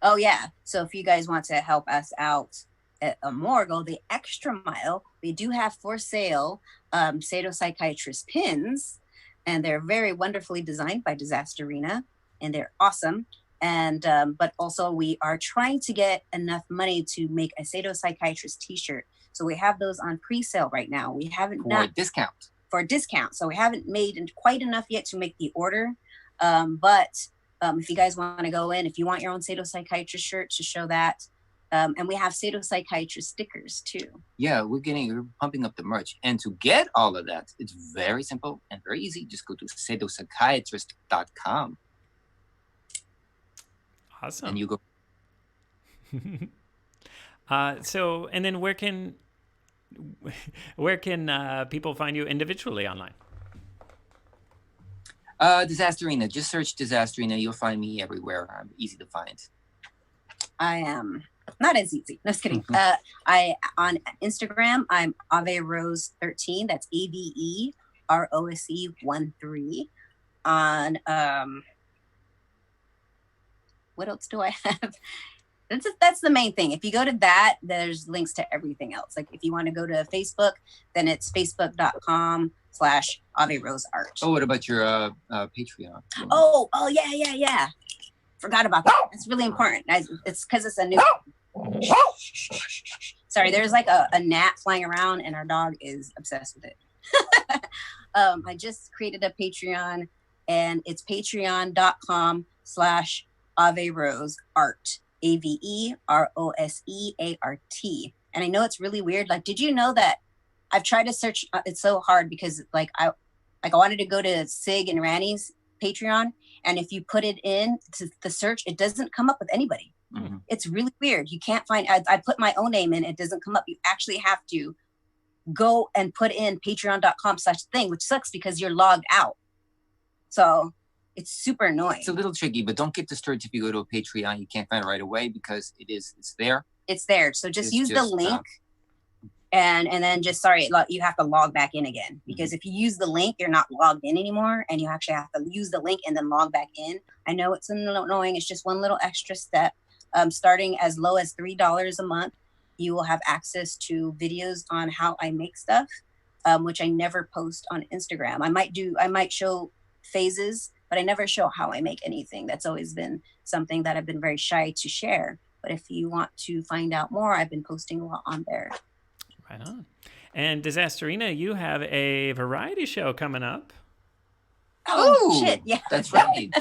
Oh yeah. So if you guys want to help us out at go the extra mile, we do have for sale Sado Psychiatrist pins, and they're very wonderfully designed by Disasterina, and they're awesome. And but also we are trying to get enough money to make a Sado Psychiatrist t-shirt. So we have those on pre-sale right now. We haven't for a discount. So we haven't made quite enough yet to make the order. But if you guys want to go in, if you want your own Sado Psychiatrist shirt to show that, and we have Sado Psychiatrist stickers too. Yeah, we're pumping up the merch. And to get all of that, it's very simple and very easy. Just go to sadopsychiatrist.com. Awesome. And you go. So, and then where can people find you individually online? Disasterina. Just search Disasterina. You'll find me everywhere. I'm easy to find. I am not as easy. No, just kidding. I on Instagram, I'm Ave Rose 13. That's AVE ROSE 13. On what else do I have? That's the main thing. If you go to that, there's links to everything else. Like if you want to go to Facebook, then it's facebook.com/Ave Rose Art. Oh, what about your Patreon? Oh, yeah. Forgot about that. It's really important. It's because it's a new. Sorry, there's like a gnat flying around, and our dog is obsessed with it. I just created a Patreon, and it's patreon.com/Ave Rose Art. AVEROSEART. And I know it's really weird. Like, did you know that I've tried to search? It's so hard because I wanted to go to Sig and Randy's Patreon, and if you put it in to the search, it doesn't come up with anybody. Mm-hmm. It's really weird. You can't find. I put my own name in, it doesn't come up. You actually have to go and put in patreon.com/thing, which sucks because you're logged out. So it's super annoying. It's a little tricky, but don't get discouraged if you go to a Patreon. You can't find it right away because it's there. It's there. So just use the link and then just, you have to log back in again, because if you use the link, you're not logged in anymore, and you actually have to use the link and then log back in. I know it's annoying. It's just one little extra step. Starting as low as $3 a month, you will have access to videos on how I make stuff, which I never post on Instagram. I might show phases but I never show how I make anything. That's always been something that I've been very shy to share. But if you want to find out more, I've been posting a lot on there. Right on. And Disasterina, you have a variety show coming up. Oh shit! Yeah, that's right.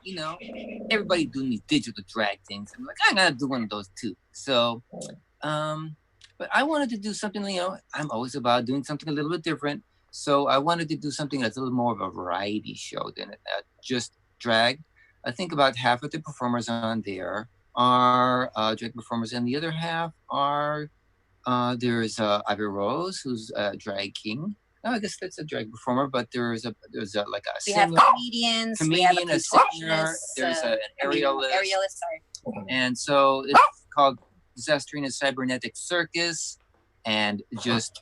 You know, everybody doing these digital drag things. I'm like, I gotta do one of those too. So, but I wanted to do something. You know, I'm always about doing something a little bit different. So I wanted to do something that's a little more of a variety show than just drag. I think about half of the performers on there are drag performers, and the other half are there's Ivy Rose, who's a drag king. No, I guess that's a drag performer, but there's a like a we have comedians, we have a singer, there's an aerialist. Sorry. And so it's called Disasterina Cybernetic Circus, and just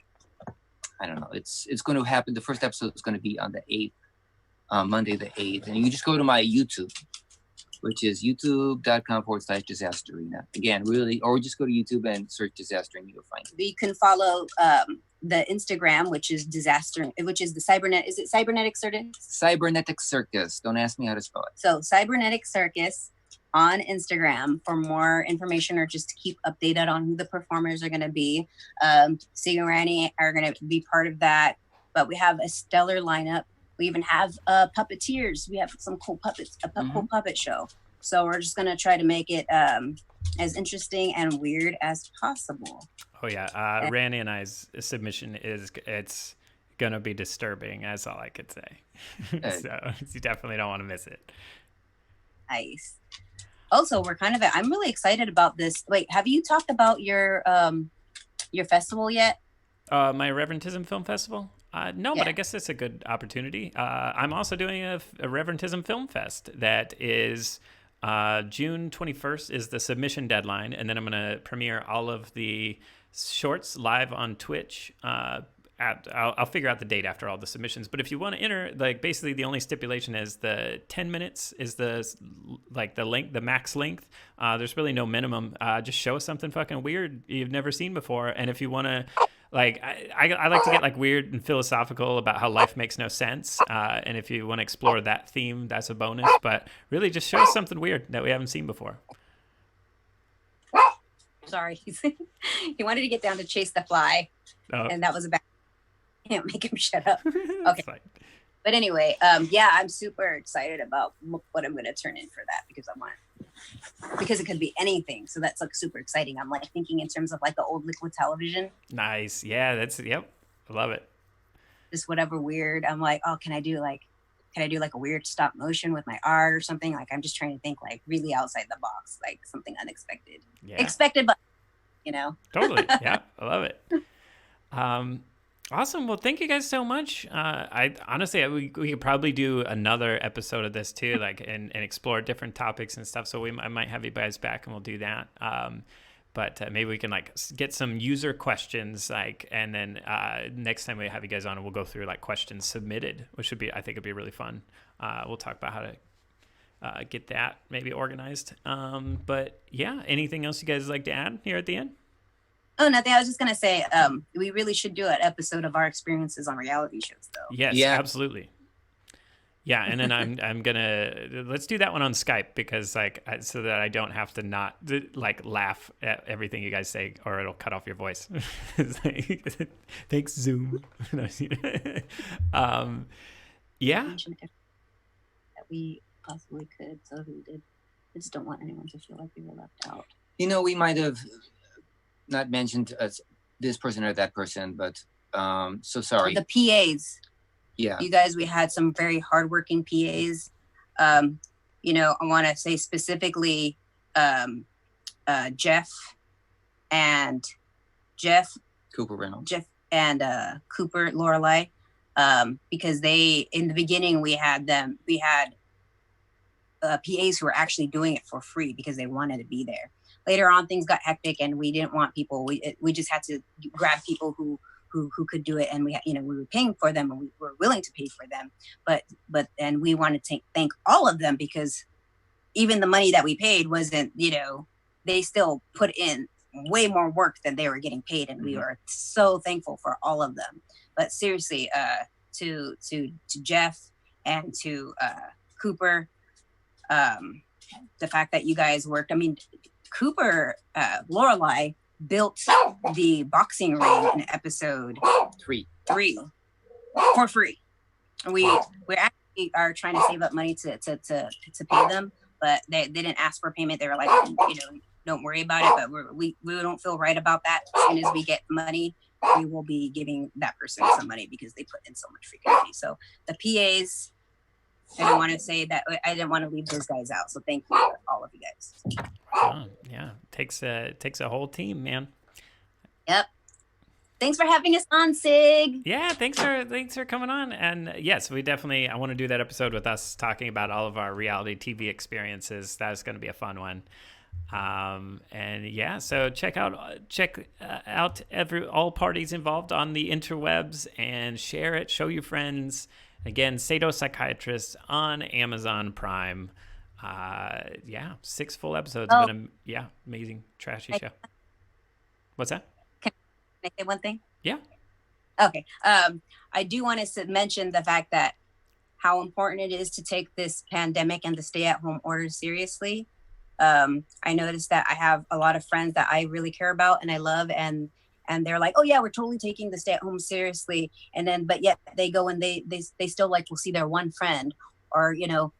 I don't know. It's going to happen. The first episode is going to be on the 8th, Monday the 8th, and you can just go to my YouTube, which is youtube.com/Disasterina. Again, really, or just go to YouTube and search Disasterina, you'll find it. You can follow the Instagram, which is which is the Cybernet. Is it Cybernetic Circus? Cybernetic Circus. Don't ask me how to spell it. So Cybernetic Circus on Instagram for more information, or just to keep updated on who the performers are going to be. Sig and Randy are going to be part of that, but we have a stellar lineup. We even have puppeteers. We have some cool puppets, cool puppet show. So we're just going to try to make it as interesting and weird as possible. Oh yeah, Randy and I's submission it's going to be disturbing. That's all I could say. So you definitely don't want to miss it. Nice. Also, I'm really excited about this. Wait, have you talked about your festival yet? My Reverentism Film Festival? No, yeah. But I guess it's a good opportunity. I'm also doing a Reverentism Film Fest that is June 21st is the submission deadline, and then I'm going to premiere all of the shorts live on Twitch. I'll figure out the date after all the submissions. But if you want to enter, like basically the only stipulation is the 10 minutes is the length, the max length. There's really no minimum. Just show us something fucking weird you've never seen before. And if you want to, like, I like to get like weird and philosophical about how life makes no sense. And if you want to explore that theme, that's a bonus. But really, just show us something weird that we haven't seen before. Sorry, he wanted to get down to chase the fly, and that was about. Can't make him shut up. Okay. But anyway, yeah, I'm super excited about what I'm going to turn in for that because it could be anything. So that's like super exciting. I'm like thinking in terms of like the old liquid television. Nice. Yeah, yep. I love it. Just whatever weird. I'm like, oh, can I do like a weird stop motion with my art or something? Like, I'm just trying to think like really outside the box, like something unexpected. Yeah. Expected, but you know. Totally. Yeah. I love it. Awesome. Well, thank you guys so much. I honestly, we could probably do another episode of this too, like and explore different topics and stuff. So I might have you guys back and we'll do that. But maybe we can like get some user questions, like, and then next time we have you guys on, we'll go through like questions submitted, which I think would be really fun. We'll talk about how to get that maybe organized. But yeah, anything else you guys like to add here at the end? Oh, nothing. I was just going to say, we really should do an episode of our experiences on reality shows, though. Yes, yeah. Absolutely. Yeah, and then I'm gonna let's do that one on Skype because so that I don't have to not like laugh at everything you guys say or it'll cut off your voice. Thanks, Zoom. Yeah. That we possibly could, so we did. I just don't want anyone to feel like they were left out. You know, we might have not mentioned this person or that person, but so sorry. The PAs. Yeah. You guys, we had some very hardworking PAs. You know, I want to say specifically Jeff Cooper Reynolds. Jeff and Cooper Lorelei, because in the beginning we had PAs who were actually doing it for free because they wanted to be there. Later on, things got hectic, and we didn't want people. We just had to grab people who could do it, and we were paying for them, and we were willing to pay for them. But we wanted to thank all of them because even the money that we paid wasn't, they still put in way more work than they were getting paid, and we were so thankful for all of them. But seriously, to Jeff and to Cooper. The fact that you guys worked, I mean, Cooper, Lorelai built the boxing ring in episode 3 for free. We actually are trying to save up money to pay them, but they didn't ask for payment. They were like, don't worry about it. But we don't feel right about that. As soon as we get money, we will be giving that person some money because they put in so much freaking money. So the PAs, I didn't want to say that. I didn't want to leave those guys out. So thank you to all of you guys. Oh, yeah, takes a whole team, man. Yep. Thanks for having us on, Sig. Yeah, thanks for coming on. And yes, I want to do that episode with us talking about all of our reality TV experiences. That's going to be a fun one. And yeah, so check out all parties involved on the interwebs and share it, show your friends. Again, Sado Psychiatrist on Amazon Prime. 6 full episodes of an amazing trashy show. What's that? Can I say one thing? Yeah. Okay. I do want to mention the fact that how important it is to take this pandemic and the stay-at-home order seriously. I noticed that I have a lot of friends that I really care about and I love, and they're like, oh yeah, we're totally taking the stay at home seriously. And then, but yet they go and they still like will see their one friend or,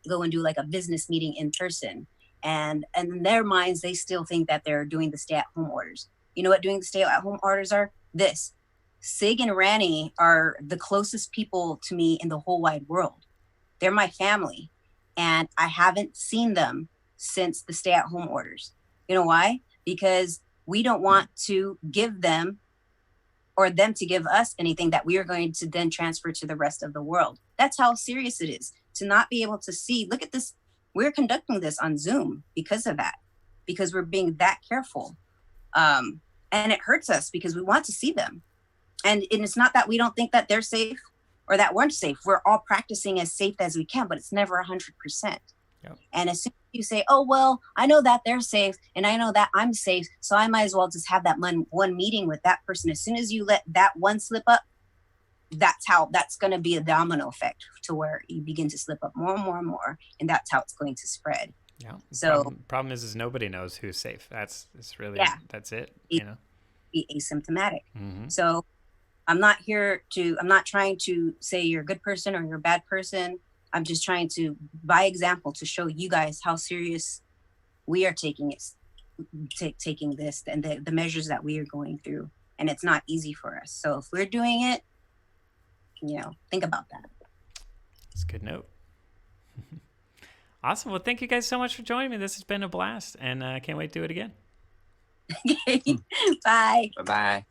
go and do like a business meeting in person. And in their minds, they still think that they're doing the stay at home orders. You know what doing the stay at home orders are? This. Sig and Rani are the closest people to me in the whole wide world. They're my family. And I haven't seen them since the stay at home orders. You know why? Because we don't want to give them or them to give us anything that we are going to then transfer to the rest of the world. That's how serious it is to not be able to see. Look at this. We're conducting this on Zoom because of that, because we're being that careful. And it hurts us because we want to see them. And it's not that we don't think that they're safe or that we're safe. We're all practicing as safe as we can, but it's never 100%. Yep. And as soon as you say, oh, well, I know that they're safe and I know that I'm safe, so I might as well just have that one meeting with that person. As soon as you let that one slip up, that's going to be a domino effect to where you begin to slip up more and more and more. And that's how it's going to spread. Yeah. So problem is nobody knows who's safe. That's it. Be asymptomatic. Mm-hmm. So I'm not trying to say you're a good person or you're a bad person. I'm just trying to, by example, to show you guys how serious we are taking this and the measures that we are going through. And it's not easy for us. So if we're doing it, think about that. That's a good note. Awesome. Well, thank you guys so much for joining me. This has been a blast, and I can't wait to do it again. Bye. Bye-bye.